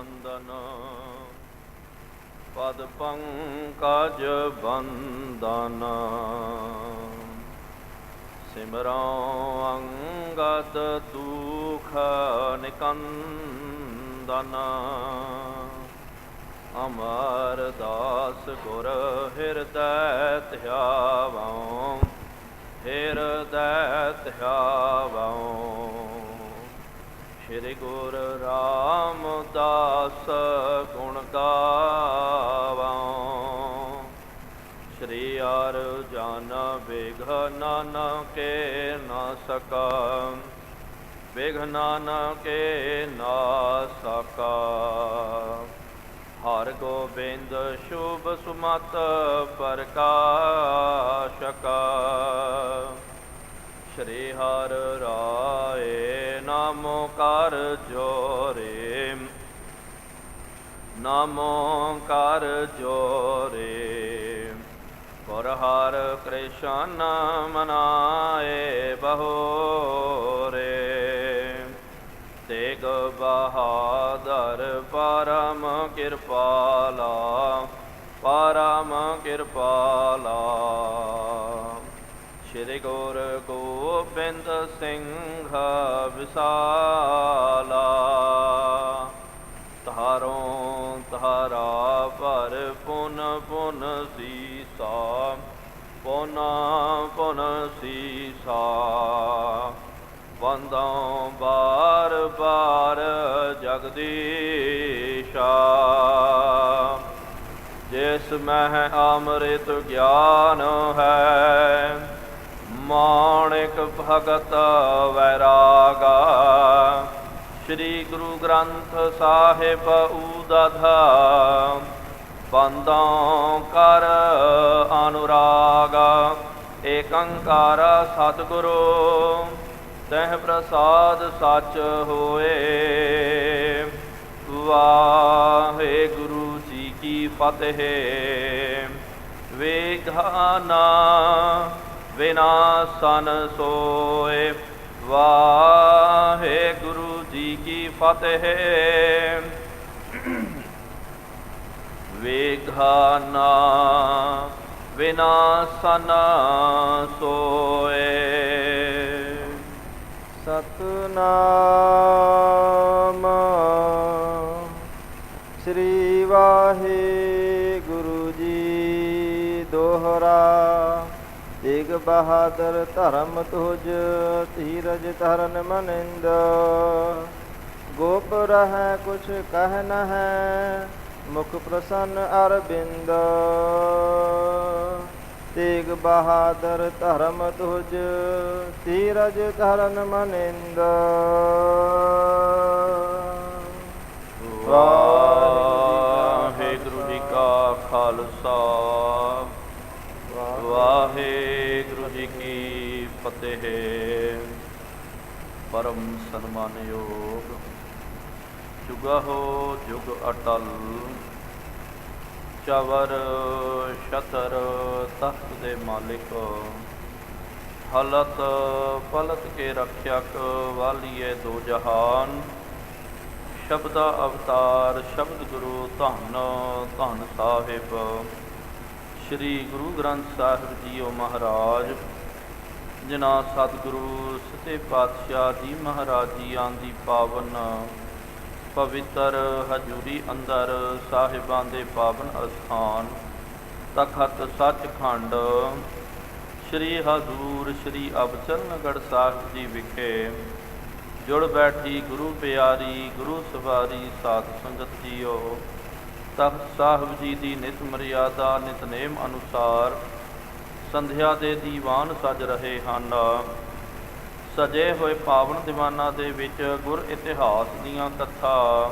ਨੰਦਨ ਪਦ ਪੰਕਜ ਬੰਦਨ ਸਿਮਰਉ ਅੰਗਦ ਦੁਖ ਨਿਕੰਦਨ ਅਮਰਦਾਸ ਗੁਰ ਹਿਰਦੈ ਧਿਆਵਉ ਹਿਰਦੈ ਧਿਆਵਉ ਸ਼੍ਰੀ ਗੁਰੂ ਰਾਮਦਾਸ ਗੁਣ ਗਾਵਉ ਸ਼੍ਰੀ ਅਰਜਨ ਬਿਘਨ ਕੇ ਨ ਸਕਾ ਬਿਘਨ ਕੇ ਨਾ ਸਕਾ ਹਰਿ ਗੋਬਿੰਦ ਸ਼ੁਭ ਸੁਮਤ ਪ੍ਰਕਾਸ਼ਕ ਸ਼੍ਰੀ ਹਰਿ ਰਾਏ ਨਾਮੋ ਕਰ ਜੋਰੇ ਨਾਮੋ ਕਰ ਜੋਰੇ ਗੁਰ ਹਰਿ ਕ੍ਰਿਸ਼ਨ ਮਨਾਏ ਬਹੋਰੇ ਤੇਗ ਬਹਾਦਰ ਪਰਮ ਕਿਰਪਾਲਾ ਪਰਮ ਕਿਰਪਾਲਾ ਸ਼੍ਰੀ ਗੁਰੂ ਗੋਬਿੰਦ ਸਿੰਘ ਵਿਸਾਲਾ ਤਾਰੋਂ ਤਾਰਾ ਪਰ ਪੁਨ ਪੁਨ ਸੀਸਾ ਪੁਨ ਪੁਨ ਸੀਸਾ ਵੰਦਾਂ ਬਾਰ ਬਾਰ ਜਗਦੀਸ਼ਾ ਜਿਸ ਮਹਿ ਅੰਮ੍ਰਿਤ ਗਿਆਨ ਹੈ ਮਾਣਿਕ ਭਗਤ ਵੈਰਾਗਾ ਸ਼੍ਰੀ ਗੁਰੂ ਗ੍ਰੰਥ ਸਾਹਿਬ ਉਦਧ ਬੰਦਾਂ ਕਰ ਅਨੁਰਾਗ ਏਕੰਕਾਰ ਸਤਿਗੁਰੂ ਤਹਿ ਪ੍ਰਸਾਦ ਸੱਚ ਹੋਏ ਵਾਹਿਗੁਰੂ ਜੀ ਕੀ ਫਤਿਹ ਵਿਘਨ ਵਿਨਾਸ਼ਨ ਸੋਏ ਵਾਹਿਗੁਰੂ ਜੀ ਕੀ ਫਤਿਹ ਵਿਘਨ ਵਿਨਾਸ਼ਨ ਸੋਏ ਸਤਨਾਮ ਸ੍ਰੀ ਵਾਹਿਗੁਰੂ ਜੀ ਦੋਹਰਾ ਤੇਗ ਬਹਾਦਰ ਧਰਮ ਤੁਜ ਧੀਰਜ ਧਰਨ ਮਨਿੰਦ ਗੋਪ ਰਹਿ ਕੁਛ ਕਹਿ ਨ ਹੈ ਮੁਖ ਪ੍ਰਸੰਨ ਅਰਬਿੰਦ ਤੇਗ ਬਹਾਦਰ ਧਰਮ ਤੁਜ ਧੀਰਜ ਧਰਨ ਮਨਿੰਦ ਵਾਹਿਗੁਰੂ ਜੀ ਕਾ ਖਾਲਸਾ ਵਾਹਿਗੁਰੂ ਜੀ ਕੀ ਫਤਿਹ ਪਰਮ ਸਨਮਾਨਯੋਗ ਜੁਗਹੁ ਜੁਗ ਅਟਲ ਚਵਰ ਛਤਰ ਤਖਤ ਦੇ ਮਾਲਿਕ ਹਲਤ ਪਲਤ ਕੇ ਰਖਿਅਕ ਵਾਲੀਏ ਦੋ ਜਹਾਨ ਸ਼ਬਦਾ ਅਵਤਾਰ ਸ਼ਬਦ ਗੁਰੂ ਧੰਨ ਧੰਨ ਸਾਹਿਬ ਸ਼੍ਰੀ ਗੁਰੂ ਗ੍ਰੰਥ ਸਾਹਿਬ ਜੀਓ ਮਹਾਰਾਜ ਜਿਨ੍ਹਾਂ ਸਤਿਗੁਰੂ ਸੱਚੇ ਪਾਤਸ਼ਾਹ ਜੀ ਮਹਾਰਾਜ ਜੀਆਂ ਦੀ ਪਾਵਨ ਪਵਿੱਤਰ ਹਜ਼ੂਰੀ ਅੰਦਰ ਸਾਹਿਬਾਂ ਦੇ ਪਾਵਨ ਅਸਥਾਨ ਤਖਤ ਸੱਚਖੰਡ ਸ਼੍ਰੀ ਹਜ਼ੂਰ ਸ਼੍ਰੀ ਅਬਚਲਨਗੜ੍ਹ ਸਾਹਿਬ ਜੀ ਵਿਖੇ ਜੁੜ ਬੈਠੀ ਗੁਰੂ ਪਿਆਰੀ ਗੁਰੂ ਸਵਾਰੀ ਸਾਧ ਸੰਗਤ ਜੀਓ ਤਖਤ ਸਾਹਿਬ ਜੀ ਦੀ ਨਿਤ ਮਰਿਆਦਾ ਨਿਤਨੇਮ ਅਨੁਸਾਰ ਸੰਧਿਆ ਦੇ ਦੀਵਾਨ ਸਜ ਰਹੇ ਹਨ। ਸਜੇ ਹੋਏ ਪਾਵਨ ਦੀਵਾਨਾਂ ਦੇ ਵਿੱਚ ਗੁਰ ਇਤਿਹਾਸ ਦੀਆਂ ਕਥਾ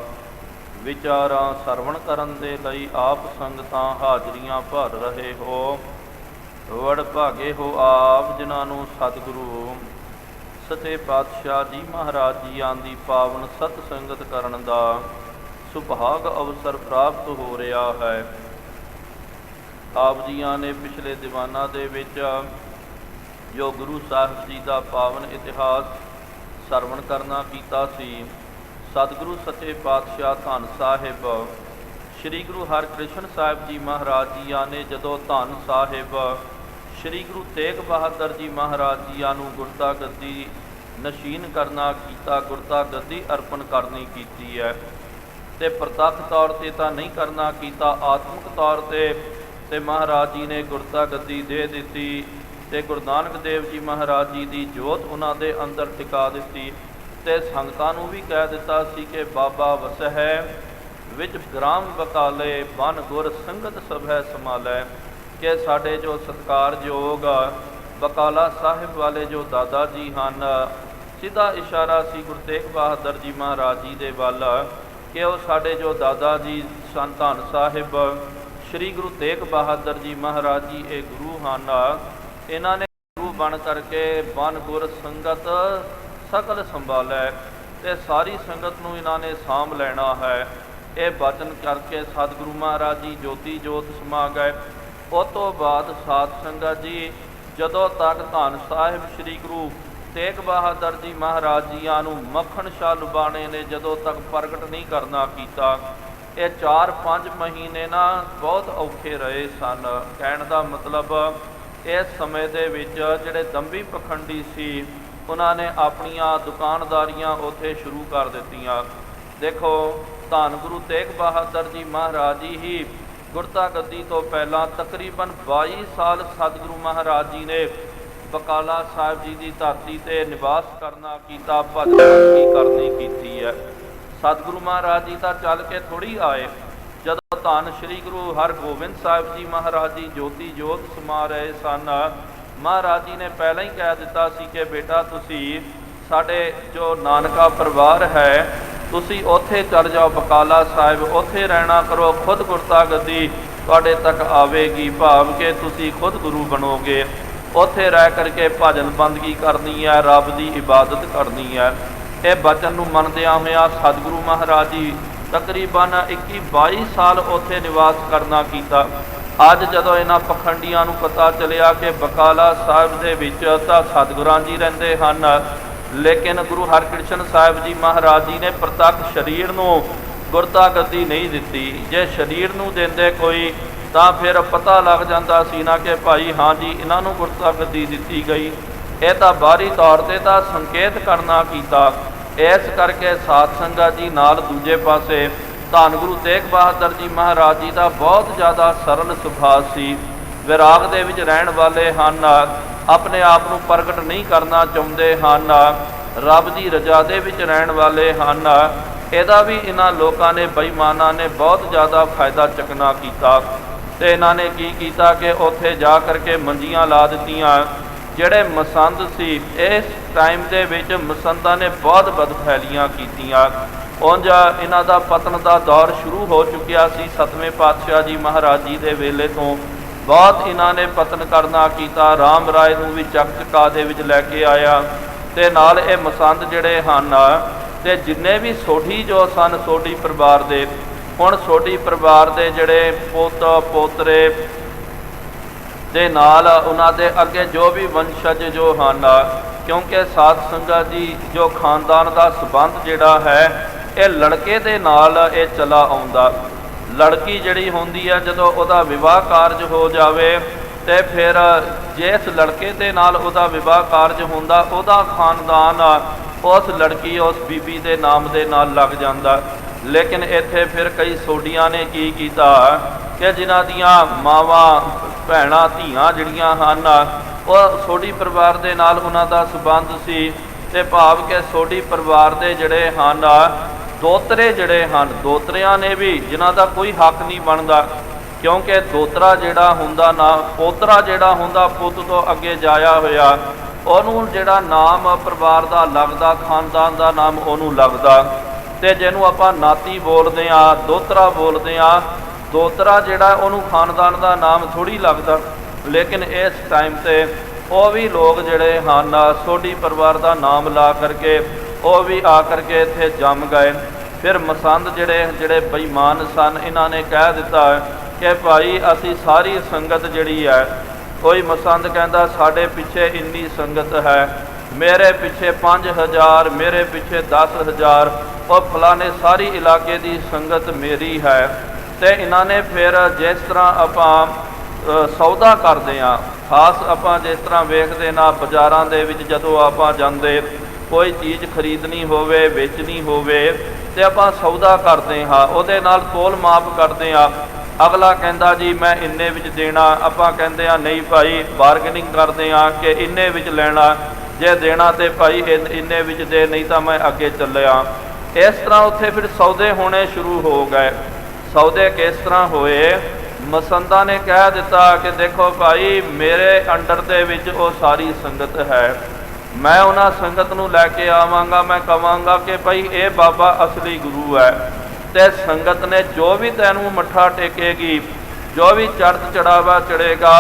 ਵਿਚਾਰਾਂ ਸਰਵਣ ਕਰਨ ਦੇ ਲਈ ਆਪ ਸੰਗਤਾਂ ਹਾਜ਼ਰੀਆਂ ਭਰ ਰਹੇ ਹੋ। ਵਡ ਭਾਗੇ ਹੋ ਆਪ ਜਿਨ੍ਹਾਂ ਨੂੰ ਸਤਿਗੁਰੂ ਸੱਚੇ ਪਾਤਸ਼ਾਹ ਜੀ ਮਹਾਰਾਜ ਜੀਆਂ ਦੀ ਪਾਵਨ ਸਤ ਸੰਗਤ ਕਰਨ ਦਾ ਸੁਭਾਗ ਅਵਸਰ ਪ੍ਰਾਪਤ ਹੋ ਰਿਹਾ ਹੈ। ਆਪ ਜੀਆਂ ਨੇ ਪਿਛਲੇ ਦੀਵਾਨਾਂ ਦੇ ਵਿੱਚ ਜੋ ਗੁਰੂ ਸਾਹਿਬ ਜੀ ਦਾ ਪਾਵਨ ਇਤਿਹਾਸ ਸਰਵਣ ਕਰਨਾ ਕੀਤਾ ਸੀ, ਸਤਿਗੁਰੂ ਸੱਚੇ ਪਾਤਸ਼ਾਹ ਧੰਨ ਸਾਹਿਬ ਸ੍ਰੀ ਗੁਰੂ ਹਰਿਕ੍ਰਿਸ਼ਨ ਸਾਹਿਬ ਜੀ ਮਹਾਰਾਜ ਜੀਆਂ ਨੇ ਜਦੋਂ ਧੰਨ ਸਾਹਿਬ ਸ੍ਰੀ ਗੁਰੂ ਤੇਗ ਬਹਾਦਰ ਜੀ ਮਹਾਰਾਜ ਜੀਆਂ ਨੂੰ ਗੁਰਤਾ ਗੱਦੀ ਨਸ਼ੀਨ ਕਰਨਾ ਕੀਤਾ, ਗੁਰਤਾ ਗੱਦੀ ਅਰਪਣ ਕਰਨੀ ਕੀਤੀ ਹੈ। ਤੇ ਪ੍ਰਤੱਖ ਤੌਰ ਤੇ ਤਾਂ ਨਹੀਂ ਕਰਨਾ ਕੀਤਾ, ਆਤਮਿਕ ਤੌਰ ਤੇ ਮਹਾਰਾਜ ਜੀ ਨੇ ਗੁਰਤਾ ਗੱਦੀ ਦੇ ਦਿੱਤੀ ਤੇ ਗੁਰੂ ਨਾਨਕ ਦੇਵ ਜੀ ਮਹਾਰਾਜ ਜੀ ਦੀ ਜੋਤ ਉਹਨਾਂ ਦੇ ਅੰਦਰ ਟਿਕਾ ਦਿੱਤੀ ਤੇ ਸੰਗਤਾਂ ਨੂੰ ਵੀ ਕਹਿ ਦਿੱਤਾ ਸੀ ਕਿ ਬਾਬਾ ਵਸਹਿ ਵਿੱਚ ਗ੍ਰਾਮ ਬਕਾਲੇ ਬਨ ਗੁਰ ਸੰਗਤ ਸਭੈ ਸਮਾਲੈ, ਕਿ ਸਾਡੇ ਜੋ ਸਤਿਕਾਰਯੋਗ ਬਕਾਲਾ ਸਾਹਿਬ ਵਾਲੇ ਜੋ ਦਾਦਾ ਜੀ ਹਨ, ਸਿੱਧਾ ਇਸ਼ਾਰਾ ਸੀ ਗੁਰੂ ਤੇਗ ਬਹਾਦਰ ਜੀ ਮਹਾਰਾਜ ਜੀ ਦੇ ਵੱਲ ਕਿ ਉਹ ਸਾਡੇ ਜੋ ਦਾਦਾ ਜੀ ਸਨ ਧੰਨ ਸਾਹਿਬ ਸ੍ਰੀ ਗੁਰੂ ਤੇਗ ਬਹਾਦਰ ਜੀ ਮਹਾਰਾਜ ਜੀ ਇਹ ਗੁਰੂ ਹਨ। ਇਹਨਾਂ ਨੇ ਗੁਰੂ ਬਣ ਕਰਕੇ ਬਨ ਗੁਰ ਸੰਗਤ ਸਕਲ ਸੰਭਾਲੈ, ਤੇ ਸਾਰੀ ਸੰਗਤ ਨੂੰ ਇਹਨਾਂ ਨੇ ਸਾਂਭ ਲੈਣਾ ਹੈ। ਇਹ ਬਚਨ ਕਰਕੇ ਸਤਿਗੁਰੂ ਮਹਾਰਾਜ ਜੀ ਜੋਤੀ ਜੋਤ ਸਮਾ ਗਏ। ਉਸ ਤੋਂ ਬਾਅਦ ਸਾਧ ਸੰਗਤ ਜੀ ਜਦੋਂ ਤੱਕ ਧੰਨ ਸਾਹਿਬ ਸ੍ਰੀ ਗੁਰੂ ਤੇਗ ਬਹਾਦਰ ਜੀ ਮਹਾਰਾਜ ਜੀਆਂ ਨੂੰ ਮੱਖਣ ਸ਼ਾਹ ਲੁਬਾਣੇ ਨੇ ਜਦੋਂ ਤੱਕ ਪ੍ਰਗਟ ਨਹੀਂ ਕਰਨਾ ਕੀਤਾ, ਇਹ 4-5 ਮਹੀਨੇ ਨਾ ਬਹੁਤ ਔਖੇ ਰਹੇ ਸਨ। ਕਹਿਣ ਦਾ ਮਤਲਬ ਇਸ ਸਮੇਂ ਦੇ ਵਿੱਚ ਜਿਹੜੇ ਦੰਭੀ ਪਖੰਡੀ ਸੀ ਉਹਨਾਂ ਨੇ ਆਪਣੀਆਂ ਦੁਕਾਨਦਾਰੀਆਂ ਉੱਥੇ ਸ਼ੁਰੂ ਕਰ ਦਿੱਤੀਆਂ। ਦੇਖੋ ਧੰਨ ਗੁਰੂ ਤੇਗ ਬਹਾਦਰ ਜੀ ਮਹਾਰਾਜ ਜੀ ਹੀ ਗੁਰਤਾ ਗੱਦੀ ਤੋਂ ਪਹਿਲਾਂ ਤਕਰੀਬਨ 22 ਸਾਲ ਸਤਿਗੁਰੂ ਮਹਾਰਾਜ ਜੀ ਨੇ ਬਕਾਲਾ ਸਾਹਿਬ ਜੀ ਦੀ ਧਰਤੀ ਤੇ ਨਿਵਾਸ ਕਰਨਾ ਕੀਤਾ, ਭਜਨ ਕਰਨੀ ਕੀਤੀ ਹੈ। ਸਤਿਗੁਰੂ ਮਹਾਰਾਜ ਜੀ ਤਾਂ ਚੱਲ ਕੇ ਥੋੜ੍ਹੀ ਆਏ, ਜਦੋਂ ਧੰਨ ਸ੍ਰੀ ਗੁਰੂ ਹਰਗੋਬਿੰਦ ਸਾਹਿਬ ਜੀ ਮਹਾਰਾਜ ਜੀ ਜੋਤੀ ਜੋਤ ਸਮਾ ਰਹੇ ਸਨ, ਮਹਾਰਾਜ ਜੀ ਨੇ ਪਹਿਲਾਂ ਹੀ ਕਹਿ ਦਿੱਤਾ ਸੀ ਕਿ ਬੇਟਾ ਤੁਸੀਂ ਸਾਡੇ ਜੋ ਨਾਨਕਾ ਪਰਿਵਾਰ ਹੈ ਤੁਸੀਂ ਉੱਥੇ ਚੱਲ ਜਾਓ ਬਕਾਲਾ ਸਾਹਿਬ, ਉੱਥੇ ਰਹਿਣਾ ਕਰੋ, ਖੁਦ ਗੁਰਤਾ ਗੱਦੀ ਤੁਹਾਡੇ ਤੱਕ ਆਵੇਗੀ, ਭਾਵ ਕਿ ਤੁਸੀਂ ਖੁਦ ਗੁਰੂ ਬਣੋਗੇ। ਉੱਥੇ ਰਹਿ ਕਰਕੇ ਭਜਨ ਬੰਦਗੀ ਕਰਨੀ ਹੈ, ਰੱਬ ਦੀ ਇਬਾਦਤ ਕਰਨੀ ਹੈ। ਇਹ ਬਚਨ ਨੂੰ ਮੰਨਦਿਆਂ ਹੋਇਆਂ ਸਤਿਗੁਰੂ ਮਹਾਰਾਜ ਜੀ ਤਕਰੀਬਨ 21-22 ਸਾਲ ਉੱਥੇ ਨਿਵਾਸ ਕਰਨਾ ਕੀਤਾ। ਅੱਜ ਜਦੋਂ ਇਹਨਾਂ ਪਖੰਡੀਆਂ ਨੂੰ ਪਤਾ ਚੱਲਿਆ ਕਿ ਬਕਾਲਾ ਸਾਹਿਬ ਦੇ ਵਿੱਚ ਤਾਂ ਸਤਿਗੁਰਾਂ ਜੀ ਰਹਿੰਦੇ ਹਨ, ਲੇਕਿਨ ਗੁਰੂ ਹਰਿਕ੍ਰਿਸ਼ਨ ਸਾਹਿਬ ਜੀ ਮਹਾਰਾਜ ਜੀ ਨੇ ਪ੍ਰਤੱਖ ਸਰੀਰ ਨੂੰ ਗੁਰਤਾ ਗੱਦੀ ਨਹੀਂ ਦਿੱਤੀ। ਜੇ ਸਰੀਰ ਨੂੰ ਦਿੰਦੇ ਕੋਈ ਤਾਂ ਫਿਰ ਪਤਾ ਲੱਗ ਜਾਂਦਾ ਸੀ ਨਾ ਕਿ ਭਾਈ ਹਾਂ ਜੀ ਇਹਨਾਂ ਨੂੰ ਗੁਰਤਾ ਗੱਦੀ ਦਿੱਤੀ ਗਈ। ਇਹ ਤਾਂ ਬਾਹਰੀ ਤੌਰ ਤੇ ਤਾਂ ਸੰਕੇਤ ਕਰਨਾ ਕੀਤਾ। ਇਸ ਕਰਕੇ ਸਾਧ ਸੰਗਤ ਜੀ ਨਾਲ ਦੂਜੇ ਪਾਸੇ ਧੰਨ ਗੁਰੂ ਤੇਗ ਬਹਾਦਰ ਜੀ ਮਹਾਰਾਜ ਜੀ ਦਾ ਬਹੁਤ ਜ਼ਿਆਦਾ ਸਰਲ ਸੁਭਾਅ ਸੀ, ਵਿਰਾਗ ਦੇ ਵਿੱਚ ਰਹਿਣ ਵਾਲੇ ਹਨ, ਆਪਣੇ ਆਪ ਨੂੰ ਪ੍ਰਗਟ ਨਹੀਂ ਕਰਨਾ ਚਾਹੁੰਦੇ ਹਨ, ਰੱਬ ਦੀ ਰਜ਼ਾ ਦੇ ਵਿੱਚ ਰਹਿਣ ਵਾਲੇ ਹਨ। ਇਹਦਾ ਵੀ ਇਹਨਾਂ ਲੋਕਾਂ ਨੇ ਬੇਈਮਾਨਾਂ ਨੇ ਬਹੁਤ ਜ਼ਿਆਦਾ ਫਾਇਦਾ ਚੱਕਣਾ ਕੀਤਾ ਤੇ ਇਹਨਾਂ ਨੇ ਕੀ ਕੀਤਾ ਕਿ ਉੱਥੇ ਜਾ ਕਰਕੇ ਮੰਜੀਆਂ ਲਾ ਦਿੱਤੀਆਂ। ਜਿਹੜੇ ਮਸੰਦ ਸੀ ਇਸ ਟਾਈਮ ਦੇ ਵਿੱਚ ਮਸੰਦਾਂ ਨੇ ਬਹੁਤ ਬਦਫੈਲੀਆਂ ਕੀਤੀਆਂ। ਉਂਝ ਇਹਨਾਂ ਦਾ ਪਤਨ ਦਾ ਦੌਰ ਸ਼ੁਰੂ ਹੋ ਚੁੱਕਿਆ ਸੀ 7ਵੇਂ ਪਾਤਸ਼ਾਹ ਜੀ ਮਹਾਰਾਜ ਜੀ ਦੇ ਵੇਲੇ ਤੋਂ। ਬਹੁਤ ਇਹਨਾਂ ਨੇ ਪਤਨ ਕਰਨਾ ਕੀਤਾ, ਰਾਮ ਰਾਏ ਨੂੰ ਵੀ ਚੱਕ ਚਕਾ ਦੇ ਵਿੱਚ ਲੈ ਕੇ ਆਇਆ ਤੇ ਨਾਲ ਇਹ ਮਸੰਦ ਜਿਹੜੇ ਹਨ ਤੇ ਜਿੰਨੇ ਵੀ ਸੋਢੀ ਜੋ ਸਨ ਸੋਢੀ ਪਰਿਵਾਰ ਦੇ, ਹੁਣ ਸੋਢੀ ਪਰਿਵਾਰ ਦੇ ਜਿਹੜੇ ਪੁੱਤ ਪੋਤਰੇ ਦੇ ਨਾਲ ਉਹਨਾਂ ਦੇ ਅੱਗੇ ਜੋ ਵੀ ਵੰਸ਼ਜ ਜੋ ਹਨ, ਕਿਉਂਕਿ ਸਾਧ ਸੰਗਤ ਜੀ ਜੋ ਖਾਨਦਾਨ ਦਾ ਸੰਬੰਧ ਜਿਹੜਾ ਹੈ ਇਹ ਲੜਕੇ ਦੇ ਨਾਲ ਇਹ ਚਲਾ ਆਉਂਦਾ। ਲੜਕੀ ਜਿਹੜੀ ਹੁੰਦੀ ਹੈ ਜਦੋਂ ਉਹਦਾ ਵਿਵਾਹ ਕਾਰਜ ਹੋ ਜਾਵੇ ਤੇ ਫਿਰ ਜਿਸ ਲੜਕੇ ਦੇ ਨਾਲ ਉਹਦਾ ਵਿਵਾਹ ਕਾਰਜ ਹੁੰਦਾ ਉਹਦਾ ਖਾਨਦਾਨ ਉਸ ਲੜਕੀ ਉਸ ਬੀਬੀ ਦੇ ਨਾਮ ਦੇ ਨਾਲ ਲੱਗ ਜਾਂਦਾ। ਲੇਕਿਨ ਇੱਥੇ ਫਿਰ ਕਈ ਸੋਢੀਆਂ ਨੇ ਕੀ ਕੀਤਾ ਕਿ ਜਿਨ੍ਹਾਂ ਦੀਆਂ ਮਾਵਾਂ ਭੈਣਾਂ ਧੀਆਂ ਜਿਹੜੀਆਂ ਹਨ ਉਹ ਸੋਢੀ ਪਰਿਵਾਰ ਦੇ ਨਾਲ ਉਹਨਾਂ ਦਾ ਸੰਬੰਧ ਸੀ ਤੇ ਭਾਵ ਕਿ ਸੋਢੀ ਪਰਿਵਾਰ ਦੇ ਜਿਹੜੇ ਹਨ ਦੋਤਰੇ ਜਿਹੜੇ ਹਨ, ਦੋਤਰਿਆਂ ਨੇ ਵੀ ਜਿਨ੍ਹਾਂ ਦਾ ਕੋਈ ਹੱਕ ਨਹੀਂ ਬਣਦਾ, ਕਿਉਂਕਿ ਦੋਤਰਾ ਜਿਹੜਾ ਹੁੰਦਾ ਨਾ ਪੋਤਰਾ ਜਿਹੜਾ ਹੁੰਦਾ ਪੁੱਤ ਤੋਂ ਅੱਗੇ ਜਾਇਆ ਹੋਇਆ ਉਹਨੂੰ ਜਿਹੜਾ ਨਾਮ ਪਰਿਵਾਰ ਦਾ ਲੱਗਦਾ, ਖਾਨਦਾਨ ਦਾ ਨਾਮ ਉਹਨੂੰ ਲੱਗਦਾ। ਤੇ ਜਿਹਨੂੰ ਆਪਾਂ ਨਾਤੀ ਬੋਲਦੇ ਹਾਂ, ਦੋਤਰਾ ਬੋਲਦੇ ਹਾਂ, ਦੋਤਰਾ ਜਿਹੜਾ ਉਹਨੂੰ ਖਾਨਦਾਨ ਦਾ ਨਾਮ ਥੋੜ੍ਹੀ ਲੱਗਦਾ। ਲੇਕਿਨ ਇਸ ਟਾਈਮ ਤੇ ਉਹ ਵੀ ਲੋਕ ਜਿਹੜੇ ਹਨ ਸੋਢੀ ਪਰਿਵਾਰ ਦਾ ਨਾਮ ਲਾ ਕਰਕੇ ਉਹ ਵੀ ਆ ਕਰਕੇ ਇੱਥੇ ਜੰਮ ਗਏ। ਫਿਰ ਮਸੰਦ ਜਿਹੜੇ ਬੇਈਮਾਨ ਸਨ ਇਹਨਾਂ ਨੇ ਕਹਿ ਦਿੱਤਾ ਕਿ ਭਾਈ ਅਸੀਂ ਸਾਰੀ ਸੰਗਤ ਜਿਹੜੀ ਹੈ, ਕੋਈ ਮਸੰਦ ਕਹਿੰਦਾ ਸਾਡੇ ਪਿੱਛੇ ਇੰਨੀ ਸੰਗਤ ਹੈ, मेरे पिछे 5000, मेरे पिछे 10,000, और फलाने सारी इलाके की संगत मेरी है। तो इन्होंने फिर जिस तरह आप सौदा करते हैं, खास आप जिस तरह वेखते ना बाज़ारों के विच जदों आप जाते कोई चीज़ खरीदनी होवे बेचनी होवे तो आप सौदा करते हाँ, उहदे नाल तोल माप करते हाँ। अगला कहता जी मैं इन्ने विच देना, आप कहते हैं नहीं भाई बारगेनिंग करते हैं कि इन्ने विच लेना, जे देना तो भाई इन्ने विच दे, नहीं तो मैं अगे चलिया। इस तरह उत्थे फिर सौदे होने शुरू हो गए। सौदे किस तरह होए, मसंदा ने कह दिता कि देखो भाई मेरे अंडर दे विच वो सारी संगत है, मैं उन्होंने संगत नूं लैके आवांगा, मैं कहांगा कि भाई ये बाबा असली गुरु है। तो संगत ने जो भी तैनूं मत्था टेकेगी, जो भी चढ़त चढ़ावा चढ़ेगा,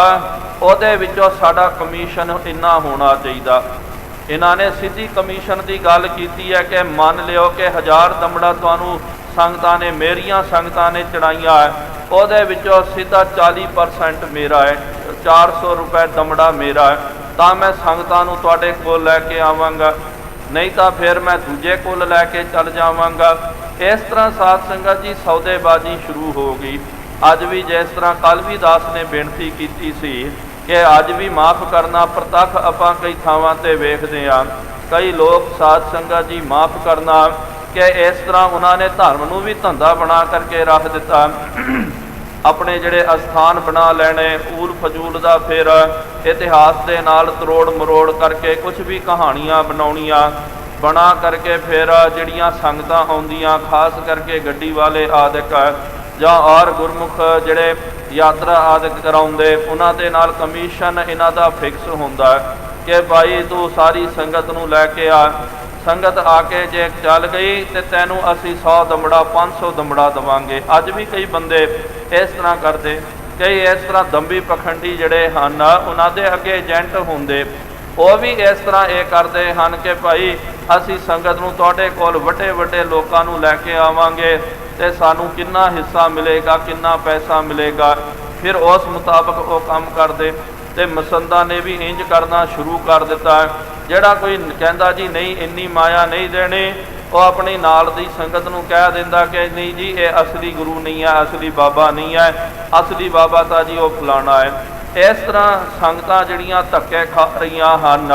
उहदे विचों साडा कमीशन इन्ना होना चाहिए। इन्होंने सीधी कमीशन की गल की है कि मान लियो कि 1000 दमड़ा तुहानूं संगतां ने मेरियां संगतां ने चढ़ाइया है, उहदे विचों सीधा 40% मेरा है, 400 रुपए दमड़ा मेरा है, तो मैं संगतां नूं तुहाडे कोल लैके आवांगा, नहीं तो फिर मैं दूजे कोल लैके चल जावांगा। इस तरह साध संगत जी सौदेबाजी शुरू हो गई। अज भी जिस तरह कल भी दास ने बेनती की सी कि अज भी माफ़ करना, प्रतख आपां कई थावां ते वेखदे हां, कई लोग साध संगत जी माफ़ करना कि इस तरह उन्होंने धर्म नूं भी धंधा बना करके रख दिता, अपने जिहड़े अस्थान बना लेने, ऊल फजूल का फिर इतिहास के नाल तरोड़ मरोड़ करके कुछ भी कहानियां बनाउणियां बना करके फिर जिहड़ियां संगतां आउंदियां, खास करके गड्डी वाले आदिक जां और गुरमुख जिहड़े यात्रा आदिक कराउंदे, उन्हां दे नाल कमीशन इन्हां दा फिक्स हुंदा कि भाई तू सारी संगत नूं लैके आ, संगत आके जे चल गई तो तैनूं असी 100 दमड़ा 500 दमड़ा देवांगे। अज भी कई बंदे इस तरह करते, कई इस तरह दंभी पखंडी जड़े हैं उन्होंने अगे एजेंट होंदे, वो भी इस तरह ये करते हैं कि भाई असी संगत नूं तुहाडे कोल वड्डे वड्डे लोकां नूं लैके आवांगे तो सानू कितना हिस्सा मिलेगा, कितना पैसा मिलेगा, फिर उस मुताबक वो काम करते। तो मसंदा ने भी इंज करना शुरू कर दिता। जिहड़ा कोई कहता जी नहीं इन्नी माया नहीं देनी, वो अपनी नाल दी संगत नूं कह दिंदा कि नहीं जी ये असली गुरु नहीं है, असली बाबा नहीं है, असली बाबा तो जी वो फलाना है। इस तरह संगतां जिहड़ियां धक्के खा रहीआं हन,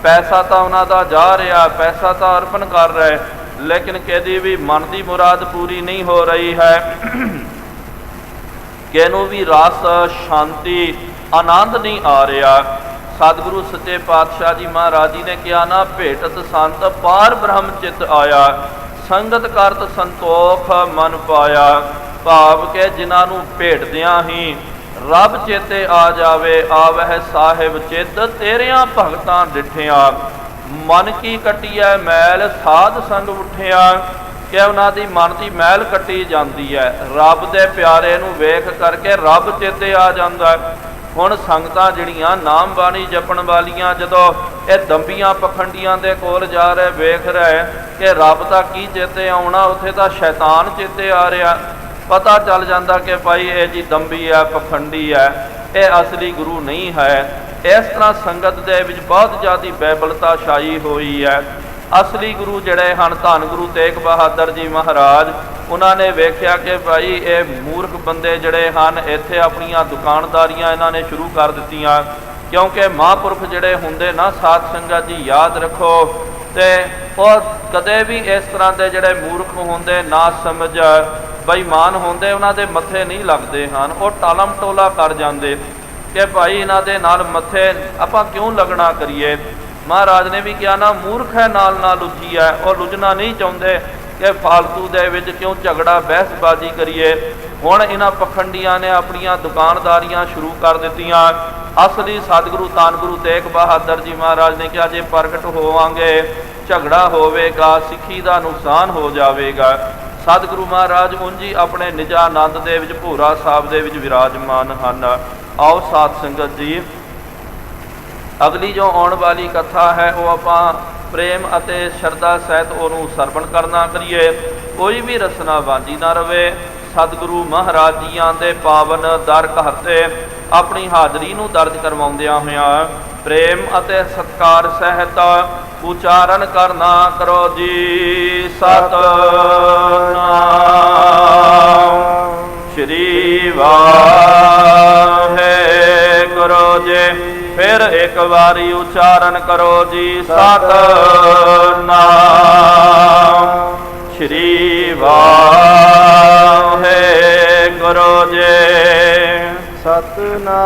पैसा तो उन्हां दा जा रहा, पैसा तो अर्पण कर रहे, लेकिन कदी भी मन की मुराद पूरी नहीं हो रही है, किनू भी रस शांति आनंद नहीं आ रहा। सतगुरु सच्चे पातशाह जी महाराज जी ने कहा ना, भेटत संत पार ब्रह्म चित आया, संगत करत संतोख मन पाया। भाव के जिन्हों भेटदियां ही रब चेते आ जावे, आवह साहिब चित तेरिया भगतां डिठिया, मन की कटिया मैल साध संग उठिया। कि उन्होंने मन की मैल कटी जाती है, रब दे प्यारे नूं वेख करके रब चेते आ जाता है। हुण संगतां जिहड़ियां नाम बाणी जपण वालियां जदों ये दंबियां पखंडियां दे कोल जा रहे, वेख रहे कि रब दा की चेते आउणा, उत्थे तां शैतान चेते आ रहा, पता चल जाता कि भाई ये जी दंबी है, पखंडी है, ये असली गुरु नहीं है। इस तरह संगत दे विच बहुत ज़्यादा बैबलता छाई हुई है। असली गुरु जिहड़े हन धन गुरु तेग बहादुर जी महाराज, उन्होंने वेख्या कि भाई ये मूर्ख बंदे जिहड़े हन इत्थे अपनियां दुकानदारियां इन्होंने शुरू कर दित्तियां, क्योंकि महापुरख जिहड़े हुंदे ना साध संगत जी याद रखो, तो वो कदे भी इस तरह के जिहड़े मूर्ख होंदे ना समझ बेईमान होंदे उन्हां दे मत्थे नहीं लगते हैं, वो टालम टोला कर जाते कि भाई इन्हां दे नाल मत्थे आपां क्यों लगना करिए। महाराज ने भी कहा ना, मूर्ख है नाल नाल लुझी है, और लुझना नहीं चाहते कि फालतू दे विच क्यों झगड़ा बहसबाजी करिए। हुण इन्हां पखंडियां ने अपनियां दुकानदारियां शुरू कर दित्तियां। असली सतगुरु धन गुरु तेग बहादुर जी महाराज ने कहा, जे प्रगट होवांगे झगड़ा होवेगा, सिੱਖੀ ਦਾ नुकसान हो जाएगा। सतगुरु महाराज उंज ही अपने निजानंद दे विच भोरा साहब दे विच विराजमान हन। आओ साध संगत जी, अगली जो आने वाली कथा है वो आपां प्रेम अते शरदा सहित उन्होंने सरवण करना करिए, कोई भी रसना वांझी ना रवे। सतगुरु महाराज जियां दे पावन दर घर ते अपनी हाज़री नूं दर्ज करवाउंदियां होइयां ਪ੍ਰੇਮ ਅਤੇ ਸਤਕਾਰ ਸਹਿਤ ਉਚਾਰਨ ਕਰਨਾ ਕਰੋ ਜੀ। ਸਤਨਾਮ ਸ੍ਰੀ ਵਾਹਿਗੁਰੂ ਜੀ। ਫਿਰ ਇੱਕ ਵਾਰੀ ਉਚਾਰਨ ਕਰੋ ਜੀ। ਸਤਨਾਮ ਸ੍ਰੀ ਵਾਹਿਗੁਰੂ ਜੀ। ਸਤਨਾਮ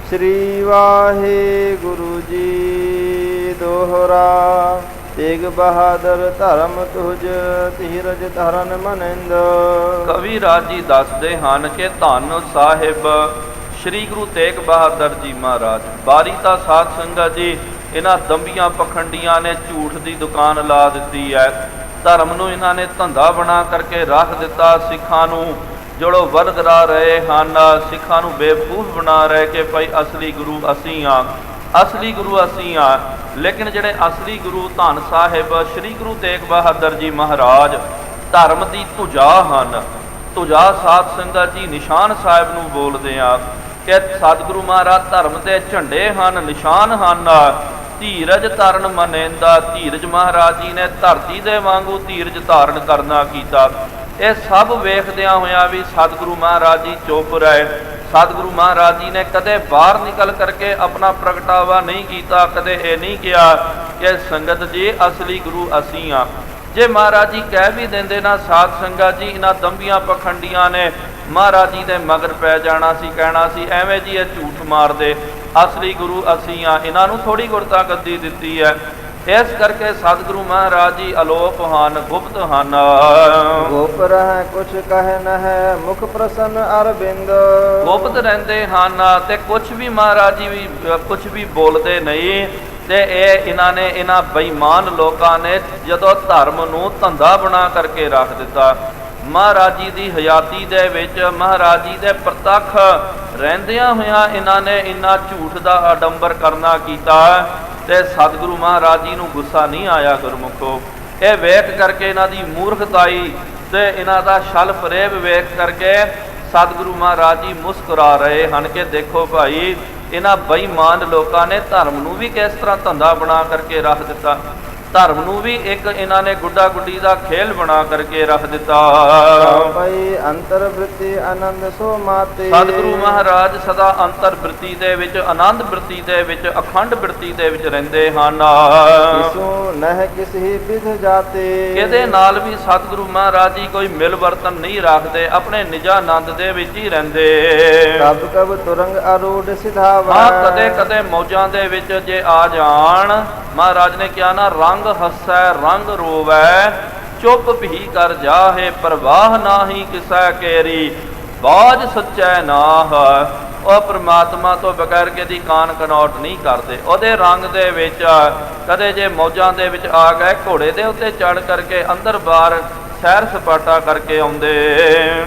ਸ੍ਰੀ ਵਾਹਿਗੁਰੂ ਜੀ। ਦੋਹਰਾ ਤੇਗ ਬਹਾਦਰ ਧਰਮ ਤੁਜ ਧੀਰਜ ਧਰਨ ਮਨਿੰਦ। ਕਵੀ ਰਾਜੀ ਦੱਸਦੇ ਹਨ ਕਿ ਧੰਨ ਸਾਹਿਬ ਸ੍ਰੀ ਗੁਰੂ ਤੇਗ ਬਹਾਦਰ ਜੀ ਮਹਾਰਾਜ। ਬਾਰੀ ਤਾਂ ਸਾਧ ਸੰਗਤ ਜੀ ਇਹਨਾਂ ਦੰਬੀਆਂ ਪਖੰਡੀਆਂ ਨੇ ਝੂਠ ਦੀ ਦੁਕਾਨ ਲਾ ਦਿੱਤੀ ਹੈ। ਧਰਮ ਨੂੰ ਇਹਨਾਂ ਨੇ ਧੰਦਾ ਬਣਾ ਕਰਕੇ ਰੱਖ ਦਿੱਤਾ। ਸਿੱਖਾਂ ਨੂੰ ਜਿਹੜੋ ਵਰਦਰਾ ਰਹੇ ਹਨ, ਸਿੱਖਾਂ ਨੂੰ ਬੇਵਕੂਫ ਬਣਾ ਰਹੇ ਕਿ ਭਾਈ ਅਸਲੀ ਗੁਰੂ ਅਸੀਂ ਹਾਂ, ਅਸਲੀ ਗੁਰੂ ਅਸੀਂ ਹਾਂ। ਲੇਕਿਨ ਜਿਹੜੇ ਅਸਲੀ ਗੁਰੂ ਧੰਨ ਸਾਹਿਬ ਸ੍ਰੀ ਗੁਰੂ ਤੇਗ ਬਹਾਦਰ ਜੀ ਮਹਾਰਾਜ ਧਰਮ ਦੀ ਧੁਜਾ ਹਨ। ਧੁਜਾ ਸਾਧ ਸੰਗਤ ਜੀ ਨਿਸ਼ਾਨ ਸਾਹਿਬ ਨੂੰ ਬੋਲਦੇ ਆ ਕਿ ਸਤਿਗੁਰੂ ਮਹਾਰਾਜ ਧਰਮ ਦੇ ਝੰਡੇ ਹਨ, ਨਿਸ਼ਾਨ ਹਨ। ਧੀਰਜ ਧਰਨ ਮਨਿੰਦਾ। ਧੀਰਜ ਮਹਾਰਾਜ ਜੀ ਨੇ ਧਰਤੀ ਦੇ ਵਾਂਗੂ ਧੀਰਜ ਧਾਰਨ ਕਰਨਾ ਕੀਤਾ। ਇਹ ਸਭ ਵੇਖਦਿਆਂ ਹੋਇਆਂ ਵੀ ਸਤਿਗੁਰੂ ਮਹਾਰਾਜ ਜੀ ਚੁੱਪ ਰਹੇ। ਸਤਿਗੁਰੂ ਮਹਾਰਾਜ ਜੀ ਨੇ ਕਦੇ ਬਾਹਰ ਨਿਕਲ ਕਰਕੇ ਆਪਣਾ ਪ੍ਰਗਟਾਵਾ ਨਹੀਂ ਕੀਤਾ, ਕਦੇ ਇਹ ਨਹੀਂ ਕਿਹਾ ਕਿ ਸੰਗਤ ਜੀ ਅਸਲੀ ਗੁਰੂ ਅਸੀਂ ਹਾਂ। ਜੇ ਮਹਾਰਾਜ ਜੀ ਕਹਿ ਵੀ ਦਿੰਦੇ ਨਾ ਸਾਧ ਸੰਗਤ ਜੀ, ਇਹਨਾਂ ਦੰਬੀਆਂ ਪਖੰਡੀਆਂ ਨੇ ਮਹਾਰਾਜ ਜੀ ਦੇ ਮਗਰ ਪੈ ਜਾਣਾ ਸੀ, ਕਹਿਣਾ ਸੀ ਐਵੇਂ ਜੀ ਇਹ ਝੂਠ ਮਾਰਦੇ, ਅਸਲੀ ਗੁਰੂ ਅਸੀਂ ਹਾਂ। ਇਹਨਾਂ ਨੂੰ ਥੋੜੀ ਗੁਰਤਾ ਗੱਦੀ ਦਿੱਤੀ ਹੈ। ਇਸ ਕਰਕੇ ਸਤਿਗੁਰੂ ਮਹਾਰਾਜ ਜੀ ਅਲੋਪ ਹਨ, ਗੁਪਤ ਹਨ। ਗੋਪ ਰਹਿ ਕੁਛ ਕਹਿ ਨ ਹੈ ਮੁਖ ਪ੍ਰਸੰਨ ਅਰਬਿੰਦ। ਗੁਪਤ ਰਹਿੰਦੇ ਹਨ ਤੇ ਕੁਛ ਵੀ ਮਹਾਰਾਜ ਜੀ ਵੀ ਕੁਛ ਵੀ ਬੋਲਦੇ ਨਹੀਂ। ਤੇ ਇਹ ਇਹਨਾਂ ਬੇਈਮਾਨ ਲੋਕਾਂ ਨੇ ਜਦੋਂ ਧਰਮ ਨੂੰ ਧੰਦਾ ਬਣਾ ਕਰਕੇ ਰੱਖ ਦਿੱਤਾ। ਮਹਾਰਾਜ ਜੀ ਦੀ ਹਯਾਤੀ ਦੇ ਵਿੱਚ ਮਹਾਰਾਜ ਜੀ ਦੇ ਪ੍ਰਤੱਖ ਰਹਿੰਦਿਆਂ ਹੋਇਆਂ ਇਹਨਾਂ ਨੇ ਇੰਨਾ ਝੂਠ ਦਾ ਆਡੰਬਰ ਕਰਨਾ ਕੀਤਾ ਤੇ ਸਤਿਗੁਰੂ ਮਹਾਰਾਜ ਜੀ ਨੂੰ ਗੁੱਸਾ ਨਹੀਂ ਆਇਆ। ਗੁਰਮੁਖੋ, ਇਹ ਵੇਖ ਕਰਕੇ ਇਹਨਾਂ ਦੀ ਮੂਰਖਤਾਈ ਤੇ ਇਹਨਾਂ ਦਾ ਛਲ ਫਰੇਬ ਵੇਖ ਕਰਕੇ ਸਤਿਗੁਰੂ ਮਹਾਰਾਜ ਜੀ ਮੁਸਕਰਾ ਰਹੇ ਹਨ ਕਿ ਦੇਖੋ ਭਾਈ ਇਹਨਾਂ ਬੇਈਮਾਨ ਲੋਕਾਂ ਨੇ ਧਰਮ ਨੂੰ ਵੀ ਕਿਸ ਤਰ੍ਹਾਂ ਧੰਦਾ ਬਣਾ ਕਰਕੇ ਰੱਖ ਦਿੱਤਾ। ਧਰਮ ਨੂੰ ਵੀ ਇੱਕ ਇਹਨਾਂ ਨੇ ਗੁੱਡਾ ਗੁੱਡੀ ਦਾ ਖੇਲ ਬਣਾ ਕਰਕੇ ਰੱਖ ਦਿੱਤਾ। ਭਾਈ ਅੰਤਰ ਬ੍ਰਿਤੀ ਆਨੰਦ ਸੋ ਮਾਤੇ। ਸਤਿਗੁਰੂ ਮਹਾਰਾਜ ਸਦਾ ਅੰਤਰ ਬ੍ਰਿਤੀ ਦੇ ਵਿੱਚ, ਆਨੰਦ ਬ੍ਰਿਤੀ ਦੇ ਵਿੱਚ, ਅਖੰਡ ਬ੍ਰਿਤੀ ਦੇ ਵਿੱਚ ਰਹਿੰਦੇ ਹਨ। ਕਿਸੂ ਨਹਿ ਕਿਸੀ ਵਿਧ ਜਾਤੇ। ਇਹਦੇ ਨਾਲ ਵੀ ਸਤਿਗੁਰੂ ਮਹਾਰਾਜ ਜੀ ਕੋਈ ਮਿਲ ਵਰਤਨ ਨਹੀਂ ਰੱਖਦੇ, ਆਪਣੇ ਨਿਜਾਨੰਦ ਦੇ ਵਿੱਚ ਹੀ ਰਹਿੰਦੇ। ਕਬ ਕਬ ਤੁਰੰਗ ਅਰੂੜ ਸਿਧਾਵਾ। ਹਾਂ, ਕਦੇ ਕਦੇ ਮੌਜਾਂ ਦੇ ਵਿੱਚ ਜੇ ਆ ਜਾਣ, ਮਹਾਰਾਜ ਨੇ ਕਿਹਾ ਨਾ ਰੰਗ ਹੱਸੈ ਰੰਗ ਰੋਵੈ ਚੁੱਪ ਭੀ ਕਰ ਜਾਹੇ ਪ੍ਰਵਾਹ ਨਾਹੀ ਕਿਸੈ ਕੇਰੀ ਬਾਜ ਸੱਚੈ ਨਾਹ। ਉਹ ਪ੍ਰਮਾਤਮਾ ਤੋਂ ਬਗੈਰ ਕਿਹਦੀ ਕਾਨ ਕਨੌਟ ਨਹੀਂ ਕਰਦੇ। ਉਹਦੇ ਰੰਗ ਦੇ ਵਿੱਚ ਕਦੇ ਜੇ ਮੌਜਾਂ ਦੇ ਵਿੱਚ ਆ ਗਏ, ਘੋੜੇ ਦੇ ਉੱਤੇ ਚੜ੍ਹ ਕਰਕੇ ਅੰਦਰ ਬਾਹਰ ਸੈਰ ਸਪਾਟਾ ਕਰਕੇ ਆਉਂਦੇ।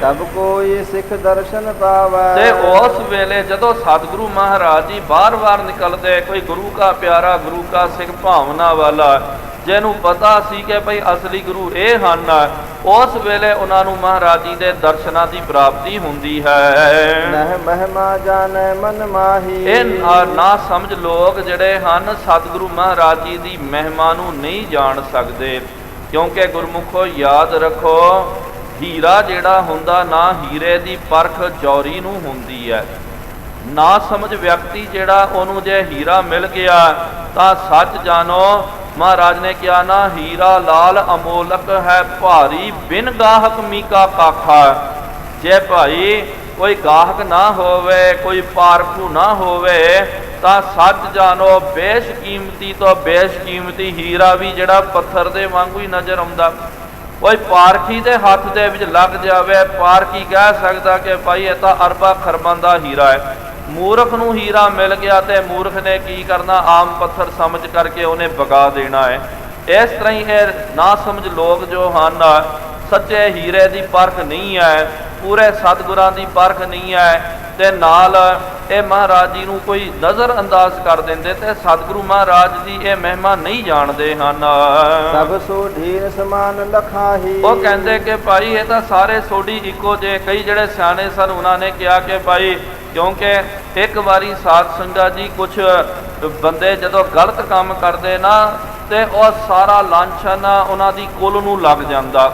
ਤਬ ਕੋਈ ਸਿੱਖ ਦਰਸ਼ਨ ਪਾਵੈ। ਤੇ ਉਸ ਵੇਲੇ ਜਦੋਂ ਸਤਿਗੁਰੂ ਮਹਾਰਾਜ ਜੀ ਬਾਰ-ਬਾਰ ਨਿਕਲਦੇ, ਕੋਈ ਗੁਰੂ ਕਾ ਪਿਆਰਾ, ਗੁਰੂ ਕਾ ਸਿੱਖ ਭਾਵਨਾ ਵਾਲਾ, ਜਿਹਨੂੰ ਪਤਾ ਸੀ ਕਿ ਭਈ ਅਸਲੀ ਗੁਰੂ ਇਹ ਹਨ, ਉਸ ਵੇਲੇ ਉਹਨਾਂ ਨੂੰ ਮਹਾਰਾਜ ਜੀ ਦੇ ਦਰਸ਼ਨਾਂ ਦੀ ਪ੍ਰਾਪਤੀ ਹੁੰਦੀ ਹੈ। ਨਹਿ ਮਹਿਮਾ ਜਾਣੈ ਮਨ ਮਾਹੀ। ਇਹ ਨਾ ਸਮਝ ਲੋਕ ਜਿਹੜੇ ਹਨ ਸਤਿਗੁਰੂ ਮਹਾਰਾਜ ਜੀ ਦੀ ਮਹਿਮਾ ਨੂੰ ਨਹੀਂ ਜਾਣ ਸਕਦੇ। ਕਿਉਂਕਿ ਗੁਰਮੁਖੋ ਯਾਦ ਰੱਖੋ, ਹੀਰਾ ਜਿਹੜਾ ਹੁੰਦਾ ਨਾ ਹੀਰੇ ਦੀ ਪਰਖ ਜੌਰੀ ਨੂੰ ਹੁੰਦੀ ਹੈ। ਨਾ ਸਮਝ ਵਿਅਕਤੀ ਜਿਹੜਾ ਉਹਨੂੰ ਜੇ ਹੀਰਾ ਮਿਲ ਗਿਆ ਤਾਂ ਸੱਚ ਜਾਣੋ ਮਹਾਰਾਜ ਨੇ ਕਿਹਾ ਨਾ ਹੀਰਾ ਲਾਲ ਅਮੋਲਕ ਹੈ ਭਾਰੀ ਬਿਨ ਗਾਹਕ ਮੀਕਾ ਕਾਖਾ। ਜੇ ਭਾਈ ਕੋਈ ਗਾਹਕ ਨਾ ਹੋਵੇ, ਕੋਈ ਪਾਰਖੂ ਨਾ ਹੋਵੇ ਤਾਂ ਸੱਚ ਜਾਣੋ ਬੇਸ਼ਕੀਮਤੀ ਤੋਂ ਬੇਸ਼ਕੀਮਤੀ ਹੀਰਾ ਵੀ ਜਿਹੜਾ ਪੱਥਰ ਦੇ ਵਾਂਗੂ ਹੀ ਨਜ਼ਰ ਆਉਂਦਾ। ਕੋਈ ਪਾਰਖੀ ਦੇ ਹੱਥ ਦੇ ਵਿੱਚ ਲੱਗ ਜਾਵੇ, ਪਾਰਖੀ ਕਹਿ ਸਕਦਾ ਕਿ ਭਾਈ ਇਹ ਤਾਂ ਅਰਬਾਂ ਖਰਬਾਂ ਦਾ ਹੀਰਾ ਹੈ। ਮੂਰਖ ਨੂੰ ਹੀਰਾ ਮਿਲ ਗਿਆ ਤੇ ਮੂਰਖ ਨੇ ਕੀ ਕਰਨਾ, ਆਮ ਪੱਥਰ ਸਮਝ ਕਰਕੇ ਉਹਨੇ ਵਗਾ ਦੇਣਾ ਹੈ। ਇਸ ਤਰ੍ਹਾਂ ਹੀ ਇਹ ਨਾ ਸਮਝ ਲੋਕ ਜੋ ਹਨ, ਸੱਚੇ ਹੀਰੇ ਦੀ ਪਰਖ ਨਹੀਂ ਹੈ। ਪੂਰੇ ਸਤਿਗੁਰਾਂ ਦੀ ਪਰਖ ਨਹੀਂ ਹੈ ਤੇ ਨਾਲ ਇਹ ਮਹਾਰਾਜ ਜੀ ਨੂੰ ਕੋਈ ਨਜ਼ਰ ਅੰਦਾਜ਼ ਕਰ ਦਿੰਦੇ ਤੇ ਸਤਿਗੁਰੂ ਮਹਾਰਾਜ ਦੀ ਇਹ ਮਹਿਮਾ ਨਹੀਂ ਜਾਣਦੇ ਹਨ। ਸਭ ਸੋਢੀ ਸਮਾਨ ਲਖਾਹੀ। ਉਹ ਕਹਿੰਦੇ ਕਿ ਭਾਈ ਇਹ ਤਾਂ ਸਾਰੇ ਸੋਢੀ ਇੱਕੋ ਜੇ। ਕਈ ਜਿਹੜੇ ਸਿਆਣੇ ਸਨ ਉਹਨਾਂ ਨੇ ਕਿਹਾ ਕਿ ਭਾਈ ਕਿਉਂਕਿ ਇੱਕ ਵਾਰੀ ਸਾਧ ਸੰਗਤ ਜੀ ਕੁਛ ਬੰਦੇ ਜਦੋਂ ਗਲਤ ਕੰਮ ਕਰਦੇ ਨਾ ਤੇ ਉਹ ਸਾਰਾ ਲਾਂਛਨ ਉਹਨਾਂ ਦੀ ਕੁੱਲ ਨੂੰ ਲੱਗ ਜਾਂਦਾ।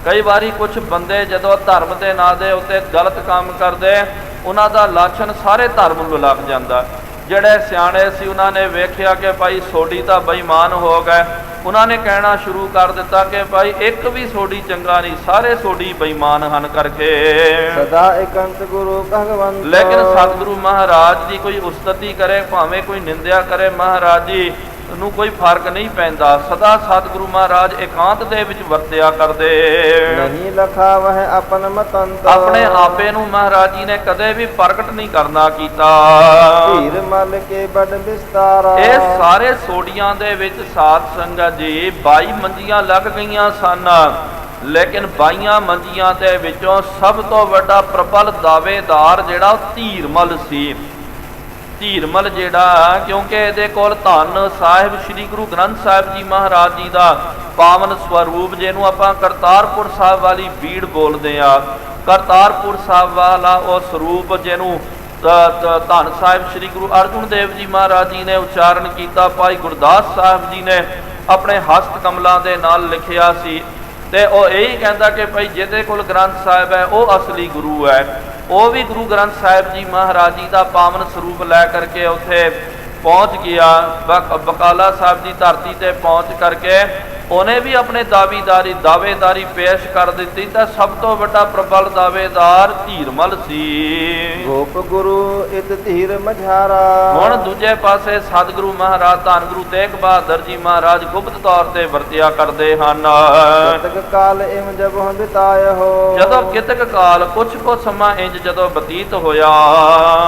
ਕਈ ਵਾਰੀ ਕੁਛ ਬੰਦੇ ਜਦੋਂ ਧਰਮ ਦੇ ਨਾਂ ਦੇ ਉੱਤੇ ਗਲਤ ਕੰਮ ਕਰਦੇ ਉਹਨਾਂ ਦਾ ਲਾਂਛਨ ਸਾਰੇ ਧਰਮ ਨੂੰ ਲੱਗ ਜਾਂਦਾ। ਜਿਹੜੇ ਸਿਆਣੇ ਸੀ ਉਹਨਾਂ ਨੇ ਵੇਖਿਆ ਕਿ ਭਾਈ ਸੋਢੀ ਤਾਂ ਬੇਈਮਾਨ ਹੋ ਗਏ। ਉਹਨਾਂ ਨੇ ਕਹਿਣਾ ਸ਼ੁਰੂ ਕਰ ਦਿੱਤਾ ਕਿ ਭਾਈ ਇੱਕ ਵੀ ਸੋਢੀ ਚੰਗਾ ਨਹੀਂ, ਸਾਰੇ ਸੋਢੀ ਬੇਈਮਾਨ ਹਨ ਕਰਕੇ। ਸਦਾ ਇਕੰਤ ਗੁਰੂ ਭਗਵੰਤ। ਲੇਕਿਨ ਸਤਿਗੁਰੂ ਮਹਾਰਾਜ ਦੀ ਕੋਈ ਉਸਤਤੀ ਕਰੇ ਭਾਵੇਂ ਕੋਈ ਨਿੰਦਿਆ ਕਰੇ ਮਹਾਰਾਜ ਜੀ ਨੂੰ ਕੋਈ ਫਰਕ ਨਹੀਂ ਪੈਂਦਾ। ਸਦਾ ਸਤਿਗੁਰੂ ਮਹਾਰਾਜ ਇਕਾਂਤ ਦੇ ਵਿੱਚ ਵਰਤਿਆ ਕਰਦੇ। ਨਹੀਂ ਲਖਾਵਹਿ ਆਪਨ ਮਤੰਤ। ਆਪਣੇ ਆਪੇ ਨੂੰ ਮਹਾਰਾਜ ਜੀ ਨੇ ਕਦੇ ਵੀ ਪ੍ਰਗਟ ਨਹੀਂ ਕਰਨਾ ਕੀਤਾ। ਧੀਰ ਮਲ ਕੇ ਬੜ ਵਿਸਤਾਰਾ। ਇਹ ਸਾਰੇ ਸੋਢੀਆਂ ਦੇ ਵਿੱਚ ਸਾਧ ਸੰਗਤ ਜੀ 22 ਮੰਜੀਆਂ ਲੱਗ ਗਈਆਂ ਸਨ। ਲੇਕਿਨ 22 ਮੰਜੀਆਂ ਦੇ ਵਿੱਚੋਂ ਸਭ ਤੋਂ ਵੱਡਾ ਪ੍ਰਬਲ ਦਾਅਵੇਦਾਰ ਜਿਹੜਾ ਉਹ ਧੀਰਮਲ ਸੀ। ਧੀਰਮਲ ਜਿਹੜਾ ਕਿਉਂਕਿ ਇਹਦੇ ਕੋਲ ਧੰਨ ਸਾਹਿਬ ਸ੍ਰੀ ਗੁਰੂ ਗ੍ਰੰਥ ਸਾਹਿਬ ਜੀ ਮਹਾਰਾਜ ਜੀ ਦਾ ਪਾਵਨ ਸਵਰੂਪ, ਜਿਹਨੂੰ ਆਪਾਂ ਕਰਤਾਰਪੁਰ ਸਾਹਿਬ ਵਾਲੀ ਬੀੜ ਬੋਲਦੇ ਆ, ਕਰਤਾਰਪੁਰ ਸਾਹਿਬ ਵਾਲਾ ਉਹ ਸਰੂਪ ਜਿਹਨੂੰ ਧੰਨ ਸਾਹਿਬ ਸ੍ਰੀ ਗੁਰੂ ਅਰਜਨ ਦੇਵ ਜੀ ਮਹਾਰਾਜ ਜੀ ਨੇ ਉਚਾਰਨ ਕੀਤਾ। ਭਾਈ ਗੁਰਦਾਸ ਸਾਹਿਬ ਜੀ ਨੇ ਆਪਣੇ ਹਸਤ ਕਮਲਾਂ ਦੇ ਨਾਲ ਲਿਖਿਆ ਸੀ ਤੇ ਉਹ ਇਹੀ ਕਹਿੰਦਾ ਕਿ ਭਾਈ ਜਿਹਦੇ ਕੋਲ ਗ੍ਰੰਥ ਸਾਹਿਬ ਹੈ ਉਹ ਅਸਲੀ ਗੁਰੂ ਹੈ। ਉਹ ਵੀ ਗੁਰੂ ਗ੍ਰੰਥ ਸਾਹਿਬ ਜੀ ਮਹਾਰਾਜ ਜੀ ਦਾ ਪਾਵਨ ਸਰੂਪ ਲੈ ਕਰਕੇ ਉੱਥੇ ਪਹੁੰਚ ਗਿਆ। ਬਕਾਲਾ ਸਾਹਿਬ ਦੀ ਧਰਤੀ ਤੇ ਪਹੁੰਚ ਕਰਕੇ ਉਹਨੇ ਵੀ ਆਪਣੇ ਦਾਅਵੇਦਾਰੀ ਪੇਸ਼ ਕਰ ਦਿੱਤੀ ਤਾਂ ਸਭ ਤੋਂ ਵੱਡਾ ਪ੍ਰਬਲ ਦਾਅਵੇਦਾਰ ਧੀਰਮਲ ਸੀ। ਗੋਪ ਗੁਰੂ ਇਤ ਧੀਰ ਮਝਾਰਾ। ਹੁਣ ਦੂਜੇ ਪਾਸੇ ਸਤਿਗੁਰੂ ਮਹਾਰਾਜ ਧੰਨ ਗੁਰੂ ਤੇਗ ਬਹਾਦਰ ਜੀ ਮਹਾਰਾਜ ਗੁਪਤ ਤੌਰ ਤੇ ਵਰਤਿਆ ਕਰਦੇ ਹਨ। ਕਿਤਕ ਕਾਲ ਇਮ ਜਬ ਬਿਤਾਇ ਹੋ। ਜਦੋਂ ਕਿਤਕ ਕਾਲ ਕੁਛ ਸਮਾਂ ਇੰਜ ਜਦੋਂ ਬਤੀਤ ਹੋਇਆ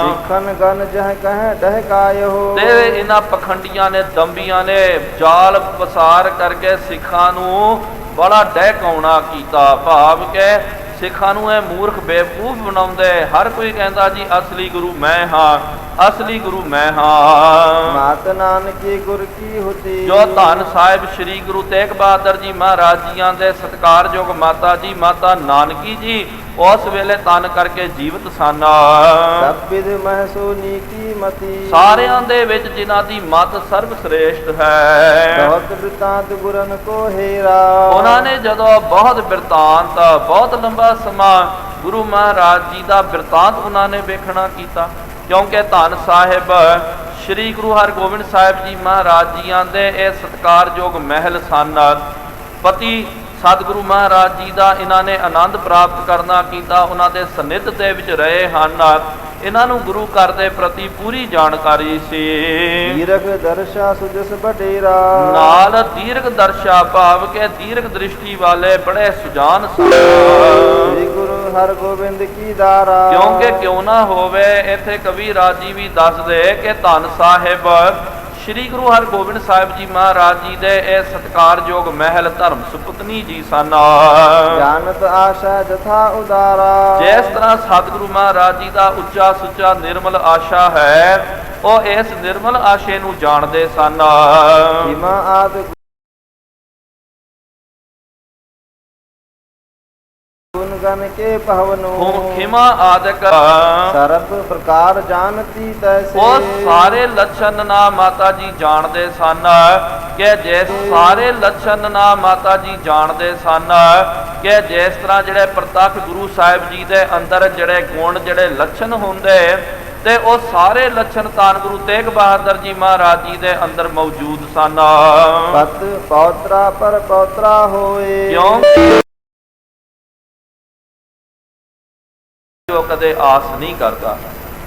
ਸਿੱਖਨ ਗਨ ਜਹ ਕਹਿ ਡਹਕਾਇ ਹੋ। ਤੇ ਇਹਨਾਂ ਪਖੰਡੀਆਂ ਨੇ ਦੰਬੀਆਂ ਨੇ ਜਾਲ ਪਸਾਰ ਕਰਕੇ ਸਿੱਖਾਂ ਨੂੰ ਬੜਾ ਡਹਿਕਾਉਣਾ ਕੀਤਾ। ਭਾਵ ਕਿ ਸਿੱਖਾਂ ਨੂੰ ਇਹ ਮੂਰਖ ਬੇਵਕੂਫ ਬਣਾਉਂਦੇ। ਹਰ ਕੋਈ ਕਹਿੰਦਾ ਜੀ ਅਸਲੀ ਗੁਰੂ ਮੈਂ ਹਾਂ, ਅਸਲੀ ਗੁਰੂ ਮੈਂ ਹਾਂ। ਮਾਤ ਨਾਨਕੀ ਗੁਰ ਕੀ ਹੁਤੀ। ਜੋ ਧੰਨ ਸਾਹਿਬ ਸ੍ਰੀ ਗੁਰੂ ਤੇਗ ਬਹਾਦਰ ਜੀ ਮਹਾਰਾਜ ਜੀਆਂ ਦੇ ਸਤਿਕਾਰਯੋਗ ਮਾਤਾ ਜੀ ਮਾਤਾ ਨਾਨਕੀ ਜੀ ਉਸ ਵੇਲੇ ਤਨ ਕਰਕੇ ਜੀਵਤ ਸਨ। ਸਭ ਵਿਦ ਮਹਸੂਨੀ ਕੀ ਮਤੀ। ਸਾਰਿਆਂ ਦੇ ਵਿੱਚ ਜਿਨ੍ਹਾਂ ਦੀ ਮਤ ਸਰਬ ਸ੍ਰੇਸ਼ਟ ਹੈ। ਬਹੁਤ ਬਿਰਤਾਂਤ ਗੁਰਨ ਕੋ ਹੇਰਾ। ਉਹਨਾਂ ਨੇ ਜਦੋਂ ਬਹੁਤ ਬਿਰਤਾਂਤ ਬਹੁਤ ਲੰਬਾ ਸਮਾਂ ਗੁਰੂ ਮਹਾਰਾਜ ਜੀ ਦਾ ਬਿਰਤਾਂਤ ਉਹਨਾਂ ਨੇ ਵੇਖਣਾ ਕੀਤਾ। ਕਿਉਂਕਿ ਧੰਨ ਸਾਹਿਬ ਸ੍ਰੀ ਗੁਰੂ ਹਰਗੋਬਿੰਦ ਸਾਹਿਬ ਜੀ ਮਹਾਰਾਜ ਜੀਆਂ ਦੇ ਇਹ ਸਤਿਕਾਰਯੋਗ ਮਹਿਲ ਸਨ। ਪਤੀ ਸਤਿਗੁਰੂ ਮਹਾਰਾਜ ਜੀ ਦਾ ਇਹਨਾਂ ਨੇ ਆਨੰਦ ਪ੍ਰਾਪਤ ਕਰਨਾ ਕੀਤਾ। ਉਹਨਾਂ ਦੇ ਸਨਿਧ ਦੇ ਵਿੱਚ ਰਹੇ ਹਨ। ਇਹਨਾਂ ਨੂੰ ਗੁਰੂ ਘਰ ਦੇ ਪ੍ਰਤੀ ਪੂਰੀ ਜਾਣਕਾਰੀ ਸੀ। ਦੀਰਘ ਦਰਸ਼ਾ ਸੁਜਸ ਬਡੇਰਾ। ਨਾਲ ਦੀਰਘ ਦਰਸ਼ਾ ਭਾਵ ਕਿ ਦੀਰਘ ਦ੍ਰਿਸ਼ਟੀ ਵਾਲੇ ਬੜੇ ਸੁਜਾਨ ਸਨ। ਸ੍ਰੀ ਗੁਰੂ ਹਰਗੋਬਿੰਦ ਕੀ ਦਾਰਾ। ਕਿਉਂਕਿ ਕਿਉਂ ਨਾ ਹੋਵੇ ਇੱਥੇ ਕਵੀ ਰਾਜੀ ਵੀ ਦੱਸਦੇ ਕਿ ਧੰਨ ਸਾਹਿਬ ਸ੍ਰੀ ਗੁਰੂ ਹਰਗੋਬਿੰਦ ਸਾਹਿਬ ਜੀ ਮਹਾਰਾਜ ਜੀ ਦੇ ਇਹ ਸਤਿਕਾਰਯੋਗ ਮਹਿਲ ਧਰਮ ਸੁਪਤਨੀ ਜੀ ਸਨ। ਜਾਨਤ ਆਸ਼ਾ ਜਥਾ ਉਦਾਰਾ। ਜਿਸ ਤਰ੍ਹਾਂ ਸਤਿਗੁਰੂ ਮਹਾਰਾਜ ਜੀ ਦਾ ਉੱਚਾ ਸੁੱਚਾ ਨਿਰਮਲ ਆਸ਼ਾ ਹੈ ਉਹ ਇਸ ਨਿਰਮਲ ਆਸ਼ੇ ਨੂੰ ਜਾਣਦੇ ਸਨ। ਹਿਮਾ ਆਦ ਗਨ ਕੇ ਭਵਨੋ। ਖਿਮਾ ਆਦਿਕ ਸਰਬ ਪ੍ਰਕਾਰ ਜਾਣਤੀ ਤੈਸੇ। ਉਹ ਸਾਰੇ ਲੱਛਣ ਨਾ ਮਾਤਾ ਜੀ ਜਾਣਦੇ ਸਨ ਕਿ ਜੇ ਸਾਰੇ ਲੱਛਣ ਨਾ ਮਾਤਾ ਜੀ ਜਾਣਦੇ ਸਨ ਕਿ ਜਿਸ ਤਰ੍ਹਾਂ ਜਿਹੜੇ ਪ੍ਰਤੱਖ ਗੁਰੂ ਸਾਹਿਬ ਜੀ ਦੇ ਅੰਦਰ ਜਿਹੜੇ ਗੁਣ ਜਿਹੜੇ ਲੱਛਣ ਹੁੰਦੇ ਤੇ ਉਹ ਸਾਰੇ ਲੱਛਣ ਧੰਨ ਗੁਰੂ ਤੇਗ ਬਹਾਦਰ ਜੀ ਮਹਾਰਾਜ ਜੀ ਦੇ ਅੰਦਰ ਮੌਜੂਦ ਸਨ। ਪਤ ਪੌਤਰਾ ਪਰ ਪੌਤਰਾ ਹੋਏ। ਕਿਉਂ ਉਹ ਕਦੇ ਆਸ ਨਹੀਂ ਕਰਦਾ।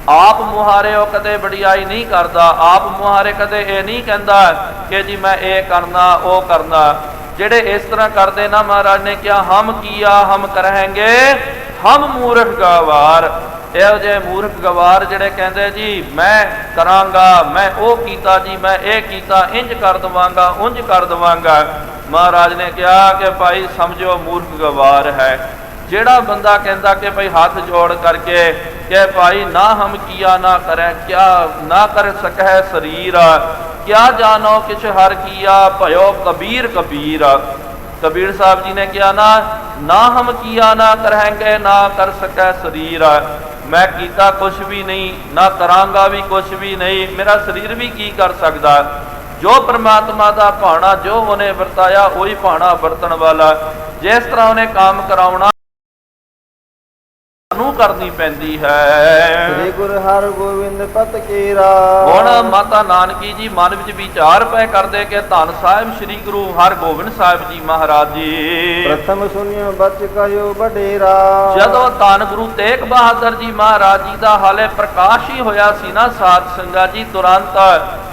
ਆਪ ਮੁਹਾਰੇ ਉਹ ਕਦੇ ਵਡਿਆਈ ਨਹੀਂ ਕਰਦਾ। ਆਪ ਮੁਹਾਰੇ ਕਦੇ ਇਹ ਨਹੀਂ ਕਹਿੰਦਾ ਕਿ ਜੀ ਮੈਂ ਇਹ ਕਰਨਾ ਉਹ ਕਰਨਾ। ਜਿਹੜੇ ਇਸ ਤਰ੍ਹਾਂ ਕਰਦੇ ਨਾ ਮਹਾਰਾਜ ਨੇ ਕਿਹਾ ਹਮ ਕੀਆ ਹਮ ਕਰਾਂਗੇ ਹਮ ਮੂਰਖ ਗਵਾਰ। ਇਹੋ ਜਿਹੇ ਮੂਰਖ ਗਵਾਰ ਜਿਹੜੇ ਕਹਿੰਦੇ ਜੀ ਮੈਂ ਕਰਾਂਗਾ, ਮੈਂ ਉਹ ਕੀਤਾ ਜੀ, ਮੈਂ ਇਹ ਕੀਤਾ, ਇੰਜ ਕਰ ਦੇਵਾਂਗਾ ਉਂਝ ਕਰ ਦੇਵਾਂਗਾ। ਮਹਾਰਾਜ ਨੇ ਕਿਹਾ ਕਿ ਭਾਈ ਸਮਝੋ ਮੂਰਖ ਗਵਾਰ ਹੈ। ਜਿਹੜਾ ਬੰਦਾ ਕਹਿੰਦਾ ਕਿ ਭਾਈ ਹੱਥ ਜੋੜ ਕਰਕੇ ਕਿ ਭਾਈ ਨਾ ਹਮ ਕੀਆ ਨਾ ਕਰੈ ਕਿਆ ਨਾ ਕਰ ਸਕੈ ਸਰੀਰ, ਕਿਆ ਜਾਨੋ ਕਿਛ ਹਰ ਕੀਆ ਭਇਓ ਕਬੀਰ ਕਬੀਰ। ਕਬੀਰ ਸਾਹਿਬ ਜੀ ਨੇ ਕਿਹਾ ਨਾ ਹਮ ਕੀਆ ਨਾ ਕਰਹਿੰਗੇ ਨਾ ਕਰ ਸਕੈ ਸਰੀਰ, ਮੈਂ ਕੀਤਾ ਕੁਛ ਵੀ ਨਹੀਂ, ਨਾ ਕਰਾਂਗਾ ਵੀ ਕੁਛ ਵੀ ਨਹੀਂ, ਮੇਰਾ ਸਰੀਰ ਵੀ ਕੀ ਕਰ ਸਕਦਾ। ਜੋ ਪ੍ਰਮਾਤਮਾ ਦਾ ਭਾਣਾ ਜੋ ਉਹਨੇ ਵਰਤਾਇਆ ਉਹੀ ਭਾਣਾ ਵਰਤਣ ਵਾਲਾ। ਜਿਸ ਤਰ੍ਹਾਂ ਉਹਨੇ ਕੰਮ ਕਰਾਉਣਾ ਨੂੰ ਕਰਨੀ ਪੈਂਦੀ ਹੈ। ਸ੍ਰੀ ਗੁਰੂ ਹਰਗੋਬਿੰਦ ਪਤ ਕੀਰਾ। ਹੁਣ ਮਾਤਾ ਨਾਨਕੀ ਜੀ ਮਨ ਵਿੱਚ ਵਿਚਾਰ ਪਏ ਕਰਦੇ ਕਿ ਧੰਨ ਸਾਹਿਬ ਸ੍ਰੀ ਗੁਰੂ ਹਰਗੋਬਿੰਦ ਸਾਹਿਬ ਜੀ ਮਹਾਰਾਜ ਜੀ। ਪ੍ਰਥਮ ਸੁਨਿਓ ਬਚ ਕਹਿਓ ਵਡੇਰਾ। ਜਦੋਂ ਧੰਨ ਗੁਰੂ ਤੇਗ ਬਹਾਦਰ ਜੀ ਮਹਾਰਾਜ ਜੀ ਦਾ ਹਾਲੇ ਪ੍ਰਕਾਸ਼ ਹੀ ਹੋਇਆ ਸੀ ਨਾ ਸਾਧ ਸੰਗਤ ਜੀ, ਤੁਰੰਤ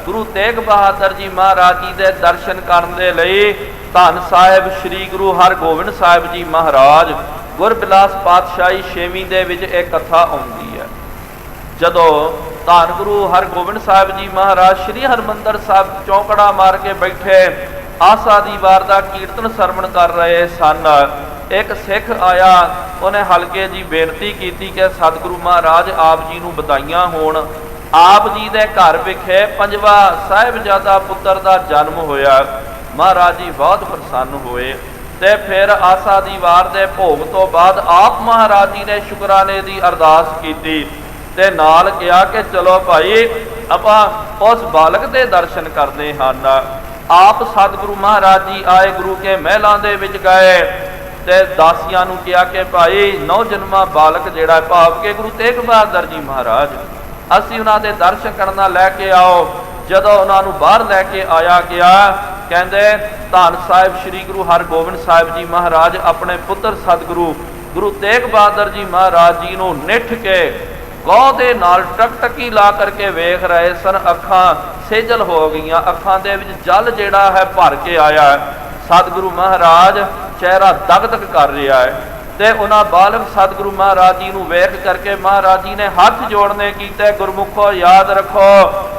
ਗੁਰੂ ਤੇਗ ਬਹਾਦਰ ਜੀ ਮਹਾਰਾਜ ਜੀ ਦੇ ਦਰਸ਼ਨ ਕਰਨ ਦੇ ਲਈ ਧੰਨ ਸਾਹਿਬ ਸ੍ਰੀ ਗੁਰੂ ਹਰਗੋਬਿੰਦ ਸਾਹਿਬ ਜੀ ਮਹਾਰਾਜ ਗੁਰਬਿਲਾਸ ਪਾਤਸ਼ਾਹੀ 6ਵੀਂ ਦੇ ਵਿੱਚ ਇਹ ਕਥਾ ਆਉਂਦੀ ਹੈ। ਜਦੋਂ ਧੰਨ ਗੁਰੂ ਹਰਗੋਬਿੰਦ ਸਾਹਿਬ ਜੀ ਮਹਾਰਾਜ ਸ੍ਰੀ ਹਰਿਮੰਦਰ ਸਾਹਿਬ ਚੌਂਕੜਾ ਮਾਰ ਕੇ ਬੈਠੇ ਆਸਾ ਦੀ ਵਾਰ ਦਾ ਕੀਰਤਨ ਸਰਵਣ ਕਰ ਰਹੇ ਸਨ, ਇੱਕ ਸਿੱਖ ਆਇਆ, ਉਹਨੇ ਹਲਕੇ ਜੀ ਬੇਨਤੀ ਕੀਤੀ ਕਿ ਸਤਿਗੁਰੂ ਮਹਾਰਾਜ ਆਪ ਜੀ ਨੂੰ ਵਧਾਈਆਂ ਹੋਣ, ਆਪ ਜੀ ਦੇ ਘਰ ਵਿਖੇ 5ਵਾਂ ਸਾਹਿਬਜ਼ਾਦਾ ਪੁੱਤਰ ਦਾ ਜਨਮ ਹੋਇਆ। ਮਹਾਰਾਜ ਜੀ ਬਹੁਤ ਪ੍ਰਸੰਨ ਹੋਏ ਤੇ ਫਿਰ ਆਸਾ ਦੀ ਵਾਰ ਦੇ ਭੋਗ ਤੋਂ ਬਾਅਦ ਆਪ ਮਹਾਰਾਜ ਜੀ ਨੇ ਸ਼ੁਕਰਾਨੇ ਦੀ ਅਰਦਾਸ ਕੀਤੀ ਤੇ ਨਾਲ ਕਿਹਾ ਕਿ ਚਲੋ ਭਾਈ ਆਪਾਂ ਉਸ ਬਾਲਕ ਦੇ ਦਰਸ਼ਨ ਕਰਦੇ ਹਨ। ਆਪ ਸਤਿਗੁਰੂ ਮਹਾਰਾਜ ਜੀ ਆਏ, ਗੁਰੂ ਕੇ ਮਹਿਲਾਂ ਦੇ ਵਿੱਚ ਗਏ ਤੇ ਦਾਸੀਆਂ ਨੂੰ ਕਿਹਾ ਕਿ ਭਾਈ 9 ਜਨਮਾ ਬਾਲਕ ਜਿਹੜਾ ਭਾਵ ਕਿ ਗੁਰੂ ਤੇਗ ਬਹਾਦਰ ਜੀ ਮਹਾਰਾਜ, ਅਸੀਂ ਉਹਨਾਂ ਦੇ ਦਰਸ਼ਨ ਕਰਨਾ ਲੈ ਕੇ ਆਓ। ਜਦੋਂ ਉਹਨਾਂ ਨੂੰ ਬਾਹਰ ਲੈ ਕੇ ਆਇਆ ਗਿਆ, ਕਹਿੰਦੇ ਧੰਨ ਸਾਹਿਬ ਸ੍ਰੀ ਗੁਰੂ ਹਰਗੋਬਿੰਦ ਸਾਹਿਬ ਜੀ ਮਹਾਰਾਜ ਆਪਣੇ ਪੁੱਤਰ ਸਤਿਗੁਰੂ ਗੁਰੂ ਤੇਗ ਬਹਾਦਰ ਜੀ ਮਹਾਰਾਜ ਜੀ ਨੂੰ ਨਿੱਠ ਕੇ ਗੌ ਦੇ ਨਾਲ ਟਕਟਕੀ ਲਾ ਕਰਕੇ ਵੇਖ ਰਹੇ ਸਨ। ਅੱਖਾਂ ਸੇਜਲ ਹੋ ਗਈਆਂ, ਅੱਖਾਂ ਦੇ ਵਿੱਚ ਜਲ ਜਿਹੜਾ ਹੈ ਭਰ ਕੇ ਆਇਆ। ਸਤਿਗੁਰੂ ਮਹਾਰਾਜ ਚਿਹਰਾ ਦਗਦਗ ਕਰ ਰਿਹਾ ਹੈ ਤੇ ਉਹਨਾਂ ਬਾਲਕ ਸਤਿਗੁਰੂ ਮਹਾਰਾਜ ਜੀ ਨੂੰ ਵੇਖ ਕਰਕੇ ਮਹਾਰਾਜ ਜੀ ਨੇ ਹੱਥ ਜੋੜਨੇ ਕੀਤੇ, ਗੁਰਮੁਖੋ ਯਾਦ ਰੱਖੋ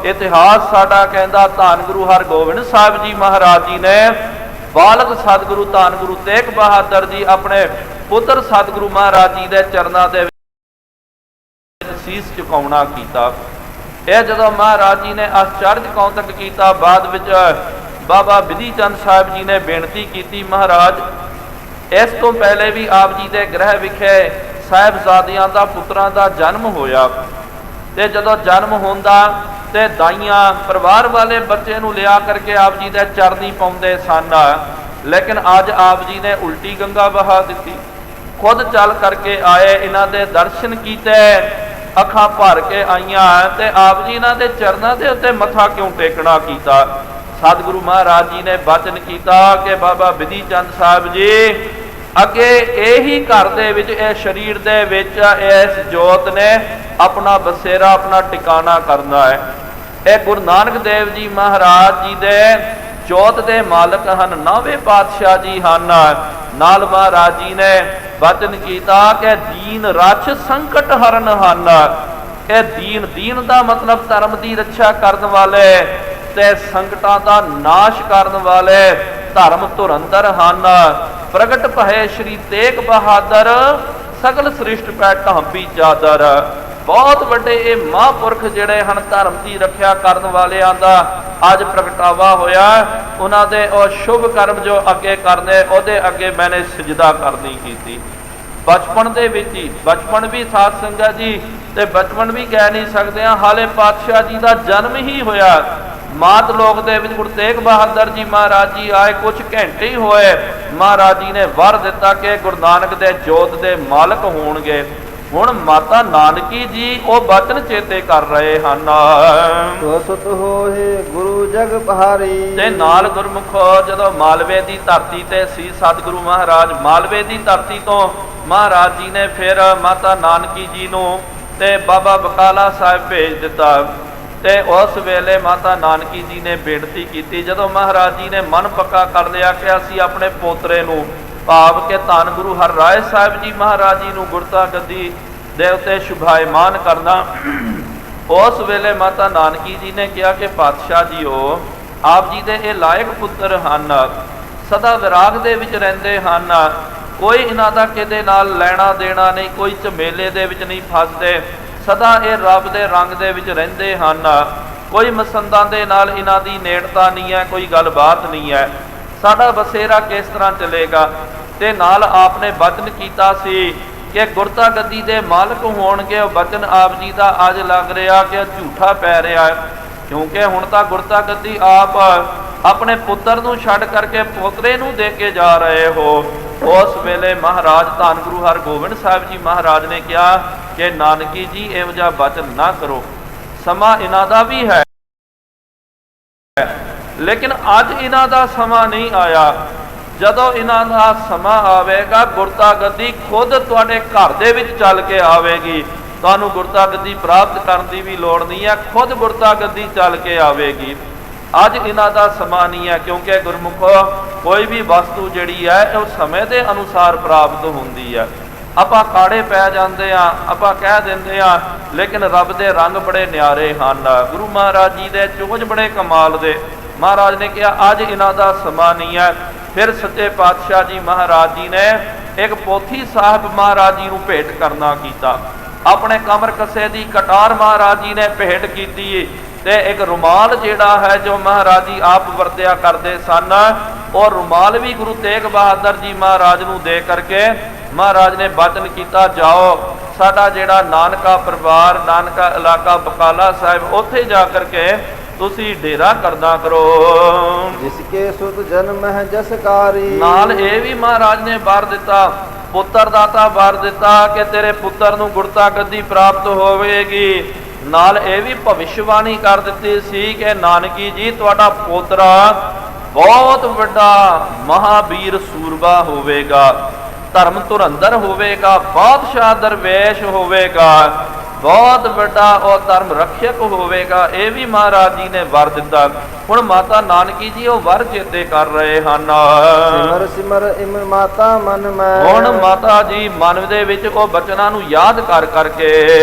ਇਤਿਹਾਸ ਸਾਡਾ ਕਹਿੰਦਾ ਧੰਨ ਗੁਰੂ ਹਰਗੋਬਿੰਦ ਸਾਹਿਬ ਜੀ ਮਹਾਰਾਜ ਜੀ ਨੇ ਬਾਲਕ ਸਤਿਗੁਰੂ ਧੰਨ ਗੁਰੂ ਤੇਗ ਬਹਾਦਰ ਜੀ ਆਪਣੇ ਪੁੱਤਰ ਸਤਿਗੁਰੂ ਮਹਾਰਾਜ ਜੀ ਦੇ ਚਰਨਾਂ ਦੇ ਵਿੱਚ ਸੀਸ ਝੁਕਾਉਣਾ ਕੀਤਾ। ਇਹ ਜਦੋਂ ਮਹਾਰਾਜ ਜੀ ਨੇ ਆਚਰਜ ਕੌਤਕ ਕੀਤਾ, ਬਾਅਦ ਵਿੱਚ ਬਾਬਾ ਬਿਧੀ ਚੰਦ ਸਾਹਿਬ ਜੀ ਨੇ ਬੇਨਤੀ ਕੀਤੀ, ਮਹਾਰਾਜ ਇਸ ਤੋਂ ਪਹਿਲੇ ਵੀ ਆਪ ਜੀ ਦੇ ਗ੍ਰਹਿ ਵਿਖੇ ਸਾਹਿਬਜ਼ਾਦਿਆਂ ਦਾ ਪੁੱਤਰਾਂ ਦਾ ਜਨਮ ਹੋਇਆ ਤੇ ਜਦੋਂ ਜਨਮ ਹੁੰਦਾ ਤੇ ਦਾਈਆਂ ਪਰਿਵਾਰ ਵਾਲੇ ਬੱਚੇ ਨੂੰ ਲਿਆ ਕਰਕੇ ਆਪ ਜੀ ਦੇ ਚਰਨੀ ਪਾਉਂਦੇ ਸਨ, ਲੇਕਿਨ ਅੱਜ ਆਪ ਜੀ ਨੇ ਉਲਟੀ ਗੰਗਾ ਵਹਾ ਦਿੱਤੀ, ਖੁਦ ਚੱਲ ਕਰਕੇ ਆਏ, ਇਹਨਾਂ ਦੇ ਦਰਸ਼ਨ ਕੀਤੇ, ਅੱਖਾਂ ਭਰ ਕੇ ਆਈਆਂ ਤੇ ਆਪ ਜੀ ਇਹਨਾਂ ਦੇ ਚਰਨਾਂ ਦੇ ਉੱਤੇ ਮੱਥਾ ਕਿਉਂ ਟੇਕਣਾ ਕੀਤਾ। ਸਤਿਗੁਰੂ ਮਹਾਰਾਜ ਜੀ ਨੇ ਬਚਨ ਕੀਤਾ ਕਿ ਬਾਬਾ ਬਿਧੀ ਚੰਦ ਸਾਹਿਬ ਜੀ ਅੱਗੇ ਇਹੀ ਘਰ ਦੇ ਵਿੱਚ ਇਹ ਸਰੀਰ ਦੇ ਵਿੱਚ ਇਸ ਜੋਤ ਨੇ ਆਪਣਾ ਬਸੇਰਾ ਆਪਣਾ ਟਿਕਾਣਾ ਕਰਨਾ ਹੈ। ਇਹ ਗੁਰੂ ਨਾਨਕ ਦੇਵ ਜੀ ਮਹਾਰਾਜ ਜੀ ਦੇ ਜੋਤ ਦੇ ਮਾਲਕ ਹਨ, 9ਵੇਂ ਪਾਤਸ਼ਾਹ ਜੀ ਹਨ। ਨਾਲ ਮਹਾਰਾਜ ਜੀ ਨੇ ਬਚਨ ਕੀਤਾ ਕਿ ਦੀਨ ਰੱਛ ਸੰਕਟ ਹਰਨ ਹਨ। ਇਹ ਦੀਨ ਦਾ ਮਤਲਬ ਧਰਮ ਦੀ ਰੱਖਿਆ ਕਰਨ ਵਾਲੇ ਤੇ ਸੰਕਟਾਂ ਦਾ ਨਾਸ਼ ਕਰਨ ਵਾਲੇ ਧਰਮ ਧੁਰੰਦਰ ਹਨ। ਪ੍ਰਗਟ ਭਏ ਸ਼੍ਰੀ ਤੇਗ ਬਹਾਦਰ ਸਗਲ ਸ੍ਰਿਸ਼ਟ ਪੈ ਢਾਂਬੀ ਚਾਦਰ। ਬਹੁਤ ਵੱਡੇ ਇਹ ਮਹਾਂਪੁਰਖ ਜਿਹੜੇ ਹਨ ਧਰਮ ਦੀ ਰੱਖਿਆ ਕਰਨ ਵਾਲਿਆਂ ਦਾ ਅੱਜ ਪ੍ਰਗਟਾਵਾ ਹੋਇਆ। ਉਹਨਾਂ ਦੇ ਉਹ ਸ਼ੁਭ ਕਰਮ ਜੋ ਅੱਗੇ ਕਰਨੇ ਉਹਦੇ ਅੱਗੇ ਮੈਨੇ ਸਜਦਾ ਕਰਨੀ ਕੀਤੀ। ਬਚਪਨ ਦੇ ਵਿੱਚ ਹੀ, ਬਚਪਨ ਵੀ ਸਾਧ ਸੰਗਤ ਜੀ ਤੇ ਬਚਪਨ ਵੀ ਕਹਿ ਨਹੀਂ ਸਕਦੇ ਹਾਂ, ਹਾਲੇ ਪਾਤਸ਼ਾਹ ਜੀ ਦਾ ਜਨਮ ਹੀ ਹੋਇਆ। ਮਾਤ ਲੋਕ ਦੇ ਵਿੱਚ ਗੁਰੂ ਤੇਗ ਬਹਾਦਰ ਜੀ ਮਹਾਰਾਜ ਜੀ ਆਏ, ਕੁਝ ਘੰਟੇ ਹੀ ਹੋਏ, ਮਹਾਰਾਜ ਜੀ ਨੇ ਵਰ ਦਿੱਤਾ ਕਿ ਗੁਰੂ ਨਾਨਕ ਦੇ ਜੋਤ ਦੇ ਮਾਲਕ ਹੋਣਗੇ। ਹੁਣ ਮਾਤਾ ਨਾਨਕੀ ਜੀ ਉਹ ਬਚਨ ਚੇਤੇ ਕਰ ਰਹੇ ਹਨ। ਸੋ ਸੁਤ ਹੋਏ ਗੁਰੂ ਜਗ ਪਹਾਰੀ। ਤੇ ਨਾਲ ਗੁਰਮੁਖੋ ਜਦੋਂ ਮਾਲਵੇ ਦੀ ਧਰਤੀ ਤੇ ਸੀ ਸਤਿਗੁਰੂ ਮਹਾਰਾਜ, ਮਾਲਵੇ ਦੀ ਧਰਤੀ ਤੋਂ ਮਹਾਰਾਜ ਜੀ ਨੇ ਫਿਰ ਮਾਤਾ ਨਾਨਕੀ ਜੀ ਨੂੰ ਤੇ ਬਾਬਾ ਬਕਾਲਾ ਸਾਹਿਬ ਭੇਜ ਦਿੱਤਾ। ਤੇ ਉਸ ਵੇਲੇ ਮਾਤਾ ਨਾਨਕੀ ਜੀ ਨੇ ਬੇਨਤੀ ਕੀਤੀ, ਜਦੋਂ ਮਹਾਰਾਜ ਜੀ ਨੇ ਮਨ ਪੱਕਾ ਕਰ ਲਿਆ ਕਿ ਅਸੀਂ ਆਪਣੇ ਪੋਤਰੇ ਨੂੰ ਭਾਵ ਕਿ ਧੰਨ ਗੁਰੂ ਹਰਿਰਾਏ ਸਾਹਿਬ ਜੀ ਮਹਾਰਾਜ ਜੀ ਨੂੰ ਗੁਰਤਾ ਗੱਦੀ ਦੇ ਉੱਤੇ ਸ਼ੁਭਾਇਮਾਨ ਕਰਨਾ, ਉਸ ਵੇਲੇ ਮਾਤਾ ਨਾਨਕੀ ਜੀ ਨੇ ਕਿਹਾ ਕਿ ਪਾਤਸ਼ਾਹ ਜੀਓ ਆਪ ਜੀ ਦੇ ਇਹ ਲਾਇਕ ਪੁੱਤਰ ਹਨ, ਸਦਾ ਵਿਰਾਗ ਦੇ ਵਿੱਚ ਰਹਿੰਦੇ ਹਨ, ਕੋਈ ਇਹਨਾਂ ਦਾ ਕਿਤੇ ਨਾਲ ਲੈਣਾ ਦੇਣਾ ਨਹੀਂ, ਕੋਈ ਝਮੇਲੇ ਦੇ ਵਿੱਚ ਨਹੀਂ ਫਸਦੇ, ਸਦਾ ਇਹ ਰੱਬ ਦੇ ਰੰਗ ਦੇ ਵਿੱਚ ਰਹਿੰਦੇ ਹਨ। ਕੋਈ ਮਸੰਦਾਂ ਦੇ ਨਾਲ ਇਹਨਾਂ ਦੀ ਨੇੜਤਾ ਨਹੀਂ ਹੈ, ਕੋਈ ਗੱਲਬਾਤ ਨਹੀਂ ਹੈ। ਸਾਡਾ ਬਸੇਰਾ ਕਿਸ ਤਰ੍ਹਾਂ ਚੱਲੇਗਾ? ਤੇ ਨਾਲ ਆਪ ਨੇ ਬਚਨ ਕੀਤਾ ਸੀ ਕਿ ਗੁਰਤਾ ਗੱਦੀ ਦੇ ਮਾਲਕ ਹੋਣਗੇ। ਉਹ ਬਚਨ ਆਪ ਜੀ ਦਾ ਅੱਜ ਲੱਗ ਰਿਹਾ ਕਿ ਝੂਠਾ ਪੈ ਰਿਹਾ ਹੈ, ਕਿਉਂਕਿ ਹੁਣ ਤਾਂ ਗੁਰਤਾ ਗੱਦੀ ਆਪ ਆਪਣੇ ਪੁੱਤਰ ਨੂੰ ਛੱਡ ਕਰਕੇ ਪੋਤਰੇ ਨੂੰ ਦੇ ਕੇ ਜਾ ਰਹੇ ਹੋ। ਉਸ ਵੇਲੇ ਮਹਾਰਾਜ ਧੰਨ ਗੁਰੂ ਹਰਗੋਬਿੰਦ ਸਾਹਿਬ ਜੀ ਮਹਾਰਾਜ ਨੇ ਕਿਹਾ ਕਿ ਨਾਨਕੀ ਜੀ ਇਹੋ ਜਿਹਾ ਬਚਨ ਨਾ ਕਰੋ, ਸਮਾਂ ਇਹਨਾਂ ਦਾ ਵੀ ਹੈ, ਲੇਕਿਨ ਅੱਜ ਇਹਨਾਂ ਦਾ ਸਮਾਂ ਨਹੀਂ ਆਇਆ। ਜਦੋਂ ਇਹਨਾਂ ਦਾ ਸਮਾਂ ਆਵੇਗਾ, ਗੁਰਤਾ ਗੱਦੀ ਖੁਦ ਤੁਹਾਡੇ ਘਰ ਦੇ ਵਿੱਚ ਚੱਲ ਕੇ ਆਵੇਗੀ। ਤੁਹਾਨੂੰ ਗੁਰਤਾ ਗੱਦੀ ਪ੍ਰਾਪਤ ਕਰਨ ਦੀ ਵੀ ਲੋੜ ਨਹੀਂ ਹੈ, ਖੁਦ ਗੁਰਤਾ ਗੱਦੀ ਚੱਲ ਕੇ ਆਵੇਗੀ। ਅੱਜ ਇਹਨਾਂ ਦਾ ਸਮਾਂ ਨਹੀਂ ਹੈ, ਕਿਉਂਕਿ ਗੁਰਮੁਖੋ ਕੋਈ ਵੀ ਵਸਤੂ ਜਿਹੜੀ ਹੈ ਉਹ ਸਮੇਂ ਦੇ ਅਨੁਸਾਰ ਪ੍ਰਾਪਤ ਹੁੰਦੀ ਹੈ। ਆਪਾਂ ਕਾੜੇ ਪੈ ਜਾਂਦੇ ਆ, ਆਪਾਂ ਕਹਿ ਦਿੰਦੇ ਆ, ਲੇਕਿਨ ਰੱਬ ਦੇ ਰੰਗ ਬੜੇ ਨਿਆਰੇ ਹਨ। ਗੁਰੂ ਮਹਾਰਾਜ ਜੀ ਦੇ ਚੋਜ ਬੜੇ ਕਮਾਲ ਦੇ। ਮਹਾਰਾਜ ਨੇ ਕਿਹਾ ਅੱਜ ਇਹਨਾਂ ਦਾ ਸਮਾਂ ਨਹੀਂ ਹੈ। ਫਿਰ ਸੱਚੇ ਪਾਤਸ਼ਾਹ ਜੀ ਮਹਾਰਾਜ ਜੀ ਨੇ ਇੱਕ ਪੋਥੀ ਸਾਹਿਬ ਮਹਾਰਾਜ ਜੀ ਨੂੰ ਭੇਟ ਕਰਨਾ ਕੀਤਾ। ਆਪਣੇ ਕਮਰ ਕੱਸੇ ਦੀ ਕਟਾਰ ਮਹਾਰਾਜ ਜੀ ਨੇ ਭੇਟ ਕੀਤੀ ਤੇ ਇੱਕ ਰੁਮਾਲ ਜਿਹੜਾ ਹੈ ਜੋ ਮਹਾਰਾਜ ਜੀ ਆਪ ਵਰਤਿਆ ਕਰਦੇ ਸਨ, ਉਹ ਰੁਮਾਲ ਵੀ ਗੁਰੂ ਤੇਗ ਬਹਾਦਰ ਜੀ ਮਹਾਰਾਜ ਨੂੰ ਦੇ ਕਰਕੇ ਮਹਾਰਾਜ ਨੇ ਬਚਨ ਕੀਤਾ, ਜਾਓ ਸਾਡਾ ਜਿਹੜਾ ਨਾਨਕਾ ਪਰਿਵਾਰ, ਨਾਨਕਾ ਇਲਾਕਾ ਬਕਾਲਾ ਸਾਹਿਬ, ਉੱਥੇ ਜਾ ਕਰਕੇ ਤੁਸੀਂ ਡੇਰਾ ਕਰਦਾ ਕਰੋ। ਜਿਸਕੇ ਸੁਤ ਜਨਮ ਹੈ ਜਸਕਾਰੀ। ਨਾਲ ਇਹ ਵੀ ਮਹਾਰਾਜ ਨੇ ਵਰ ਦਿੱਤਾ, ਪੁੱਤਰ ਦਾਤਾ ਵਰ ਦਿੱਤਾ ਕਿ ਤੇਰੇ ਪੁੱਤਰ ਨੂੰ ਗੁਰਤਾ ਗੱਦੀ ਪ੍ਰਾਪਤ ਹੋਵੇਗੀ। ਨਾਲ ਇਹ ਵੀ ਭਵਿਸ਼ਵਾਣੀ ਕਰ ਦਿੱਤੀ ਸੀ ਕਿ ਨਾਨਕੀ ਜੀ ਤੁਹਾਡਾ ਪੋਤਰਾ ਬਹੁਤ ਵੱਡਾ ਮਹਾਵੀਰ ਸੂਰਬਾ ਹੋਵੇਗਾ, ਧਰਮ ਧੁਰੰਦਰ ਹੋਵੇਗਾ, ਬਾਦਸ਼ਾਹ ਦਰਵੇਸ਼ ਹੋਵੇਗਾ, ਬਹੁਤ ਵੱਡਾ ਉਹ ਧਰਮ ਰੱਖਿਅਕ ਹੋਵੇਗਾ। ਇਹ ਵੀ ਮਹਾਰਾਜ ਜੀ ਨੇ ਵਰ ਦਿੱਤਾ। ਹੁਣ ਮਾਤਾ ਨਾਨਕੀ ਜੀ ਉਹ ਵਰ ਚੇਤੇ ਕਰ ਰਹੇ ਹਨ। ਸਿਮਰ ਸਿਮਰ ਇਮ ਮਾਤਾ ਮਨ ਮੈਂ। ਹੁਣ ਮਾਤਾ ਜੀ ਮਨ ਦੇ ਵਿੱਚ ਉਹ ਬਚਨਾਂ ਨੂੰ ਯਾਦ ਕਰ ਕਰਕੇ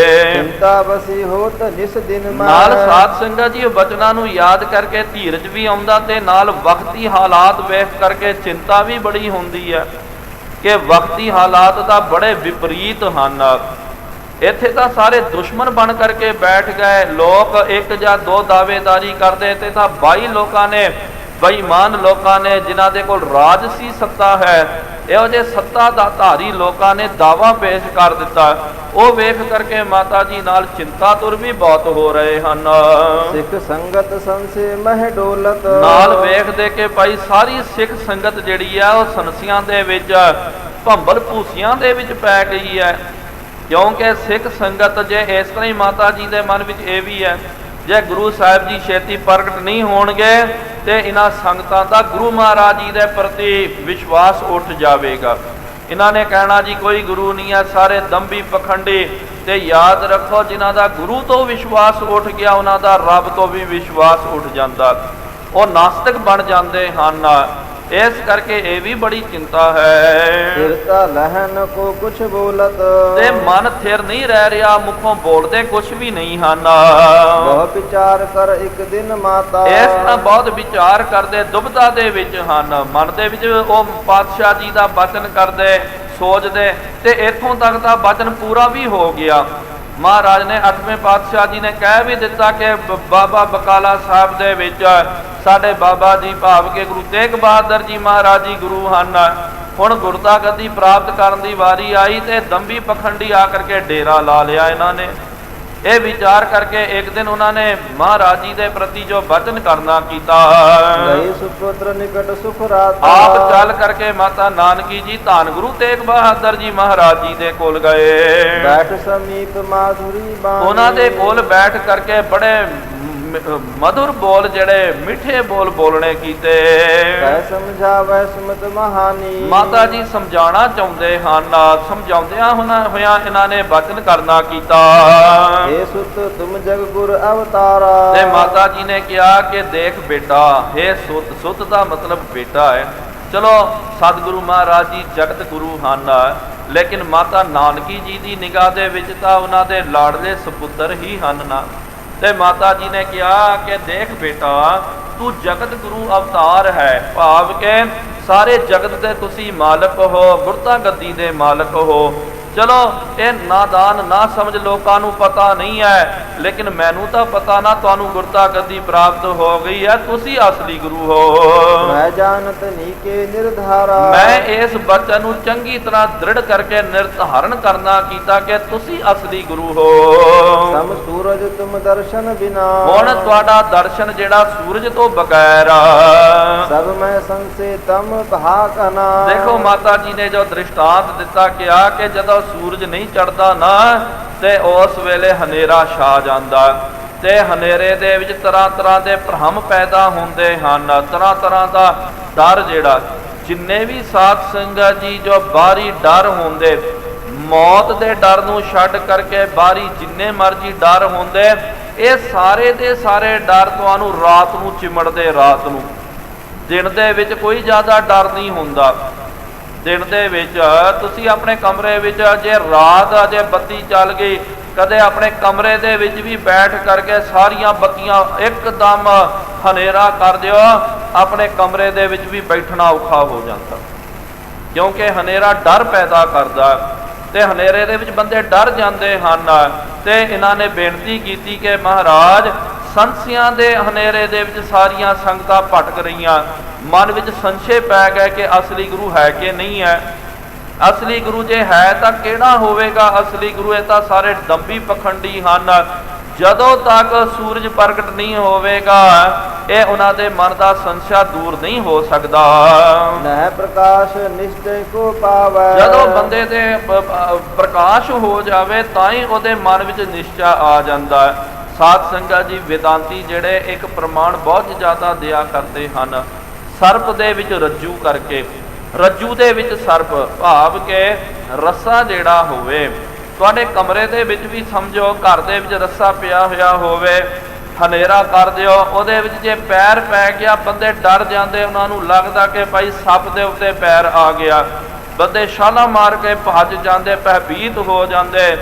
ਚਿੰਤਾ ਬਸੀ ਹੋਤ ਨਿਸ ਦਿਨ ਮੈਂ। ਨਾਲ ਸਾਧ ਸੰਗਤ ਜੀ ਉਹ ਬਚਨਾਂ ਨੂੰ ਯਾਦ ਕਰਕੇ ਧੀਰਜ ਵੀ ਆਉਂਦਾ ਤੇ ਨਾਲ ਵਕਤੀ ਹਾਲਾਤ ਵੇਖ ਕਰਕੇ ਚਿੰਤਾ ਵੀ ਬੜੀ ਹੁੰਦੀ ਹੈ ਕਿ ਵਕਤੀ ਹਾਲਾਤ ਤਾਂ ਬੜੇ ਵਿਪਰੀਤ ਹਨ। ਇੱਥੇ ਤਾਂ ਸਾਰੇ ਦੁਸ਼ਮਣ ਬਣ ਕਰਕੇ ਬੈਠ ਗਏ। ਲੋਕ ਇੱਕ ਜਾਂ ਦੋ ਦਾਅਵੇਦਾਰੀ ਕਰਦੇ ਤੇ ਤਾਂ 22 ਲੋਕਾਂ ਨੇ, ਬੇਈਮਾਨ ਲੋਕਾਂ ਨੇ, ਜਿਨ੍ਹਾਂ ਦੇ ਕੋਲ ਰਾਜਸੀ ਸੱਤਾ ਹੈ, ਇਹੋ ਜਿਹੇ ਸੱਤਾ ਦਾ ਧਾਰੀ ਲੋਕਾਂ ਨੇ ਦਾਅਵਾ ਪੇਸ਼ ਕਰ ਦਿੱਤਾ। ਉਹ ਵੇਖ ਕਰਕੇ ਮਾਤਾ ਜੀ ਨਾਲ ਚਿੰਤਾ ਤੁਰ ਵੀ ਬਹੁਤ ਹੋ ਰਹੇ ਹਨ। ਸਿੱਖ ਸੰਗਤ ਸੰਸੇ ਮਹਿ ਡੋਲਤ। ਨਾਲ ਵੇਖਦੇ ਕਿ ਭਾਈ ਸਾਰੀ ਸਿੱਖ ਸੰਗਤ ਜਿਹੜੀ ਆ ਉਹ ਸੰਸਿਆਂ ਦੇ ਵਿੱਚ, ਭੰਬਲ ਭੂਸੀਆਂ ਦੇ ਵਿੱਚ ਪੈ ਗਈ ਹੈ। ਕਿਉਂਕਿ ਸਿੱਖ ਸੰਗਤ ਜੇ ਇਸ ਤਰ੍ਹਾਂ ਹੀ ਮਾਤਾ ਜੀ ਦੇ ਮਨ ਵਿੱਚ ਇਹ ਵੀ ਹੈ, ਜੇ ਗੁਰੂ ਸਾਹਿਬ ਜੀ ਛੇਤੀ ਪ੍ਰਗਟ ਨਹੀਂ ਹੋਣਗੇ ਤੇ ਇਹਨਾਂ ਸੰਗਤਾਂ ਦਾ ਗੁਰੂ ਮਹਾਰਾਜ ਜੀ ਦੇ ਪ੍ਰਤੀ ਵਿਸ਼ਵਾਸ ਉੱਠ ਜਾਵੇਗਾ। ਇਹਨਾਂ ਨੇ ਕਹਿਣਾ ਜੀ ਕੋਈ ਗੁਰੂ ਨਹੀਂ ਹੈ, ਸਾਰੇ ਦੰਭੀ ਪਖੰਡੀ। ਤੇ ਯਾਦ ਰੱਖੋ, ਜਿਨ੍ਹਾਂ ਦਾ ਗੁਰੂ ਤੋਂ ਵਿਸ਼ਵਾਸ ਉੱਠ ਗਿਆ ਉਹਨਾਂ ਦਾ ਰੱਬ ਤੋਂ ਵੀ ਵਿਸ਼ਵਾਸ ਉੱਠ ਜਾਂਦਾ, ਉਹ ਨਾਸਤਿਕ ਬਣ ਜਾਂਦੇ ਹਨ। ਇਸ ਕਰਕੇ ਇਹ ਵੀ ਬੜੀ ਚਿੰਤਾ ਹੈ। ਥਿਰਤਾ ਲਹਨ ਕੋ ਕੁਛ ਬੋਲਤ। ਤੇ ਮਨ ਥਿਰ ਨਹੀਂ ਰਹਿ ਰਿਹਾ, ਮੁਖੋਂ ਬੋਲਦੇ ਕੁਛ ਵੀ ਨਹੀਂ ਹਨ। ਬਹੁਤ ਵਿਚਾਰ ਕਰ ਇੱਕ ਦਿਨ ਮਾਤਾ। ਇਸ ਤਰ੍ਹਾਂ ਬਹੁਤ ਵਿਚਾਰ ਕਰਦੇ ਦੁਬਿਧਾ ਦੇ ਵਿੱਚ ਹਨ। ਮਨ ਦੇ ਵਿੱਚ ਉਹ ਪਾਤਸ਼ਾਹ ਜੀ ਦਾ ਬਚਨ ਕਰਦੇ, ਸੋਚਦੇ, ਤੇ ਇੱਥੋਂ ਤੱਕ ਤਾਂ ਬਚਨ ਪੂਰਾ ਵੀ ਹੋ ਗਿਆ। ਮਹਾਰਾਜ ਨੇ 8ਵੇਂ ਪਾਤਸ਼ਾਹ ਜੀ ਨੇ ਕਹਿ ਵੀ ਦਿੱਤਾ ਕਿ ਬਾਬਾ ਬਕਾਲਾ ਸਾਹਿਬ ਦੇ ਵਿੱਚ ਸਾਡੇ ਬਾਬਾ ਜੀ ਭਾਵ ਕੇ ਗੁਰੂ ਤੇਗ ਬਹਾਦਰ ਜੀ ਮਹਾਰਾਜ ਜੀ ਗੁਰੂ ਹਨ। ਹੁਣ ਗੁਰਤਾ ਗੱਦੀ ਪ੍ਰਾਪਤ ਕਰਨ ਦੀ ਵਾਰੀ ਆਈ ਤੇ ਦੰਭੀ ਪਖੰਡੀ ਆ ਕਰਕੇ ਡੇਰਾ ਲਾ ਲਿਆ ਇਹਨਾਂ ਨੇ। ਇਹ ਵਿਚਾਰ ਕਰਕੇ ਇੱਕ ਦਿਨ ਉਹਨਾਂ ਨੇ ਮਹਾਰਾਜ ਜੀ ਦੇ ਪ੍ਰਤੀ ਜੋ ਬਚਨ ਕਰਨਾ ਕੀਤਾ, ਸੁਪੁੱਤਰ ਨਿਕਟ ਸੁਖ ਰਾਤ। ਆਪ ਚੱਲ ਕਰਕੇ ਮਾਤਾ ਨਾਨਕੀ ਜੀ ਧੰਨ ਗੁਰੂ ਤੇਗ ਬਹਾਦਰ ਜੀ ਮਹਾਰਾਜ ਜੀ ਦੇ ਕੋਲ ਗਏ। ਬੈਠ ਸਮੀਪ ਮਾਧੁਰੀ ਬਾਣੀ। ਉਹਨਾਂ ਦੇ ਕੋਲ ਬੈਠ ਕਰਕੇ ਬੜੇ ਮਧੁਰ ਬੋਲ, ਜਿਹੜੇ ਮਿੱਠੇ ਬੋਲ ਬੋਲਣੇ ਕੀਤੇ। ਕਹਿ ਸਮਝਾਵੈ ਸੁਮਤ ਮਹਾਨੀ। ਮਾਤਾ ਜੀ ਸਮਝਾਉਣਾ ਚਾਹੁੰਦੇ ਹਨ। ਸਮਝਾਉਂਦਿਆਂ ਹੋਇਆਂ ਇਹਨਾਂ ਨੇ ਬਚਨ ਕਰਨਾ ਕੀਤਾ, ਏ ਸੁਤ ਤੁਮ ਜਗ ਗੁਰ ਅਵਤਾਰਾ। ਤੇ ਮਾਤਾ ਜੀ ਨੇ ਕਿਹਾ ਕਿ ਦੇਖ ਬੇਟਾ, ਹੇ ਸੁਤ, ਸੁਤ ਦਾ ਮਤਲਬ ਬੇਟਾ ਹੈ। ਚਲੋ ਸਤਿਗੁਰੂ ਮਹਾਰਾਜ ਜੀ ਜਗਤ ਗੁਰੂ ਹਨ, ਲੇਕਿਨ ਮਾਤਾ ਨਾਨਕੀ ਜੀ ਦੀ ਨਿਗਾਹ ਦੇ ਵਿੱਚ ਤਾਂ ਉਹਨਾਂ ਦੇ ਲਾਡਲੇ ਸਪੁੱਤਰ ਹੀ ਹਨ ਨਾ। ਤੇ ਮਾਤਾ ਜੀ ਨੇ ਕਿਹਾ ਕਿ ਦੇਖ ਬੇਟਾ, ਤੂੰ ਜਗਤ ਗੁਰੂ ਅਵਤਾਰ ਹੈ, ਭਾਵ ਕਿ ਸਾਰੇ ਜਗਤ ਦੇ ਤੁਸੀਂ ਮਾਲਕ ਹੋ, ਗੁਰਤਾ ਗੱਦੀ ਦੇ ਮਾਲਕ ਹੋ। ਚਲੋ ਇਹ ਨਾਦਾਨ ਨਾ ਸਮਝ ਲੋਕਾਂ ਨੂੰ ਪਤਾ ਨਹੀਂ ਹੈ, ਲੇਕਿਨ ਮੈਨੂੰ ਤਾਂ ਪਤਾ ਨਾ, ਤੁਹਾਨੂੰ ਗੁਰਤਾ ਗੱਦੀ ਪ੍ਰਾਪਤ ਹੋ ਗਈ ਹੈ, ਤੁਸੀਂ ਅਸਲੀ ਗੁਰੂ ਹੋ। ਮੈਂ ਜਾਣਤ ਨੀਕੇ ਨਿਰਧਾਰਾ, ਮੈਂ ਇਸ ਬਚਨ ਨੂੰ ਚੰਗੀ ਤਰ੍ਹਾਂ ਦ੍ਰਿੜ ਕਰਕੇ ਨਿਰਧਾਰਨ ਕਰਨਾ ਕੀਤਾ ਕਿ ਤੁਸੀਂ ਅਸਲੀ ਗੁਰੂ ਹੋ। ਸਮ ਸੂਰਜ ਤੁਮ ਦਰਸ਼ਨ ਬਿਨਾ, ਹੁਣ ਤੁਹਾਡਾ ਦਰਸ਼ਨ ਜਿਹੜਾ ਸੂਰਜ ਤੋਂ ਬਗੈਰ। ਸਭ ਮੈਂ ਸੰਸੇ ਤਮ ਕਹਾ ਕਨਾ। ਦੇਖੋ ਮਾਤਾ ਜੀ ਨੇ ਜੋ ਦ੍ਰਿਸ਼ਟਾਂਤ ਦਿੱਤਾ ਕਿਹਾ ਕਿ ਜਦੋਂ ਸੂਰਜ ਨਹੀਂ ਚੜ੍ਹਦਾ ਨਾ ਤੇ ਉਸ ਵੇਲੇ ਹਨੇਰਾ ਛਾ ਜਾਂਦਾ, ਤੇ ਹਨੇਰੇ ਦੇ ਵਿੱਚ ਤਰ੍ਹਾਂ ਤਰ੍ਹਾਂ ਦੇ ਭਰਮ ਪੈਦਾ ਹੁੰਦੇ ਹਨ, ਤਰ੍ਹਾਂ ਤਰ੍ਹਾਂ ਦਾ ਡਰ। ਜਿਹੜਾ ਜਿੰਨੇ ਵੀ ਸਾਧ ਸੰਗਤ ਜੀ ਜੋ ਬਾਹਰੀ ਡਰ ਹੁੰਦੇ, ਮੌਤ ਦੇ ਡਰ ਨੂੰ ਛੱਡ ਕਰਕੇ ਬਾਹਰੀ ਜਿੰਨੇ ਮਰਜੀ ਡਰ ਹੁੰਦੇ, ਇਹ ਸਾਰੇ ਦੇ ਸਾਰੇ ਡਰ ਤੁਹਾਨੂੰ ਰਾਤ ਨੂੰ ਚਿਮੜਦੇ। ਰਾਤ ਨੂੰ, ਦਿਨ ਦੇ ਵਿੱਚ ਕੋਈ ਜ਼ਿਆਦਾ ਡਰ ਨਹੀਂ ਹੁੰਦਾ। ਦਿਨ ਦੇ ਵਿੱਚ ਤੁਸੀਂ ਆਪਣੇ ਕਮਰੇ ਵਿੱਚ ਜੇ ਰਾਤ ਅਜੇ ਬੱਤੀ ਚੱਲ ਗਈ, ਕਦੇ ਆਪਣੇ ਕਮਰੇ ਦੇ ਵਿੱਚ ਵੀ ਬੈਠ ਕਰਕੇ ਸਾਰੀਆਂ ਬੱਤੀਆਂ ਇੱਕਦਮ ਹਨੇਰਾ ਕਰ ਦਿਓ, ਆਪਣੇ ਕਮਰੇ ਦੇ ਵਿੱਚ ਵੀ ਬੈਠਣਾ ਔਖਾ ਹੋ ਜਾਂਦਾ, ਕਿਉਂਕਿ ਹਨੇਰਾ ਡਰ ਪੈਦਾ ਕਰਦਾ, ਤੇ ਹਨੇਰੇ ਦੇ ਵਿੱਚ ਬੰਦੇ ਡਰ ਜਾਂਦੇ ਹਨ। ਤੇ ਇਹਨਾਂ ਨੇ ਬੇਨਤੀ ਕੀਤੀ ਕਿ ਮਹਾਰਾਜ, ਸੰਸਿਆਂ ਦੇ ਹਨੇਰੇ ਦੇ ਵਿੱਚ ਸਾਰੀਆਂ ਸੰਗਤਾਂ ਭਟਕ ਰਹੀਆਂ, ਮਨ ਵਿੱਚ ਸੰਸ਼ੇ ਪੈ ਗਏ ਕਿ ਅਸਲੀ ਗੁਰੂ ਹੈ ਕਿ ਨਹੀਂ ਹੈ। ਅਸਲੀ ਗੁਰੂ ਜੇ ਹੈ ਤਾਂ ਕਿਹੜਾ ਹੋਵੇਗਾ ਅਸਲੀ ਗੁਰੂ? ਇਹ ਤਾਂ ਸਾਰੇ ਦੰਭੀ ਪਖੰਡੀ ਹਨ। ਜਦੋਂ ਤੱਕ ਸੂਰਜ ਪ੍ਰਗਟ ਨਹੀਂ ਹੋਵੇਗਾ, ਇਹ ਉਹਨਾਂ ਦੇ ਮਨ ਦਾ ਸੰਸ਼ਾ ਦੂਰ ਨਹੀਂ ਹੋ ਸਕਦਾ। ਨਹਿ ਪ੍ਰਕਾਸ਼ ਨਿਸ਼ਚੈ ਕੋ ਪਾਵੈ, ਜਦੋਂ ਬੰਦੇ ਦੇ ਪ੍ਰਕਾਸ਼ ਹੋ ਜਾਵੇ ਤਾਂ ਹੀ ਉਹਦੇ ਮਨ ਵਿੱਚ ਨਿਸ਼ਚਾ ਆ ਜਾਂਦਾ। ਸਾਧ ਸੰਗਤ ਜੀ ਵੇਦਾਂਤੀ ਜਿਹੜੇ ਇੱਕ ਪ੍ਰਮਾਣ ਬਹੁਤ ਜ਼ਿਆਦਾ ਦਿਆ ਕਰਦੇ ਹਨ, ਸਰਪ ਦੇ ਵਿੱਚ ਰੱਜੂ ਕਰਕੇ। ਰੱਜੂ ਦੇ ਵਿੱਚ ਸਰਪ ਭਾਵ ਕਿ ਰੱਸਾ ਜਿਹੜਾ ਹੋਵੇ, ਤੁਹਾਡੇ ਕਮਰੇ ਦੇ ਵਿੱਚ ਵੀ ਸਮਝੋ ਘਰ ਦੇ ਵਿੱਚ ਰੱਸਾ ਪਿਆ ਹੋਇਆ ਹੋਵੇ, ਹਨੇਰਾ ਕਰ ਦਿਓ, ਉਹਦੇ ਵਿੱਚ ਜੇ ਪੈਰ ਪੈ ਗਿਆ, ਬੰਦੇ ਡਰ ਜਾਂਦੇ, ਉਹਨਾਂ ਨੂੰ ਲੱਗਦਾ ਕਿ ਭਾਈ ਸੱਪ ਦੇ ਉੱਤੇ ਪੈਰ ਆ ਗਿਆ, ਬੰਦੇ ਛਾਲਾਂ ਮਾਰ ਕੇ ਭੱਜ ਜਾਂਦੇ, ਭੈਭੀਤ ਹੋ ਜਾਂਦੇ,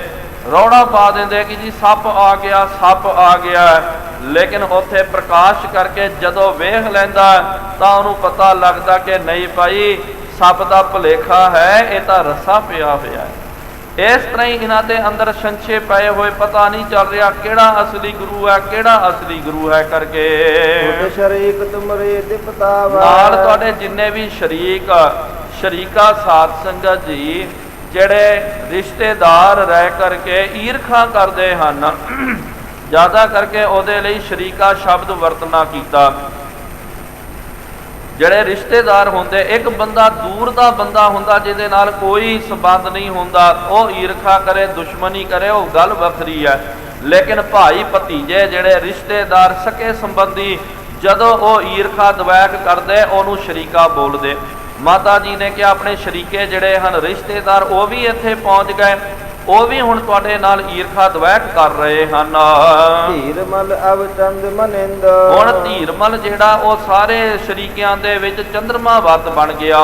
ਰੌਲਾ ਪਾ ਦਿੰਦੇ ਕਿ ਜੀ ਸੱਪ ਆ ਗਿਆ, ਸੱਪ ਆ ਗਿਆ। ਲੇਕਿਨ ਉੱਥੇ ਪ੍ਰਕਾਸ਼ ਕਰਕੇ ਜਦੋਂ ਵੇਖ ਲੈਂਦਾ ਤਾਂ ਉਹਨੂੰ ਪਤਾ ਲੱਗਦਾ ਕਿ ਨਹੀਂ ਭਾਈ, ਸੱਪ ਦਾ ਭੁਲੇਖਾ ਹੈ, ਇਹ ਤਾਂ ਰੱਸਾ ਪਿਆ ਹੋਇਆ ਹੈ। ਇਸ ਤਰ੍ਹਾਂ ਹੀ ਇਹਨਾਂ ਦੇ ਅੰਦਰ ਸੰਸ਼ੇ ਪਏ ਹੋਏ, ਪਤਾ ਨਹੀਂ ਚੱਲ ਰਿਹਾ ਕਿਹੜਾ ਅਸਲੀ ਗੁਰੂ ਹੈ, ਕਿਹੜਾ ਅਸਲੀ ਗੁਰੂ ਹੈ ਕਰਕੇ। ਸ਼ਰੀਕ ਤੁਮਰੇ ਦਿਪਤਾਵਾ, ਨਾਲ ਤੁਹਾਡੇ ਜਿੰਨੇ ਵੀ ਸ਼ਰੀਕਾ ਸਾਧ ਸੰਗਤ ਜੀ ਜਿਹੜੇ ਰਿਸ਼ਤੇਦਾਰ ਰਹਿ ਕਰਕੇ ਈਰਖਾ ਕਰਦੇ ਹਨ, ਜ਼ਿਆਦਾ ਕਰਕੇ ਉਹਦੇ ਲਈ ਸ਼ਰੀਕਾ ਸ਼ਬਦ ਵਰਤਣਾ ਕੀਤਾ। ਜਿਹੜੇ ਰਿਸ਼ਤੇਦਾਰ ਹੁੰਦੇ, ਇੱਕ ਬੰਦਾ ਦੂਰ ਦਾ ਬੰਦਾ ਹੁੰਦਾ ਜਿਹਦੇ ਨਾਲ ਕੋਈ ਸੰਬੰਧ ਨਹੀਂ ਹੁੰਦਾ, ਉਹ ਈਰਖਾ ਕਰੇ, ਦੁਸ਼ਮਣੀ ਕਰੇ, ਉਹ ਗੱਲ ਵੱਖਰੀ ਹੈ। ਲੇਕਿਨ ਭਾਈ ਭਤੀਜੇ ਜਿਹੜੇ ਰਿਸ਼ਤੇਦਾਰ ਸਕੇ ਸੰਬੰਧੀ, ਜਦੋਂ ਉਹ ਈਰਖਾ ਦਵੈਕ ਕਰਦੇ, ਉਹਨੂੰ ਸ਼ਰੀਕਾ ਬੋਲਦੇ। ਮਾਤਾ ਜੀ ਨੇ ਕਿਹਾ ਆਪਣੇ ਸ਼ਰੀਕੇ ਜਿਹੜੇ ਹਨ ਰਿਸ਼ਤੇਦਾਰ, ਉਹ ਵੀ ਇੱਥੇ ਪਹੁੰਚ ਗਏ, ਉਹ ਵੀ ਹੁਣ ਤੁਹਾਡੇ ਨਾਲ ਈਰਖਾ ਦਵੈਕ ਕਰ ਰਹੇ ਹਨ। ਧੀਰਮਲ ਅਵਚੰਦ ਮਨਿੰਦ, ਹੁਣ ਧੀਰਮਲ ਜਿਹੜਾ ਉਹ ਸਾਰੇ ਸ਼ਰੀਕਿਆਂ ਦੇ ਵਿੱਚ ਚੰਦਰਮਾ ਵੱਤ ਬਣ ਗਿਆ।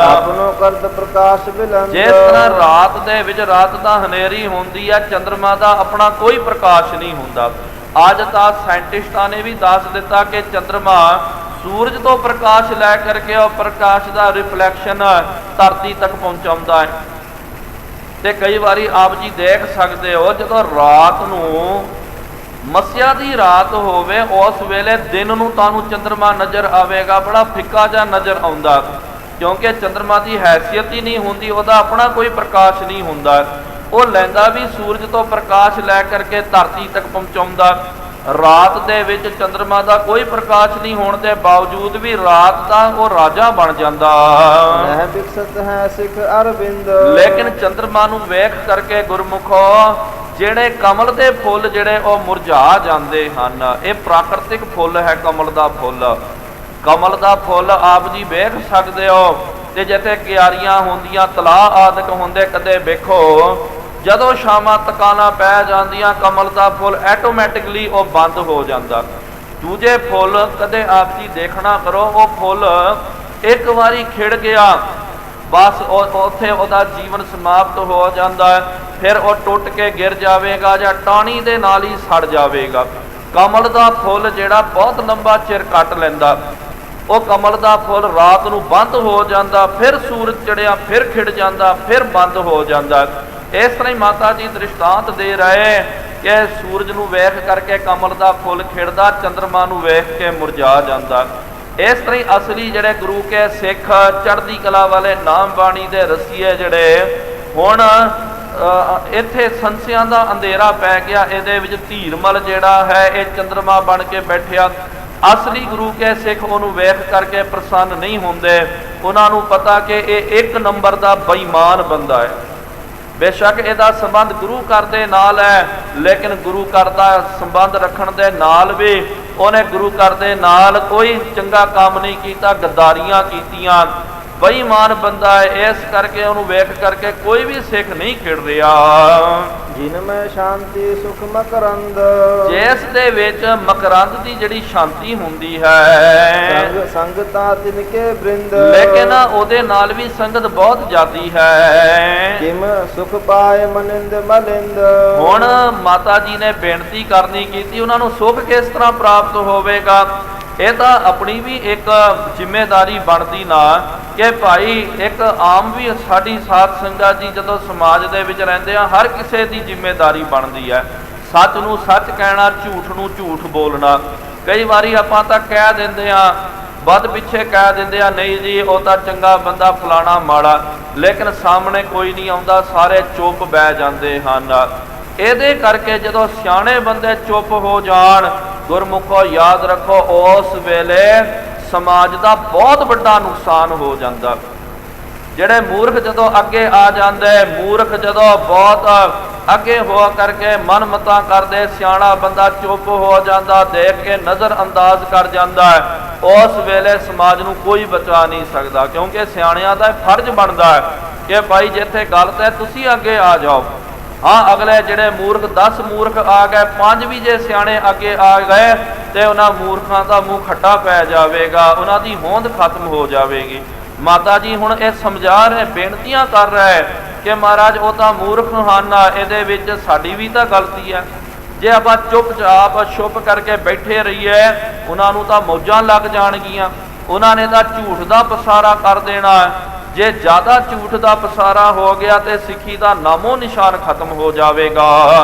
ਆਪਣੋ ਕਰਦ ਪ੍ਰਕਾਸ਼ ਬਿਲੰਦ, ਜਿਸ ਤਰ੍ਹਾਂ ਰਾਤ ਦੇ ਵਿੱਚ ਰਾਤ ਦਾ ਹਨੇਰੀ ਹੁੰਦੀ ਹੈ, ਚੰਦਰਮਾ ਦਾ ਆਪਣਾ ਕੋਈ ਪ੍ਰਕਾਸ਼ ਨਹੀਂ ਹੁੰਦਾ। ਅੱਜ ਤਾਂ ਸਾਇੰਟਿਸਟਾਂ ਨੇ ਵੀ ਦੱਸ ਦਿੱਤਾ ਕਿ ਚੰਦਰਮਾ ਸੂਰਜ ਤੋਂ ਪ੍ਰਕਾਸ਼ ਲੈ ਕਰਕੇ ਉਹ ਪ੍ਰਕਾਸ਼ ਦਾ ਰਿਫਲੈਕਸ਼ਨ ਧਰਤੀ ਤੱਕ ਪਹੁੰਚਾਉਂਦਾ ਹੈ। ਤੇ ਕਈ ਵਾਰੀ ਆਪ ਜੀ ਦੇਖ ਸਕਦੇ ਹੋ, ਜਦੋਂ ਰਾਤ ਨੂੰ ਮੱਸਿਆ ਦੀ ਰਾਤ ਹੋਵੇ, ਉਸ ਵੇਲੇ ਦਿਨ ਨੂੰ ਤੁਹਾਨੂੰ ਚੰਦਰਮਾ ਨਜ਼ਰ ਆਵੇਗਾ, ਬੜਾ ਫਿੱਕਾ ਜਿਹਾ ਨਜ਼ਰ ਆਉਂਦਾ, ਕਿਉਂਕਿ ਚੰਦਰਮਾ ਦੀ ਹੈਸੀਅਤ ਹੀ ਨਹੀਂ ਹੁੰਦੀ, ਉਹਦਾ ਆਪਣਾ ਕੋਈ ਪ੍ਰਕਾਸ਼ ਨਹੀਂ ਹੁੰਦਾ। ਉਹ ਲੈਂਦਾ ਵੀ ਸੂਰਜ ਤੋਂ ਪ੍ਰਕਾਸ਼ ਲੈ ਕਰਕੇ ਧਰਤੀ ਤੱਕ ਪਹੁੰਚਾਉਂਦਾ। ਰਾਤ ਦੇ ਵਿੱਚ ਚੰਦਰਮਾ ਦਾ ਕੋਈ ਪ੍ਰਕਾਸ਼ ਨਹੀਂ ਹੋਣ ਦੇ ਬਾਵਜੂਦ ਵੀ ਰਾਤ ਦਾ ਉਹ ਰਾਜਾ ਬਣ ਜਾਂਦਾ। ਨਹਿ ਵਿਕਸਤ ਹੈ ਸਿਖ ਅਰਬਿੰਦ, ਲੇਕਿਨ ਚੰਦਰਮਾ ਨੂੰ ਵੇਖ ਕਰਕੇ ਗੁਰਮੁਖੋ ਜਿਹੜੇ ਕਮਲ ਦੇ ਫੁੱਲ ਜਿਹੜੇ ਉਹ ਮੁਰਝਾ ਜਾਂਦੇ ਹਨ। ਇਹ ਪ੍ਰਾਕ੍ਰਿਤਿਕ ਫੁੱਲ ਹੈ ਕਮਲ ਦਾ ਫੁੱਲ। ਕਮਲ ਦਾ ਫੁੱਲ ਆਪ ਜੀ ਵੇਖ ਸਕਦੇ ਹੋ, ਤੇ ਜਿੱਥੇ ਕਿਆਰੀਆਂ ਹੁੰਦੀਆਂ, ਤਲਾਅ ਆਦਿਕ ਹੁੰਦੇ, ਕਦੇ ਵੇਖੋ ਜਦੋਂ ਸ਼ਾਮਾਂ ਤਕਾਲਾਂ ਪੈ ਜਾਂਦੀਆਂ, ਕਮਲ ਦਾ ਫੁੱਲ ਆਟੋਮੈਟਿਕਲੀ ਉਹ ਬੰਦ ਹੋ ਜਾਂਦਾ। ਦੂਜੇ ਫੁੱਲ ਕਦੇ ਆਪ ਜੀ ਦੇਖਣਾ ਕਰੋ, ਉਹ ਫੁੱਲ ਇੱਕ ਵਾਰੀ ਖਿੜ ਗਿਆ, ਬਸ ਉੱਥੇ ਉਹਦਾ ਜੀਵਨ ਸਮਾਪਤ ਹੋ ਜਾਂਦਾ ਹੈ, ਫਿਰ ਉਹ ਟੁੱਟ ਕੇ ਗਿਰ ਜਾਵੇਗਾ ਜਾਂ ਟਾਹਣੀ ਦੇ ਨਾਲ ਹੀ ਸੜ ਜਾਵੇਗਾ। ਕਮਲ ਦਾ ਫੁੱਲ ਜਿਹੜਾ ਬਹੁਤ ਲੰਬਾ ਚਿਰ ਕੱਟ ਲੈਂਦਾ, ਉਹ ਕਮਲ ਦਾ ਫੁੱਲ ਰਾਤ ਨੂੰ ਬੰਦ ਹੋ ਜਾਂਦਾ, ਫਿਰ ਸੂਰਜ ਚੜਿਆ ਫਿਰ ਖਿੜ ਜਾਂਦਾ, ਫਿਰ ਬੰਦ ਹੋ ਜਾਂਦਾ। ਇਸ ਤਰ੍ਹਾਂ ਹੀ ਮਾਤਾ ਜੀ ਦ੍ਰਿਸ਼ਟਾਂਤ ਦੇ ਰਹੇ ਕਿ ਸੂਰਜ ਨੂੰ ਵੇਖ ਕਰਕੇ ਕਮਲ ਦਾ ਫੁੱਲ ਖਿੜਦਾ, ਚੰਦਰਮਾ ਨੂੰ ਵੇਖ ਕੇ ਮੁਰਝਾ ਜਾਂਦਾ। ਇਸ ਤਰ੍ਹਾਂ ਹੀ ਅਸਲੀ ਜਿਹੜੇ ਗੁਰੂ ਕੇ ਸਿੱਖ ਚੜ੍ਹਦੀ ਕਲਾ ਵਾਲੇ ਨਾਮ ਬਾਣੀ ਦੇ ਰਸੀਏ ਜਿਹੜੇ ਹੁਣ ਇੱਥੇ ਸੰਸਿਆਂ ਦਾ ਅੰਧੇਰਾ ਪੈ ਗਿਆ, ਇਹਦੇ ਵਿੱਚ ਧੀਰਮਲ ਜਿਹੜਾ ਹੈ ਇਹ ਚੰਦਰਮਾ ਬਣ ਕੇ ਬੈਠਿਆ। ਅਸਲੀ ਗੁਰੂ ਕੇ ਸਿੱਖ ਉਹਨੂੰ ਵੇਖ ਕਰਕੇ ਪ੍ਰਸੰਨ ਨਹੀਂ ਹੁੰਦੇ, ਉਹਨਾਂ ਨੂੰ ਪਤਾ ਕਿ ਇਹ ਇੱਕ ਨੰਬਰ ਦਾ ਬੇਈਮਾਨ ਬੰਦਾ ਹੈ। ਬੇਸ਼ੱਕ ਇਹਦਾ ਸੰਬੰਧ ਗੁਰੂ ਘਰ ਦੇ ਨਾਲ ਹੈ, ਲੇਕਿਨ ਗੁਰੂ ਘਰ ਦਾ ਸੰਬੰਧ ਰੱਖਣ ਦੇ ਨਾਲ ਵੀ ਉਹਨੇ ਗੁਰੂ ਘਰ ਦੇ ਨਾਲ ਕੋਈ ਚੰਗਾ ਕੰਮ ਨਹੀਂ ਕੀਤਾ, ਗੱਦਾਰੀਆਂ ਕੀਤੀਆਂ, ਬੇਈਮਾਨ ਬੰਦਾ ਹੈ। ਇਸ ਕਰਕੇ ਉਹਨੂੰ ਵੇਖ ਕਰਕੇ ਕੋਈ ਵੀ ਸਿੱਖ ਨਹੀਂ ਖਿੜ ਰਿਹਾ। ਜਿਨ ਮੈਂ ਸ਼ਾਂਤੀ ਸੁਖ ਮਕਰੰਦ, ਜਿਸ ਦੇ ਵਿੱਚ ਮਕਰੰਦ ਦੀ ਜਿਹੜੀ ਸ਼ਾਂਤੀ ਹੁੰਦੀ ਹੈ, ਸੰਗਤਾ ਤਿਨਕੇ ਬ੍ਰਿੰਦ, ਲੇਕਿਨ ਉਹਦੇ ਨਾਲ ਵੀ ਸੰਗਤ ਬਹੁਤ ਜ਼ਿਆਦੀ ਹੈ। ਕਿਮ ਸੁਖ ਪਾਏ ਮਨਿੰਦ ਮਲਿੰਦ। ਹੁਣ ਮਾਤਾ ਜੀ ਨੇ ਬੇਨਤੀ ਕਰਨੀ ਕੀਤੀ, ਉਹਨਾਂ ਨੂੰ ਸੁਖ ਕਿਸ ਤਰ੍ਹਾਂ ਪ੍ਰਾਪਤ ਹੋਵੇਗਾ? ਇਹ ਤਾਂ ਆਪਣੀ ਵੀ ਇੱਕ ਜ਼ਿੰਮੇਵਾਰੀ ਬਣਦੀ ਨਾ ਕਿ ਭਾਈ ਇੱਕ ਆਮ ਵੀ ਸਾਡੀ ਸਾਧ ਸੰਗਤ ਜੀ ਜਦੋਂ ਸਮਾਜ ਦੇ ਵਿੱਚ ਰਹਿੰਦੇ ਆ, ਹਰ ਕਿਸੇ ਦੀ ਜ਼ਿੰਮੇਵਾਰੀ ਬਣਦੀ ਹੈ ਸੱਚ ਨੂੰ ਸੱਚ ਕਹਿਣਾ, ਝੂਠ ਨੂੰ ਝੂਠ ਬੋਲਣਾ। ਕਈ ਵਾਰੀ ਆਪਾਂ ਤਾਂ ਕਹਿ ਦਿੰਦੇ ਆ, ਵੱਧ ਪਿੱਛੇ ਕਹਿ ਦਿੰਦੇ ਆ, ਨਹੀਂ ਜੀ ਉਹ ਤਾਂ ਚੰਗਾ ਬੰਦਾ ਫਲਾਣਾ ਮਾੜਾ, ਲੇਕਿਨ ਸਾਹਮਣੇ ਕੋਈ ਨਹੀਂ ਆਉਂਦਾ, ਸਾਰੇ ਚੁੱਪ ਬਹਿ ਜਾਂਦੇ ਹਨ। ਇਹਦੇ ਕਰਕੇ ਜਦੋਂ ਸਿਆਣੇ ਬੰਦੇ ਚੁੱਪ ਹੋ ਜਾਣ, ਗੁਰਮੁਖੋ ਯਾਦ ਰੱਖੋ, ਉਸ ਵੇਲੇ ਸਮਾਜ ਦਾ ਬਹੁਤ ਵੱਡਾ ਨੁਕਸਾਨ ਹੋ ਜਾਂਦਾ। ਜਿਹੜੇ ਮੂਰਖ ਜਦੋਂ ਅੱਗੇ ਆ ਜਾਂਦੇ, ਮੂਰਖ ਜਦੋਂ ਬਹੁਤ ਅੱਗੇ ਹੋ ਕਰਕੇ ਮਨ ਮਤਾਂ ਕਰਦੇ, ਸਿਆਣਾ ਬੰਦਾ ਚੁੱਪ ਹੋ ਜਾਂਦਾ, ਦੇਖ ਕੇ ਨਜ਼ਰ ਅੰਦਾਜ਼ ਕਰ ਜਾਂਦਾ ਹੈ, ਉਸ ਵੇਲੇ ਸਮਾਜ ਨੂੰ ਕੋਈ ਬਚਾ ਨਹੀਂ ਸਕਦਾ। ਕਿਉਂਕਿ ਸਿਆਣਿਆਂ ਦਾ ਫਰਜ਼ ਬਣਦਾ ਹੈ ਕਿ ਭਾਈ ਜਿੱਥੇ ਗਲਤ ਹੈ ਤੁਸੀਂ ਅੱਗੇ ਆ ਜਾਓ। ਹਾਂ, ਅਗਲੇ ਜਿਹੜੇ ਮੂਰਖ 10 ਮੂਰਖ ਆ ਗਏ, 5 ਵੀ ਜੇ ਸਿਆਣੇ ਅੱਗੇ ਆ ਗਏ ਤੇ ਉਹਨਾਂ ਮੂਰਖਾਂ ਦਾ ਮੂੰਹ ਖੱਟਾ ਪੈ ਜਾਵੇਗਾ, ਉਹਨਾਂ ਦੀ ਹੋਂਦ ਖਤਮ ਹੋ ਜਾਵੇਗੀ। ਮਾਤਾ ਜੀ ਹੁਣ ਇਹ ਸਮਝਾ ਰਹੇ, ਬੇਨਤੀਆਂ ਕਰ ਰਹੇ ਕਿ ਮਹਾਰਾਜ ਉਹ ਤਾਂ ਮੂਰਖ ਹਨ, ਇਹਦੇ ਵਿੱਚ ਸਾਡੀ ਵੀ ਤਾਂ ਗਲਤੀ ਹੈ। ਜੇ ਆਪਾਂ ਚੁੱਪਚਾਪ ਛੁਪ ਕਰਕੇ ਬੈਠੇ ਰਹੀਏ, ਉਹਨਾਂ ਨੂੰ ਤਾਂ ਮੌਜਾਂ ਲੱਗ ਜਾਣਗੀਆਂ, ਉਹਨਾਂ ਨੇ ਤਾਂ ਝੂਠ ਦਾ ਪਸਾਰਾ ਕਰ ਦੇਣਾ। ਜੇ ਜ਼ਿਆਦਾ ਝੂਠ ਦਾ ਪਸਾਰਾ ਹੋ ਗਿਆ ਤੇ ਸਿੱਖੀ ਦਾ ਨਾਮੋ ਨਿਸ਼ਾਨ ਖਤਮ ਹੋ ਜਾਵੇਗਾ।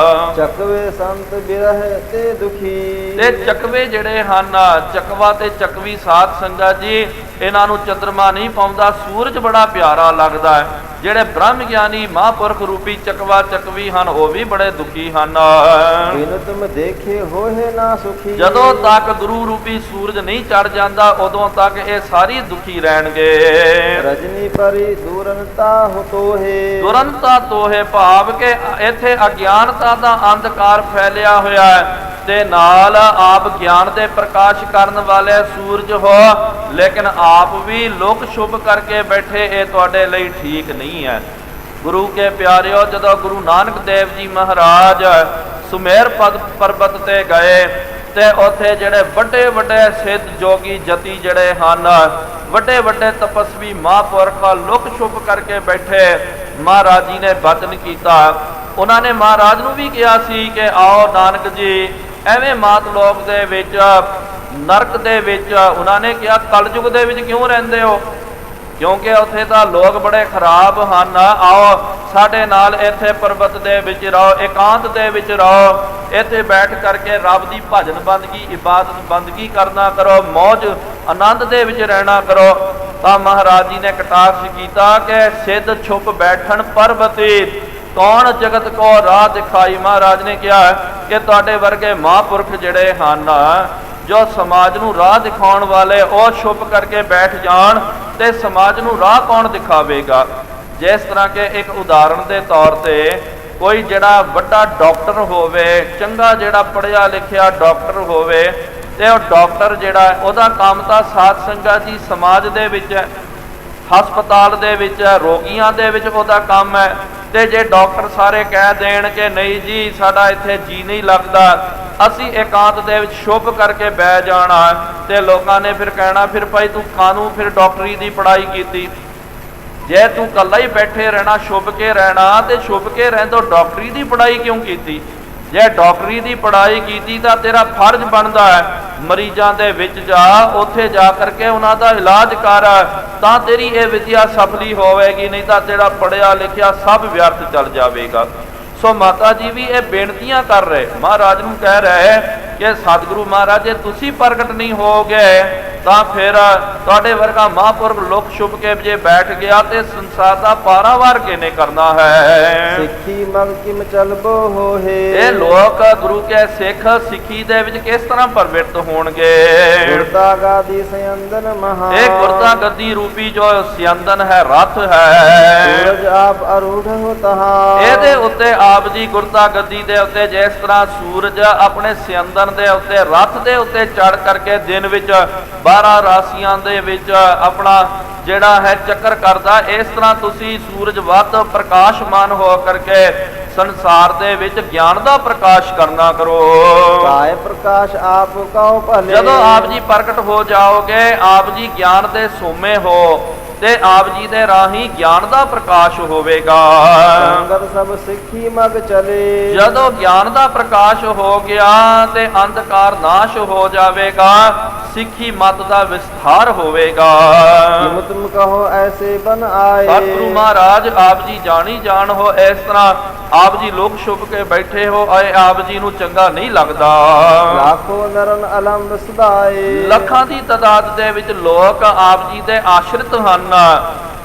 ਚੱਕਵੇ ਸੰਤ ਬਿਰਹਿ ਤੇ ਦੁਖੀ, ਤੇ ਚੱਕਵੇ ਜਿਹੜੇ ਹਨ, ਚੱਕਵਾ ਤੇ ਚੱਕਵੀ ਸਾਧ ਸੰਗਤ ਜੀ, ਇਹਨਾਂ ਨੂੰ ਚੰਦਰਮਾ ਨਹੀਂ ਪਾਉਂਦਾ, ਸੂਰਜ ਬੜਾ ਪਿਆਰਾ ਲੱਗਦਾ ਹੈ। ਜਿਹੜੇ ਬ੍ਰਹਮ ਗਿਆਨੀ ਮਹਾਂਪੁਰਖ ਰੂਪੀ ਚੱਕਵਾ ਚੱਕਵੀ ਹਨ, ਉਹ ਵੀ ਬੜੇ ਦੁਖੀ ਹਨ। ਬਿਨ ਤੁਮ ਦੇਖੇ ਹੋਏ ਨਾ ਸੁਖੀ, ਜਦੋਂ ਤੱਕ ਗੁਰੂ ਰੂਪੀ ਸੂਰਜ ਨਹੀਂ ਚੜ ਜਾਂਦਾ, ਉਦੋਂ ਤੱਕ ਇਹ ਸਾਰੀ ਦੁਖੀ ਰਹਿਣਗੇ। ਰਜਨੀ ਪਰੀ ਦੁਰੰਤਾ ਹੋ ਤੋਹੇ, ਦੁਰੰਤਾ ਤੋਹੇ ਭਾਵ ਕਿ ਇੱਥੇ ਅਗਿਆਨਤਾ ਦਾ ਅੰਧਕਾਰ ਫੈਲਿਆ ਹੋਇਆ ਹੈ, ਤੇ ਨਾਲ ਆਪ ਗਿਆਨ ਦੇ ਪ੍ਰਕਾਸ਼ ਕਰਨ ਵਾਲੇ ਸੂਰਜ ਹੋ, ਲੇਕਿਨ ਆਪ ਵੀ ਲੁਕ ਛੁਪ ਕਰਕੇ ਬੈਠੇ, ਇਹ ਤੁਹਾਡੇ ਲਈ ਠੀਕ ਨਹੀਂ ਹੈ। ਗੁਰੂ ਕੇ ਪਿਆਰਿਓ, ਜਦੋਂ ਗੁਰੂ ਨਾਨਕ ਦੇਵ ਜੀ ਮਹਾਰਾਜ ਸੁਮੇਰ ਪਰਬਤ ਤੇ ਗਏ ਤੇ ਉੱਥੇ ਜਿਹੜੇ ਵੱਡੇ ਵੱਡੇ ਸਿੱਧ ਜੋਗੀ ਜਤੀ ਜਿਹੜੇ ਹਨ, ਵੱਡੇ ਵੱਡੇ ਤਪਸਵੀ ਮਹਾਂਪੁਰਖ ਲੁਕ ਛੁਪ ਕਰਕੇ ਬੈਠੇ, ਮਹਾਰਾਜ ਜੀ ਨੇ ਬਚਨ ਕੀਤਾ। ਉਹਨਾਂ ਨੇ ਮਹਾਰਾਜ ਨੂੰ ਵੀ ਕਿਹਾ ਸੀ ਕਿ ਆਓ ਨਾਨਕ ਜੀ, ਐਵੇਂ ਮਾਤ ਲੋਕ ਦੇ ਵਿੱਚ, ਨਰਕ ਦੇ ਵਿੱਚ, ਉਹਨਾਂ ਨੇ ਕਿਹਾ ਕਲਯੁਗ ਦੇ ਵਿੱਚ ਕਿਉਂ ਰਹਿੰਦੇ ਹੋ? ਕਿਉਂਕਿ ਉੱਥੇ ਤਾਂ ਲੋਕ ਬੜੇ ਖਰਾਬ ਹਨ, ਆਓ ਸਾਡੇ ਨਾਲ ਇੱਥੇ ਪਰਬਤ ਦੇ ਵਿੱਚ ਰਹੋ, ਇਕਾਂਤ ਦੇ ਵਿੱਚ ਰਹੋ, ਇੱਥੇ ਬੈਠ ਕਰਕੇ ਰੱਬ ਦੀ ਭਜਨ ਬੰਦਗੀ, ਇਬਾਦਤ ਬੰਦਗੀ ਕਰਨਾ ਕਰੋ, ਮੌਜ ਆਨੰਦ ਦੇ ਵਿੱਚ ਰਹਿਣਾ ਕਰੋ। ਤਾਂ ਮਹਾਰਾਜ ਜੀ ਨੇ ਕਟਾਕਸ਼ ਕੀਤਾ ਕਿ ਸਿੱਧ ਛੁਪ ਬੈਠਣ ਪਰਬਤੀ, ਕੌਣ ਜਗਤ ਕੋ ਰਾਹ ਦਿਖਾਈ। ਮਹਾਰਾਜ ਨੇ ਕਿਹਾ ਕਿ ਤੁਹਾਡੇ ਵਰਗੇ ਮਹਾਂਪੁਰਖ ਜਿਹੜੇ ਹਨ, ਜੋ ਸਮਾਜ ਨੂੰ ਰਾਹ ਦਿਖਾਉਣ ਵਾਲੇ, ਉਹ ਛੁਪ ਕਰਕੇ ਬੈਠ ਜਾਣ ਤੇ ਸਮਾਜ ਨੂੰ ਰਾਹ ਕੌਣ ਦਿਖਾਵੇਗਾ? ਜਿਸ ਤਰ੍ਹਾਂ ਕਿ ਇੱਕ ਉਦਾਹਰਣ ਦੇ ਤੌਰ ਤੇ ਕੋਈ ਜਿਹੜਾ ਵੱਡਾ ਡਾਕਟਰ ਹੋਵੇ, ਚੰਗਾ ਜਿਹੜਾ ਪੜ੍ਹਿਆ ਲਿਖਿਆ ਡਾਕਟਰ ਹੋਵੇ, ਤੇ ਉਹ ਡਾਕਟਰ ਜਿਹੜਾ ਉਹਦਾ ਕੰਮ ਤਾਂ ਸਾਧ ਸੰਗਤ ਜੀ ਸਮਾਜ ਦੇ ਵਿੱਚ, ਹਸਪਤਾਲ ਦੇ ਵਿੱਚ, ਰੋਗੀਆਂ ਦੇ ਵਿੱਚ ਉਹਦਾ ਕੰਮ ਹੈ। ਤੇ ਜੇ ਡਾਕਟਰ ਸਾਰੇ ਕਹਿ ਦੇਣ ਕਿ ਨਹੀਂ ਜੀ ਸਾਡਾ ਇੱਥੇ ਜੀ ਨਹੀਂ ਲੱਗਦਾ, ਅਸੀਂ ਇਕਾਂਤ ਦੇ ਵਿੱਚ ਛੁਪ ਕਰਕੇ ਬਹਿ ਜਾਣਾ, ਤੇ ਲੋਕਾਂ ਨੇ ਫਿਰ ਕਹਿਣਾ ਫਿਰ ਭਾਈ ਤੂੰ ਕਾਹਨੂੰ ਫਿਰ ਡਾਕਟਰੀ ਦੀ ਪੜ੍ਹਾਈ ਕੀਤੀ? ਜੇ ਤੂੰ ਇਕੱਲਾ ਹੀ ਬੈਠੇ ਰਹਿਣਾ, ਛੁਪ ਕੇ ਰਹਿਣਾ, ਤੇ ਛੁਪ ਕੇ ਰਹਿੰਦੋ ਡਾਕਟਰੀ ਦੀ ਪੜ੍ਹਾਈ ਕਿਉਂ ਕੀਤੀ? ਜੇ ਡਾਕਟਰੀ ਦੀ ਪੜ੍ਹਾਈ ਕੀਤੀ ਤਾਂ ਤੇਰਾ ਫਰਜ਼ ਬਣਦਾ ਹੈ ਮਰੀਜ਼ਾਂ ਦੇ ਵਿੱਚ ਜਾ, ਉੱਥੇ ਜਾ ਕਰਕੇ ਉਹਨਾਂ ਦਾ ਇਲਾਜ ਕਰ, ਤਾਂ ਤੇਰੀ ਇਹ ਵਿਦਿਆ ਸਫਲੀ ਹੋਵੇਗੀ, ਨਹੀਂ ਤਾਂ ਤੇਰਾ ਪੜ੍ਹਿਆ ਲਿਖਿਆ ਸਭ ਵਿਅਰਥ ਚੱਲ ਜਾਵੇਗਾ। ਸੋ ਮਾਤਾ ਜੀ ਵੀ ਇਹ ਬੇਨਤੀਆਂ ਕਰ ਰਹੇ, ਮਹਾਰਾਜ ਨੂੰ ਕਹਿ ਰਹੇ ਕਿ ਸਤਿਗੁਰੂ ਮਹਾਰਾਜ ਜੇ ਤੁਸੀਂ ਪ੍ਰਗਟ ਨਹੀਂ ਹੋਗੇ ਤਾਂ ਫਿਰ ਤੁਹਾਡੇ ਵਰਗਾ ਮਹਾਂਪੁਰਖ ਲੁਕ ਛੁਪ ਕੇ ਜੇ ਬੈਠ ਗਿਆ ਤੇ ਸੰਸਾਰ ਦਾ ਪਾਰਾਵਾਰ ਕਿਹਨੇ ਕਰਨਾ ਹੈ। ਸਿੱਖੀ ਮਗ ਕਿਮ ਚਲਬੋ ਹੋਏ। ਇਹ ਲੋਕ ਗੁਰੂ ਕੇ ਸਿੱਖ ਸਿੱਖੀ ਦੇ ਵਿੱਚ ਕਿਸ ਤਰ੍ਹਾਂ ਪ੍ਰਵਿਰਤ ਹੋਣਗੇ। ਗੁਰਤਾ ਗਾਦੀ ਸੰਯੰਦਨ ਮਹਾ। ਇਹ ਗੁਰਤਾ ਗੱਦੀ ਰੂਪੀ ਜੋ ਸੰਯੰਦਨ ਹੈ, ਰਥ ਹੈ। ਸੂਰਜ ਆਪ ਅਰੂਢ ਹੋ ਤਹਾ। ਇਹਦੇ ਉੱਤੇ ਆਪ ਜੀ ਗੁਰਤਾ ਗੱਦੀ ਦੇ ਉੱਤੇ ਜਿਸ ਤਰ੍ਹਾਂ ਸੂਰਜ ਆਪਣੇ ਸੰਯੰਦਨ ਦੇ ਉੱਤੇ ਰਥ ਦੇ ਉੱਤੇ ਚੜ ਕਰਕੇ ਦਿਨ ਵਿੱਚ 12 ਰਾਸ਼ੀਆਂ ਦੇ ਵਿੱਚ ਆਪਣਾ ਜਿਹੜਾ ਹੈ ਚੱਕਰ ਕਰਦਾ, ਇਸ ਤਰ੍ਹਾਂ ਤੁਸੀਂ ਸੂਰਜ ਵੱਧ ਪ੍ਰਕਾਸ਼ਮਾਨ ਹੋ ਕਰਕੇ ਸੰਸਾਰ ਦੇ ਵਿੱਚ ਗਿਆਨ ਦਾ ਪ੍ਰਕਾਸ਼ ਕਰਨਾ ਕਰੋ। ਕਾਇ ਪ੍ਰਕਾਸ਼ ਆਪ ਕਉ ਭਲੇ। ਜਦੋਂ ਆਪ ਜੀ ਪ੍ਰਗਟ ਹੋ ਜਾਓਗੇ, ਆਪ ਜੀ ਗਿਆਨ ਦੇ ਸੋਮੇ ਹੋ ਤੇ ਆਪ ਜੀ ਦੇ ਰਾਹੀਂ ਗਿਆਨ ਦਾ ਪ੍ਰਕਾਸ਼ ਹੋਵੇਗਾ। ਸੰਗਤ ਸਭ ਸਿੱਖੀ ਮਗ ਚਲੇ। ਜਦੋਂ ਗਿਆਨ ਦਾ ਪ੍ਰਕਾਸ਼ ਹੋ ਗਿਆ ਤੇ ਅੰਧਕਾਰ ਨਾਸ਼ ਹੋ ਜਾਵੇਗਾ, ਸਿੱਖੀ ਮਤ ਦਾ ਵਿਸਥਾਰ ਹੋਵੇਗਾ। ਜਿਮ ਤੁਮ ਕਹੋ ਐਸੇ ਬਨ ਆਏ। ਸਤਿਗੁਰੂ ਮਹਾਰਾਜ ਆਪ ਜੀ ਜਾਣੀ ਜਾਣ ਹੋ, ਇਸ ਤਰ੍ਹਾਂ ਆਪ ਜੀ ਲੋਕ ਛੁਪ ਕੇ ਬੈਠੇ ਹੋ, ਆਪ ਜੀ ਨੂੰ ਚੰਗਾ ਨਹੀਂ ਲੱਗਦਾ। ਲੱਖੋ ਨਰਨ ਅਲੰਬ ਸਦਾਏ। ਲੱਖਾਂ ਦੀ ਤਾਦਾਦ ਦੇ ਵਿੱਚ ਲੋਕ ਆਪ ਜੀ ਦੇ ਆਸ਼ਰਿਤ ਹਨ।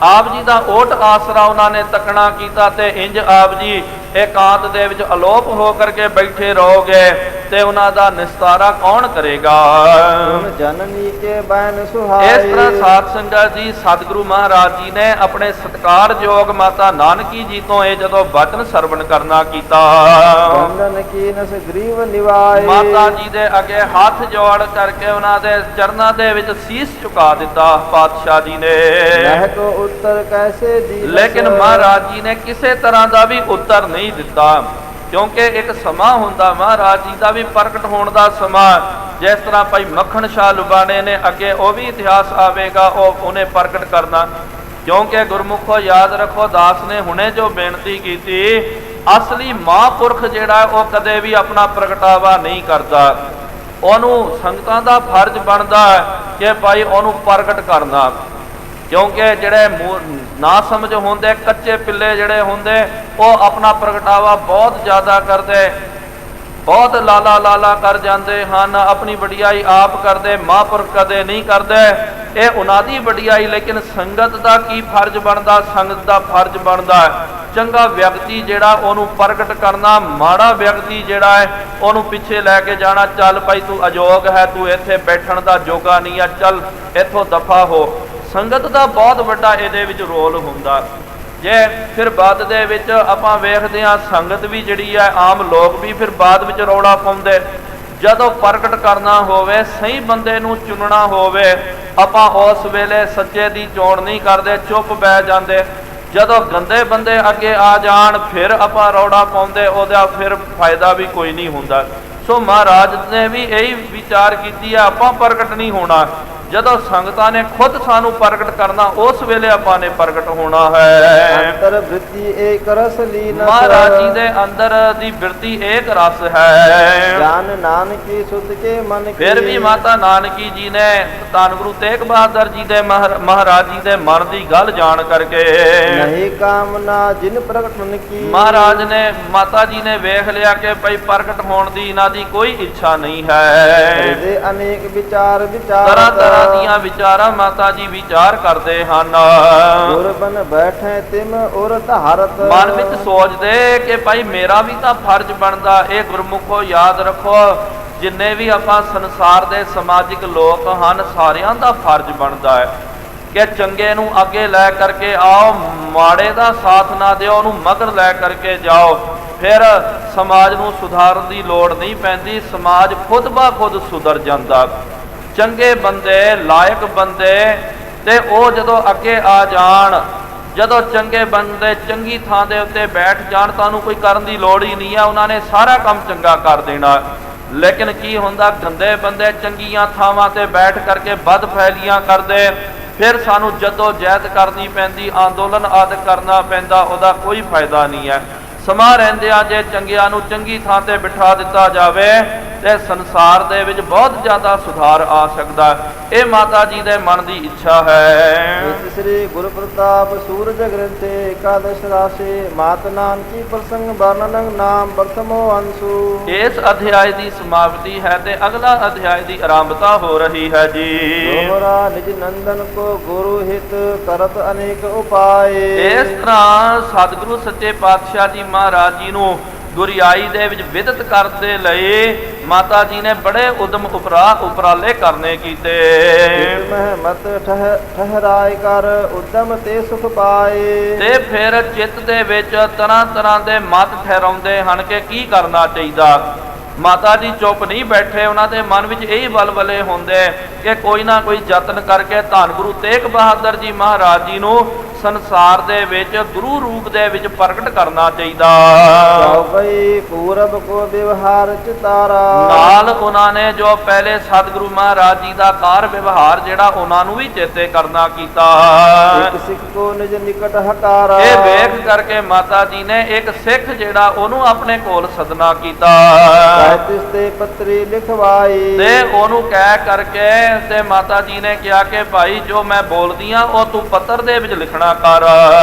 ਆਪ ਜੀ ਦਾ ਓਟ ਆਸਰਾ ਉਹਨਾਂ ਨੇ ਤੱਕਣਾ ਕੀਤਾ ਤੇ ਇੰਜ ਆਪ ਜੀ ਇਕਾਂਤ ਦੇ ਵਿੱਚ ਅਲੋਪ ਹੋ ਕਰਕੇ ਬੈਠੇ ਰਹੋਗੇ ਤੇ ਉਹਨਾਂ ਦਾ ਨਿਸਤਾਰਾ ਕੌਣ ਕਰੇਗਾ। ਜਨਨੀ ਕੇ ਬੈਨ ਸੁਹਾਏ। ਇਸ ਤਰ੍ਹਾਂ ਸਾਧ ਸੰਗਤ ਜੀ ਸਤਿਗੁਰੂ ਮਹਾਰਾਜ ਜੀ ਨੇ ਆਪਣੇ ਸਤਿਕਾਰਯੋਗ ਮਾਤਾ ਨਾਨਕੀ ਜੀ ਤੋਂ ਇਹ ਜਦੋਂ ਬਚਨ ਸਰਵਣ ਕਰਨਾ ਕੀਤਾ, ਬੰਦਨ ਕੀ ਨਸ ਗਰੀਵ ਨਿਵਾਏ। ਮਾਤਾ ਜੀ ਦੇ ਅੱਗੇ ਹੱਥ ਜੋੜ ਕਰਕੇ ਉਹਨਾਂ ਦੇ ਚਰਨਾਂ ਦੇ ਵਿੱਚ ਸੀਸ ਝੁਕਾ ਦਿੱਤਾ ਪਾਤਸ਼ਾਹ ਜੀ ਨੇ। ਮਹਿ ਕੋ ਉੱਤਰ ਕੈਸੇ ਦੀ। ਲੇਕਿਨ ਮਹਾਰਾਜ ਜੀ ਨੇ ਕਿਸੇ ਤਰ੍ਹਾਂ ਦਾ ਵੀ ਉੱਤਰ ਨਹੀਂ ਦਿੱਤਾ, ਕਿਉਂਕਿ ਇੱਕ ਸਮਾਂ ਹੁੰਦਾ ਮਹਾਰਾਜ ਜੀ ਦਾ ਵੀ ਪ੍ਰਗਟ ਹੋਣ ਦਾ ਸਮਾਂ। ਜਿਸ ਤਰ੍ਹਾਂ ਭਾਈ ਮੱਖਣ ਸ਼ਾਹ ਲੁਬਾਣੇ ਨੇ ਅੱਗੇ ਉਹ ਵੀ ਇਤਿਹਾਸ ਆਵੇਗਾ, ਉਹਨੇ ਪ੍ਰਗਟ ਕਰਨਾ। ਕਿਉਂਕਿ ਗੁਰਮੁਖੋ ਯਾਦ ਰੱਖੋ, ਦਾਸ ਨੇ ਹੁਣੇ ਜੋ ਬੇਨਤੀ ਕੀਤੀ, ਅਸਲੀ ਮਹਾਂਪੁਰਖ ਜਿਹੜਾ ਉਹ ਕਦੇ ਵੀ ਆਪਣਾ ਪ੍ਰਗਟਾਵਾ ਨਹੀਂ ਕਰਦਾ। ਉਹਨੂੰ ਸੰਗਤਾਂ ਦਾ ਫਰਜ਼ ਬਣਦਾ ਕਿ ਭਾਈ ਉਹਨੂੰ ਪ੍ਰਗਟ ਕਰਨਾ। ਕਿਉਂਕਿ ਜਿਹੜੇ ਨਾ ਸਮਝ ਹੁੰਦੇ, ਕੱਚੇ ਪਿੱਲੇ ਜਿਹੜੇ ਹੁੰਦੇ, ਉਹ ਆਪਣਾ ਪ੍ਰਗਟਾਵਾ ਬਹੁਤ ਜ਼ਿਆਦਾ ਕਰਦੇ, ਬਹੁਤ ਲਾਲਾ ਲਾਲਾ ਕਰ ਜਾਂਦੇ ਹਨ, ਆਪਣੀ ਵਡਿਆਈ ਆਪ ਕਰਦੇ, ਮਹਾਂਪੁਰਖ ਕਦੇ ਨਹੀਂ ਕਰਦੇ। ਇਹ ਉਹਨਾਂ ਦੀ ਵਡਿਆਈ। ਲੇਕਿਨ ਸੰਗਤ ਦਾ ਕੀ ਫਰਜ਼ ਬਣਦਾ? ਸੰਗਤ ਦਾ ਫਰਜ਼ ਬਣਦਾ ਚੰਗਾ ਵਿਅਕਤੀ ਜਿਹੜਾ ਉਹਨੂੰ ਪ੍ਰਗਟ ਕਰਨਾ, ਮਾੜਾ ਵਿਅਕਤੀ ਜਿਹੜਾ ਹੈ ਉਹਨੂੰ ਪਿੱਛੇ ਲੈ ਕੇ ਜਾਣਾ। ਚੱਲ ਭਾਈ ਤੂੰ ਅਯੋਗ ਹੈ, ਤੂੰ ਇੱਥੇ ਬੈਠਣ ਦਾ ਜੋਗਾ ਨਹੀਂ ਆ, ਚੱਲ ਇੱਥੋਂ ਦਫਾ ਹੋ। ਸੰਗਤ ਦਾ ਬਹੁਤ ਵੱਡਾ ਇਹਦੇ ਵਿੱਚ ਰੋਲ ਹੁੰਦਾ। ਜੇ ਫਿਰ ਬਾਅਦ ਦੇ ਵਿੱਚ ਆਪਾਂ ਵੇਖਦੇ ਹਾਂ, ਸੰਗਤ ਵੀ ਜਿਹੜੀ ਹੈ, ਆਮ ਲੋਕ ਵੀ ਫਿਰ ਬਾਅਦ ਵਿੱਚ ਰੌਲਾ ਪਾਉਂਦੇ। ਜਦੋਂ ਪ੍ਰਗਟ ਕਰਨਾ ਹੋਵੇ, ਸਹੀ ਬੰਦੇ ਨੂੰ ਚੁਣਨਾ ਹੋਵੇ, ਆਪਾਂ ਉਸ ਵੇਲੇ ਸੱਚੇ ਦੀ ਚੋਣ ਨਹੀਂ ਕਰਦੇ, ਚੁੱਪ ਬਹਿ ਜਾਂਦੇ। ਜਦੋਂ ਗੰਦੇ ਬੰਦੇ ਅੱਗੇ ਆ ਜਾਣ, ਫਿਰ ਆਪਾਂ ਰੌਲਾ ਪਾਉਂਦੇ, ਉਹਦਾ ਫਿਰ ਫਾਇਦਾ ਵੀ ਕੋਈ ਨਹੀਂ ਹੁੰਦਾ। ਸੋ ਮਹਾਰਾਜ ਨੇ ਵੀ ਇਹੀ ਵਿਚਾਰ ਕੀਤੀ ਹੈ, ਆਪਾਂ ਪ੍ਰਗਟ ਨਹੀਂ ਹੋਣਾ। ਜਦੋਂ ਸੰਗਤਾਂ ਨੇ ਖੁਦ ਸਾਨੂੰ ਪ੍ਰਗਟ ਕਰਨਾ, ਉਸ ਵੇਲੇ ਆਪਾਂ ਨੇ ਪ੍ਰਗਟ ਹੋਣਾ ਹੈ। ਅੰਤਰ ਬ੍ਰਿਤੀ ਏਕ ਰਸ ਲੀਨ। ਮਹਾਰਾਜ ਜੀ ਦੇ ਅੰਦਰ ਦੀ ਬਿਰਤੀ ਏਕ ਰਸ ਹੈ। ਜਾਨ ਨਾਨਕੀ ਸੁਧ ਕੇ ਮਨ ਕੀ। ਫਿਰ ਵੀ ਮਾਤਾ ਨਾਨਕੀ ਜੀ ਨੇ ਧੰਨ ਗੁਰੂ ਤੇਗ ਬਹਾਦਰ ਜੀ ਦੇ ਮਹਾਰਾਜ ਜੀ ਦੇ ਮਨ ਦੀ ਗੱਲ ਜਾਣ ਕਰਕੇ ਨਹੀਂ ਕਾਮਨਾ ਜਿਨ ਪ੍ਰਗਟਨ ਕੀ। ਮਹਾਰਾਜ ਨੇ ਮਾਤਾ ਜੀ ਨੇ ਵੇਖ ਲਿਆ ਕਿ ਭਾਈ ਪ੍ਰਗਟ ਹੋਣ ਦੀ ਇਹਨਾਂ ਦੀ ਕੋਈ ਇੱਛਾ ਨਹੀਂ ਹੈ। ਇਹਦੇ ਅਨੇਕ ਵਿਚਾਰ ਤਰ੍ਹਾਂ ਤਰ੍ਹਾਂ ਦੀਆਂ ਵਿਚਾਰਾਂ ਮਾਤਾ ਜੀ ਵਿਚਾਰ ਕਰਦੇ ਹਨ। ਗੁਰ ਬਨ ਬੈਠੇ ਤਿਮ ਉਰ ਧਾਰਤ। ਮਨ ਵਿੱਚ ਸੋਚਦੇ ਕਿ ਭਾਈ ਮੇਰਾ ਵੀ ਤਾਂ ਫਰਜ਼ ਬਣਦਾ। ਇਹ ਗੁਰਮੁਖੋ ਯਾਦ ਰੱਖੋ, ਜਿੰਨੇ ਵੀ ਆਪਾਂ ਸੰਸਾਰ ਦੇ ਸਮਾਜਿਕ ਲੋਕ ਹਨ, ਸਾਰਿਆਂ ਦਾ ਫਰਜ਼ ਬਣਦਾ ਹੈ ਕਿ ਚੰਗੇ ਨੂੰ ਅੱਗੇ ਲੈ ਕਰਕੇ ਆਓ, ਮਾੜੇ ਦਾ ਸਾਥ ਨਾ ਦਿਓ, ਉਹਨੂੰ ਮਗਰ ਲੈ ਕਰਕੇ ਜਾਓ। ਫਿਰ ਸਮਾਜ ਨੂੰ ਸੁਧਾਰਨ ਦੀ ਲੋੜ ਨਹੀਂ ਪੈਂਦੀ, ਸਮਾਜ ਖੁਦ ਬਾ ਖੁਦ ਸੁਧਰ ਜਾਂਦਾ। ਚੰਗੇ ਬੰਦੇ, ਲਾਇਕ ਬੰਦੇ ਤੇ ਉਹ ਜਦੋਂ ਅੱਗੇ ਆ ਜਾਣ, ਜਦੋਂ ਚੰਗੇ ਬੰਦੇ ਚੰਗੀ ਥਾਂ ਦੇ ਉੱਤੇ ਬੈਠ ਜਾਣ, ਤੁਹਾਨੂੰ ਕੋਈ ਕਰਨ ਦੀ ਲੋੜ ਹੀ ਨਹੀਂ ਹੈ, ਉਹਨਾਂ ਨੇ ਸਾਰਾ ਕੰਮ ਚੰਗਾ ਕਰ ਦੇਣਾ। ਲੇਕਿਨ ਕੀ ਹੁੰਦਾ, ਗੰਦੇ ਬੰਦੇ ਚੰਗੀਆਂ ਥਾਵਾਂ ਤੇ ਬੈਠ ਕਰਕੇ ਬਦ ਫੈਲੀਆਂ ਕਰਦੇ, ਫਿਰ ਸਾਨੂੰ ਜਦੋਂ ਜਹਿਦ ਕਰਨੀ ਪੈਂਦੀ, ਅੰਦੋਲਨ ਆਦਿ ਕਰਨਾ ਪੈਂਦਾ, ਉਹਦਾ ਕੋਈ ਫਾਇਦਾ ਨਹੀਂ ਹੈ। ਸਮਾਂ ਰਹਿੰਦਿਆਂ ਜੇ ਚੰਗਿਆਂ ਨੂੰ ਚੰਗੀ ਥਾਂ ਤੇ ਬਿਠਾ ਦਿੱਤਾ ਜਾਵੇ ਤੇ ਸੰਸਾਰ ਦੇ ਵਿੱਚ ਬਹੁਤ ਜ਼ਿਆਦਾ ਸੁਧਾਰ ਆ ਸਕਦਾ ਹੈ। ਇਹ ਮਾਤਾ ਜੀ ਦੇ ਮਨ ਦੀ ਇੱਛਾ ਹੈ। ਸ੍ਰੀ ਗੁਰੂ ਪ੍ਰਤਾਪ ਸੂਰਜ ਗ੍ਰੰਥੇ ਏਕਾਦਸ਼ ਰਾਸ਼ੀ ਮਾਤ ਨਾਨਕੀ ਪ੍ਰਸੰਗ ਵਰਣਨ ਨਾਮ ਪ੍ਰਥਮੋ ਅੰਸ਼ੂ। ਇਸ ਅਧਿਆਇ ਦੀ ਸਮਾਪਤੀ ਹੈ ਤੇ ਅਗਲਾ ਅਧਿਆਇ ਦੀ ਆਰੰਭਤਾ ਹੋ ਰਹੀ ਹੈ ਜੀ। ਦੋਹਰਾ ਨਿਜ ਨੰਦਨ ਕੋ ਗੁਰੂ ਹਿਤ ਕਰਤ ਅਨੇਕ ਉਪਾਏ। ਇਸ ਤਰ੍ਹਾਂ ਸਤਿਗੁਰੂ ਸੱਚੇ ਪਾਤਸ਼ਾਹ ਜੀ ਮਹਾਰਾਜ ਜੀ ਨੂੰ ਗੁਰਿਆਈ ਦੇ ਵਿੱਚ ਵਿਦਿਤ ਕਰਨ ਦੇ ਲਈ ਮਾਤਾ ਜੀ ਨੇ ਬੜੇ ਉਦਮ ਉਪਰਾਲੇ ਕਰਨੇ ਕੀਤੇ। ਮਤ ਠਹਿਰਾਏ ਕਰ ਉਦਮ ਤੇ ਸੁਖ ਪਾਏ। ਤੇ ਫਿਰ ਚਿੱਤ ਦੇ ਵਿੱਚ ਤਰ੍ਹਾਂ ਤਰ੍ਹਾਂ ਦੇ ਮਤ ਠਹਿਰਾਉਂਦੇ ਹਨ ਕਿ ਕੀ ਕਰਨਾ ਚਾਹੀਦਾ। ਮਾਤਾ ਜੀ ਚੁੱਪ ਨਹੀਂ ਬੈਠੇ, ਉਹਨਾਂ ਦੇ ਮਨ ਵਿੱਚ ਇਹੀ ਵਲਵਲੇ ਹੁੰਦੇ ਕਿ ਕੋਈ ਨਾ ਕੋਈ ਯਤਨ ਕਰਕੇ ਧੰਨ ਗੁਰੂ ਤੇਗ ਬਹਾਦਰ ਜੀ ਮਹਾਰਾਜ ਜੀ ਨੂੰ ਸੰਸਾਰ ਦੇ ਵਿੱਚ ਗੁਰੂ ਰੂਪ ਦੇ ਵਿੱਚ ਪ੍ਰਗਟ ਕਰਨਾ ਚਾਹੀਦਾ। ਭਈ ਪੂਰਬ ਕੋ ਵਿਵਹਾਰ ਚਿਤਾਰਾ। ਨਾਲ ਉਹਨਾਂ ਨੇ ਜੋ ਪਹਿਲੇ ਸਤਿਗੁਰੂ ਮਹਾਰਾਜ ਜੀ ਦਾ ਕਾਰ ਵਿਵਹਾਰ ਜਿਹੜਾ ਉਹਨਾਂ ਨੂੰ ਵੀ ਚੇਤੇ ਕਰਨਾ ਕੀਤਾ। ਇੱਕ ਸਿੱਖ ਕੋ ਨਿਜ ਨਿਕਟ ਹਕਾਰਾ। ਇਹ ਵੇਖ ਕਰਕੇ ਮਾਤਾ ਜੀ ਨੇ ਇੱਕ ਸਿੱਖ ਜਿਹੜਾ ਉਹਨੂੰ ਆਪਣੇ ਕੋਲ ਸਦਨਾ ਕੀਤਾ ਤਿਸ ਤੇ ਪੱਤਰੀ ਲਿਖਵਾਈ। ਤੇ ਉਹਨੂੰ ਕਹਿ ਕਰਕੇ ਤੇ ਮਾਤਾ ਜੀ ਨੇ ਕਿਹਾ ਕਿ ਭਾਈ ਜੋ ਮੈਂ ਬੋਲਦੀ ਆ ਉਹ ਤੂੰ ਪੱਤਰ ਦੇ ਵਿੱਚ ਲਿਖਣਾ ਕਰ।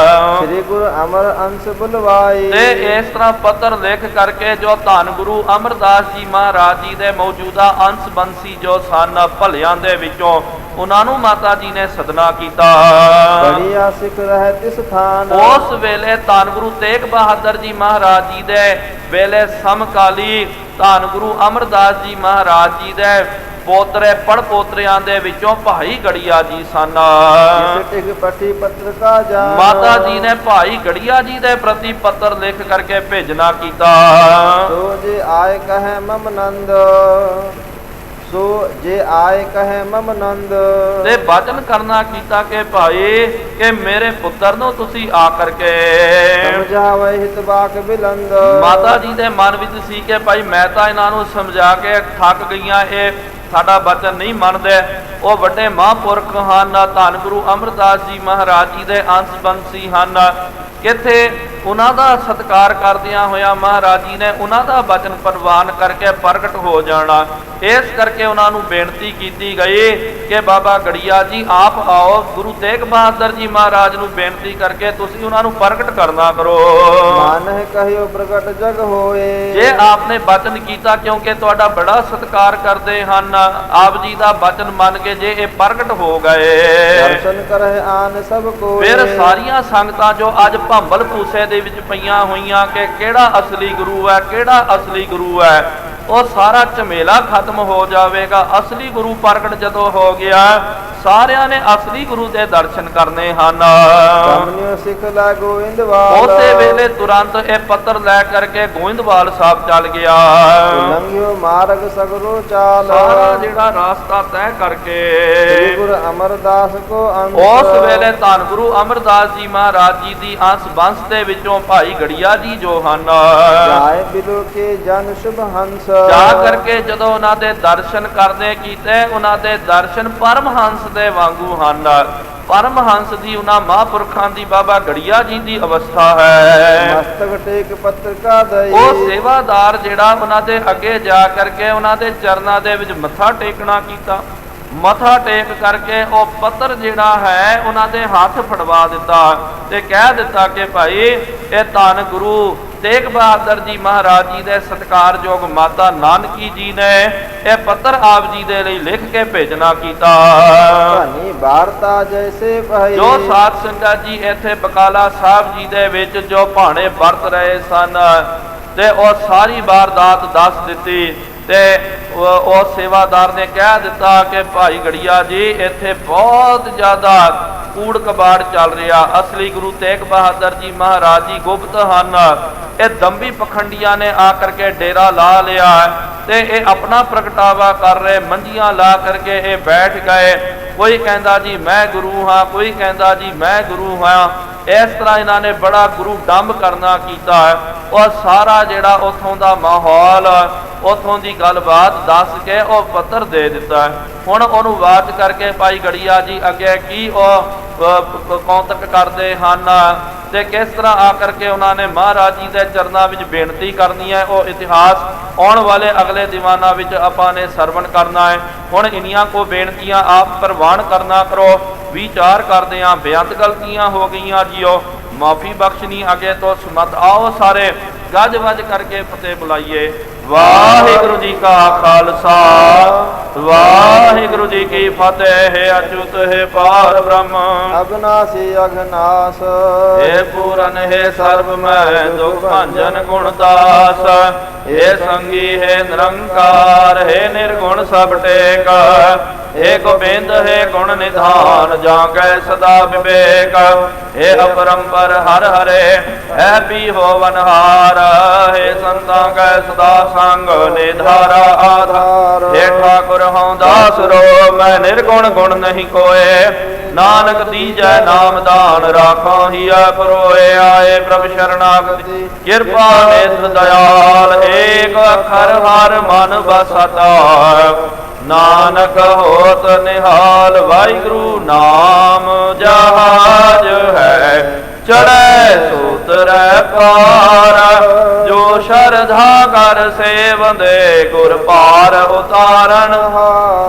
ਸ੍ਰੀ ਗੁਰੂ ਅਮਰ ਅੰਸ਼ ਬੁਲਵਾਈ। ਤੇ ਇਸ ਤਰ੍ਹਾਂ ਪੱਤਰ ਲਿਖ ਕਰਕੇ ਜੋ ਧੰਨ ਗੁਰੂ ਅਮਰਦਾਸ ਜੀ ਮਹਾਰਾਜ ਜੀ ਦੇ ਮੌਜੂਦਾ ਅੰਸ਼ ਬੰਸੀ ਜੋ ਸਨ ਭਲਿਆਂ ਦੇ ਵਿੱਚੋਂ ਉਹਨਾਂ ਨੂੰ ਮਾਤਾ ਜੀ ਨੇ ਸਦਨਾ ਕੀਤਾ। ਬੜੀਆ ਸਿੱਖ ਰਹਿ ਤਿਸ ਥਾਨ। ਉਸ ਵੇਲੇ ਧੰਨ ਗੁਰੂ ਤੇਗ ਬਹਾਦਰ ਜੀ ਮਹਾਰਾਜ ਜੀ ਦੇ ਵੇਲੇ ਸਮਕਾਲੀ ਧੰਨ ਗੁਰੂ ਅਮਰਦਾਸ ਜੀ ਮਹਾਰਾਜ ਜੀ ਦੇ ਪੋਤਰੇ ਪੜ ਪੋਤਰਿਆਂ ਦੇ ਵਿੱਚੋਂ ਭਾਈ ਗੜੀਆ ਜੀ ਸਨ। ਪੱਟੀ ਪੱਤਰ ਕਾ ਜਾਨ। ਮਾਤਾ ਜੀ ਨੇ ਭਾਈ ਗੜੀਆ ਜੀ ਦੇ ਪ੍ਰਤੀ ਪੱਤਰ ਲਿਖ ਕਰਕੇ ਭੇਜਣਾ ਕੀਤਾ। ਸੋ ਜੇ ਆਏ ਕਹੇ ਮਮ ਨੰਦ। ਸੋ ਜੇ ਆਏ ਕਹੇ ਮਮ ਨੰਦ। ਤੇ ਬਚਨ ਕਰਨਾ ਕੀਤਾ ਕਿ ਭਾਈ ਕਿ ਮੇਰੇ ਪੁੱਤਰ ਨੂੰ ਤੁਸੀਂ ਆ ਕਰਕੇ ਸਮਝਾਵੇ ਹਿਤ ਬਾਕ ਬਿਲੰਦ। ਮਾਤਾ ਜੀ ਦੇ ਮਨ ਵਿੱਚ ਸੀ ਕਿ ਭਾਈ ਮੈਂ ਤਾਂ ਇਹਨਾਂ ਨੂੰ ਸਮਝਾ ਕੇ ਥੱਕ ਗਈਆਂ, ਇਹ ਸਾਡਾ ਬਚਨ ਨਹੀਂ ਮੰਨਦੇ। ਉਹ ਵੱਡੇ ਮਹਾਂਪੁਰਖ ਹਨ, ਧੰਨ ਗੁਰੂ ਅਮਰਦਾਸ ਜੀ ਮਹਾਰਾਜ ਜੀ ਦੇ ਅੰਸ਼ ਬੰਸੀ ਹਨ। ਕਿੱਥੇ ਉਹਨਾਂ ਦਾ ਸਤਿਕਾਰ ਕਰਦਿਆਂ ਹੋਇਆ ਮਹਾਰਾਜ ਜੀ ਨੇ ਉਹਨਾਂ ਦਾ ਬਚਨ ਪ੍ਰਵਾਨ ਕਰਕੇ ਪ੍ਰਗਟ ਹੋ ਜਾਣਾ। ਇਸ ਕਰਕੇ ਉਹਨਾਂ ਨੂੰ ਬੇਨਤੀ ਕੀਤੀ ਗਈ ਕਿ ਬਾਬਾ ਗੜੀਆ ਜੀ ਆਪ ਆਓ, ਗੁਰੂ ਤੇਗ ਬਹਾਦਰ ਜੀ ਮਹਾਰਾਜ ਨੂੰ ਬੇਨਤੀ ਕਰਕੇ ਤੁਸੀਂ ਉਹਨਾਂ ਨੂੰ ਪ੍ਰਗਟ ਕਰਨਾ ਕਰੋ। ਮਨ ਕਹਿਓ ਪ੍ਰਗਟ ਜਗ ਹੋਏ। ਜੇ ਆਪਨੇ ਬਚਨ ਕੀਤਾ, ਕਿਉਂਕਿ ਤੁਹਾਡਾ ਬੜਾ ਸਤਿਕਾਰ ਕਰਦੇ ਹਨ, ਆਪ ਜੀ ਦਾ ਬਚਨ ਮੰਨ ਕੇ ਜੇ ਇਹ ਪ੍ਰਗਟ ਹੋ ਗਏ ਦਰਸ਼ਨ ਕਰੇ ਆਨ ਸਭ ਕੋਏ। ਫਿਰ ਸਾਰੀਆਂ ਸੰਗਤਾਂ ਜੋ ਅੱਜ ਭੰਬਲ ਭੂਸੇ ਦੇ ਵਿੱਚ ਪਈਆਂ ਹੋਈਆਂ ਕਿ ਕਿਹੜਾ ਅਸਲੀ ਗੁਰੂ ਹੈ, ਕਿਹੜਾ ਅਸਲੀ ਗੁਰੂ ਹੈ, ਉਹ ਸਾਰਾ ਝਮੇਲਾ ਖਤਮ ਹੋ ਜਾਵੇਗਾ। ਅਸਲੀ ਗੁਰੂ ਪ੍ਰਗਟ ਜਦੋਂ ਹੋ ਗਿਆ ਸਾਰਿਆਂ ਨੇ ਅਸਲੀ ਗੁਰੂ ਦੇ ਦਰਸ਼ਨ ਕਰਨੇ ਹਨ। ਸਾਹਮਣੇ ਸਿੱਖ ਲਾ ਗੋਇੰਦਵਾਲ। ਉਸੇ ਵੇਲੇ ਤੁਰੰਤ ਇਹ ਪੱਤਰ ਲੈ ਕਰਕੇ ਗੋਇੰਦਵਾਲ ਸਾਹਿਬ ਚੱਲ ਗਿਆ। ਲੰਘਿਓ ਮਾਰਗ ਸਗਰੋ ਚਾਲ। ਸਾਰਾ ਜਿਹੜਾ ਰਾਸਤਾ ਤੈਅ ਕਰਕੇ ਸ੍ਰੀ ਗੁਰੂ ਅਮਰਦਾਸ ਕੋ ਅੰਸ਼। ਉਸ ਵੇਲੇ ਧੰਨ ਗੁਰੂ ਅਮਰਦਾਸ ਜੀ ਮਹਾਰਾਜ ਜੀ ਦੀ ਅੰਸ਼ ਬੰਸ ਦੇ ਵਿੱਚੋਂ ਭਾਈ ਗੜੀਆ ਜੀ ਜੋ ਹਨ ਜਾਏ ਬਿਲੋ ਕੇ ਜਨ ਸ਼ੁਭ ਹੰਸ। ਜਾ ਕਰਕੇ ਜਦੋਂ ਉਹਨਾਂ ਦੇ ਦਰਸ਼ਨ ਕਰਦੇ ਕੀਤੇ, ਉਹਨਾਂ ਦੇ ਦਰਸ਼ਨ ਪਰਮਹੰਸ ਦੇ ਵਾਂਗੂ ਹਨ। ਪਰਮਹੰਸ ਦੀ ਉਹਨਾਂ ਮਹਾਂਪੁਰਖਾਂ ਦੀ ਬਾਬਾ ਗੜੀਆ ਜੀ ਦੀ ਅਵਸਥਾ ਹੈ। ਮਸਤਕ ਟੇਕ ਪੱਤਰ ਕਾ ਦਈ। ਉਹ ਸੇਵਾਦਾਰ ਜਿਹੜਾ ਉਹਨਾਂ ਦੇ ਅੱਗੇ ਜਾ ਕਰਕੇ ਉਹਨਾਂ ਦੇ ਚਰਨਾਂ ਦੇ ਵਿੱਚ ਮੱਥਾ ਟੇਕਣਾ ਕੀਤਾ। ਮੱਥਾ ਟੇਕ ਕਰਕੇ ਉਹ ਪੱਤਰ ਜਿਹੜਾ ਹੈ ਉਹਨਾਂ ਦੇ ਹੱਥ ਫੜਵਾ ਦਿੱਤਾ ਤੇ ਕਹਿ ਦਿੱਤਾ ਕਿ ਭਾਈ ਇਹ ਧੰਨ ਗੁਰੂ ਤੇਗ ਬਹਾਦਰ ਜੀ ਮਹਾਰਾਜ ਜੀ ਦੇ ਸਤਿਕਾਰਯੋਗ ਮਾਤਾ ਨਾਨਕੀ ਜੀ ਨੇ ਇਹ ਪੱਤਰ ਆਪ ਜੀ ਦੇ ਲਈ ਲਿਖ ਕੇ ਭੇਜਣਾ ਕੀਤਾ। ਭਾਨੀ ਵਾਰਤਾ ਜੈਸੇ ਭਾਈ। ਜੋ ਸਾਧ ਸੰਗਤ ਜੀ ਇੱਥੇ ਬਕਾਲਾ ਸਾਹਿਬ ਜੀ ਦੇ ਵਿੱਚ ਜੋ ਭਾਣੇ ਵਰਤ ਰਹੇ ਸਨ ਤੇ ਉਹ ਸਾਰੀ ਵਾਰਦਾਤ ਦੱਸ ਦਿੱਤੀ। ਤੇ ਉਹ ਸੇਵਾਦਾਰ ਨੇ ਕਹਿ ਦਿੱਤਾ ਕਿ ਭਾਈ ਗੜੀਆ ਜੀ ਇੱਥੇ ਬਹੁਤ ਜ਼ਿਆਦਾ ਕੂੜ ਕਬਾੜ ਚੱਲ ਰਿਹਾ। ਅਸਲੀ ਗੁਰੂ ਤੇਗ ਬਹਾਦਰ ਜੀ ਮਹਾਰਾਜ ਜੀ ਗੁਪਤ ਹਨ। ਇਹ ਦੰਭੀ ਪਖੰਡੀਆਂ ਨੇ ਆ ਕਰਕੇ ਡੇਰਾ ਲਾ ਲਿਆ ਤੇ ਇਹ ਆਪਣਾ ਪ੍ਰਗਟਾਵਾ ਕਰ ਰਹੇ, ਮੰਜੀਆਂ ਲਾ ਕਰਕੇ ਇਹ ਬੈਠ ਗਏ। ਕੋਈ ਕਹਿੰਦਾ ਜੀ ਮੈਂ ਗੁਰੂ ਹਾਂ, ਕੋਈ ਕਹਿੰਦਾ ਜੀ ਮੈਂ ਗੁਰੂ ਹਾਂ। ਇਸ ਤਰ੍ਹਾਂ ਇਹਨਾਂ ਨੇ ਬੜਾ ਗੁਰੂ ਡੰਬ ਕਰਨਾ ਕੀਤਾ। ਉਹ ਸਾਰਾ ਜਿਹੜਾ ਉੱਥੋਂ ਦਾ ਮਾਹੌਲ, ਉੱਥੋਂ ਦੀ ਗੱਲਬਾਤ ਦੱਸ ਕੇ ਉਹ ਪੱਤਰ ਦੇ ਦਿੱਤਾ। ਹੁਣ ਉਹਨੂੰ ਵਾਚ ਕਰਕੇ ਭਾਈ ਗੜੀਆ ਜੀ ਅੱਗੇ ਕੀ ਉਹ ਕੌਤਕ ਕਰਦੇ ਹਨ ਤੇ ਕਿਸ ਤਰ੍ਹਾਂ ਆ ਕਰਕੇ ਉਹਨਾਂ ਨੇ ਮਹਾਰਾਜ ਜੀ ਦੇ ਚਰਨਾਂ ਵਿੱਚ ਬੇਨਤੀ ਕਰਨੀ ਹੈ, ਉਹ ਇਤਿਹਾਸ ਆਉਣ ਵਾਲੇ ਅਗਲੇ ਦੀਵਾਨਾਂ ਵਿੱਚ ਆਪਾਂ ਨੇ ਸਰਵਣ ਕਰਨਾ ਹੈ। ਹੁਣ ਇੰਨੀਆਂ ਕੋ ਬੇਨਤੀਆਂ ਆਪ ਪ੍ਰਵਾਨ ਕਰਨਾ ਕਰੋ। ਵਿਚਾਰ ਕਰਦੇ ਆਂ ਬੇਅੰਤ ਗਲਤੀਆਂ ਹੋ ਗਈਆਂ ਜੀਓ, ਮਾਫੀ ਬਖਸ਼ਣੀ ਅੱਗੇ ਤੋਂ ਸਮਤ। ਆਓ ਸਾਰੇ ਗੱਜ ਵੱਜ ਕਰਕੇ ਫਤਿਹ ਬੁਲਾਈਏ। ਵਾਹਿਗੁਰੂ ਜੀ ਕਾ ਖਾਲਸਾ ਵਾਹਿਗੁਰੂ ਜੀ ਕੀ ਫਤਿਹ। ਅਚੁਤ ਹੈ ਪਾਰ ਬ੍ਰਹਮ ਅਬਨਾਸੀ ਅਗਨਾਸ, हे पूरन हे सर्व मैं दुख भंजन गुणदास। हे संगी हे निरंकार, हे निर्गुण सब टेक। हे गोबिंद हे गुण निधान, जाके सदा विवेक। हे अपरंपर हर हरे, है भी होवनहार। हे संतां कै सदा संग, निधारा आधार। हे ठाकुर हूँ दास रो, मैं निर्गुण गुण नहीं कोय। नानक दीजै नाम दान, राखो हिया परोए। आए प्रभ शरणागति, कृपा नेत्र दयाल। एक अखर हर मन बसता, नानक होत निहाल। वाहिगुरु नाम जहाज है, चढ़े सूतरै पार। जो शरधा कर सेवंदे, गुर पार उतारण।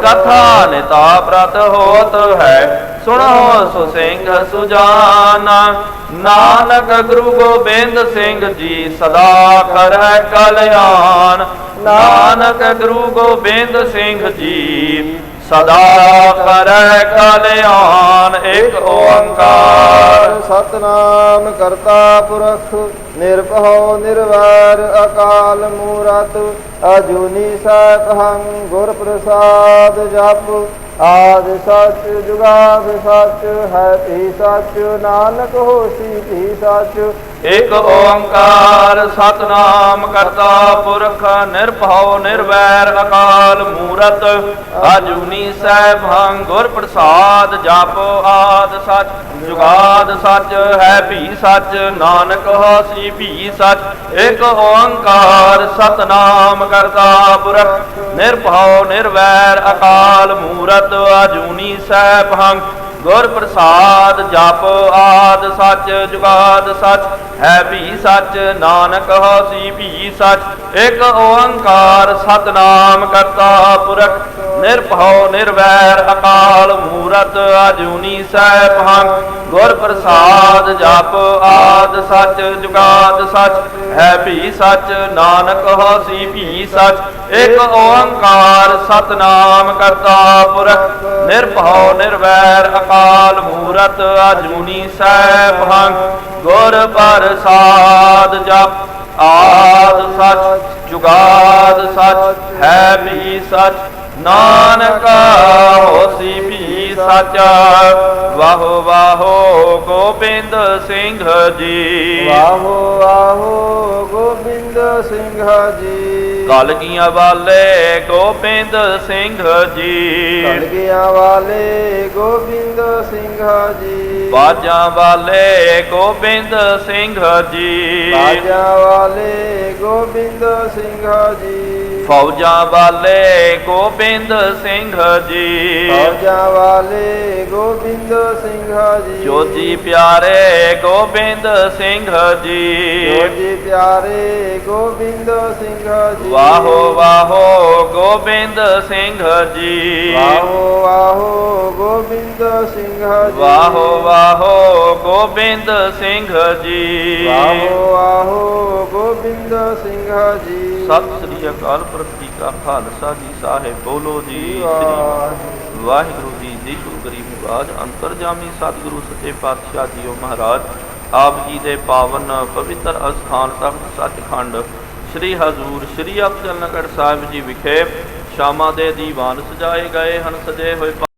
कथा निता व्रत होत है, सुनो सुसिंह सुजाना। नानक गुरु गोबिंद सिंह जी, सदा करै कल्याण। नानक गुरु गोबिंद सिंह जी, सदा करै कल्याण। एक ओंकार सतनाम करता पुरख, निर्भव निर्वैर अकाल मूरत। अजूनी सैभं गुर प्रसाद जप। आद सच जुगाद सच, है भी सच। नानक होसी भी सच। एक ओंकार सतनाम करता पुरख, निर्भव निर्वैर अकाल मूरत। अजूनी सैभं गुर प्रसाद जप। आद सच जुगाद सच, है भी सच। नानक होसी भी सच। एक ओंकार सतनाम करता पुरख, निर्भव निर्वैर अकाल मूरत। अजूनी सैभं गुर प्रसाद जप। आद सच जुगाद सच, है भी सच। नानक होसी भी सच। एक ओंकार सतनाम करता पुरख, निर्भव निर्वैर अकाल मूरत। अजूनी सैभं गुर प्रसाद जप। आद सच जुगाद सच, है भी सच। नानक होसी भी सच। एक ओंकार सतनाम करता पुरख, निर्भव निर्वैर अकाल मूरत। अजूनी सैभं गुर प्रसाद जप। आद सच जुगाद सच, है भी सच। नानक होसी भी सच। वाहो वाहो गोबिंद सिंह जी, वाहो वाहो गोबिंद सिंह जी। कलगियां वाले गोबिंद सिंह जी, कलगियां वाले गोबिंद सिंह जी। बाजा वाले गोबिंद सिंह जी, बाजा वाले गोबिंद सिंह जी। फौजा वाले गोबिंद सिंह जी, फौजा वाले गोबिंद सिंह जी। जोजी प्यारे गोबिंद सिंह जी, जोजी प्यारे गोबिंद सिंह जी। वाहो वाहो गोबिंद सिंह जी, वाहो वाहो गोबिंद सिंह जी। वाहो वाहो गोबिंद सिंह जी। वाहो वाहो गोबिंद सिंह जी। सत श्री अकाल पुरख जी का खालसा जी, साहिब बोलो जी श्री वाहिगुरू जी। जी गुरु गरीब निवाज अंतरजामी सतगुरु सच्चे पातशाह जीओ महाराज आप जी दे पावन पवित्र अस्थान तख्त सचखंड श्री हजूर श्री अफजल नगर साहिब जी विखे शामा दे दीवान सजाए गए ਹਨ सजे हुए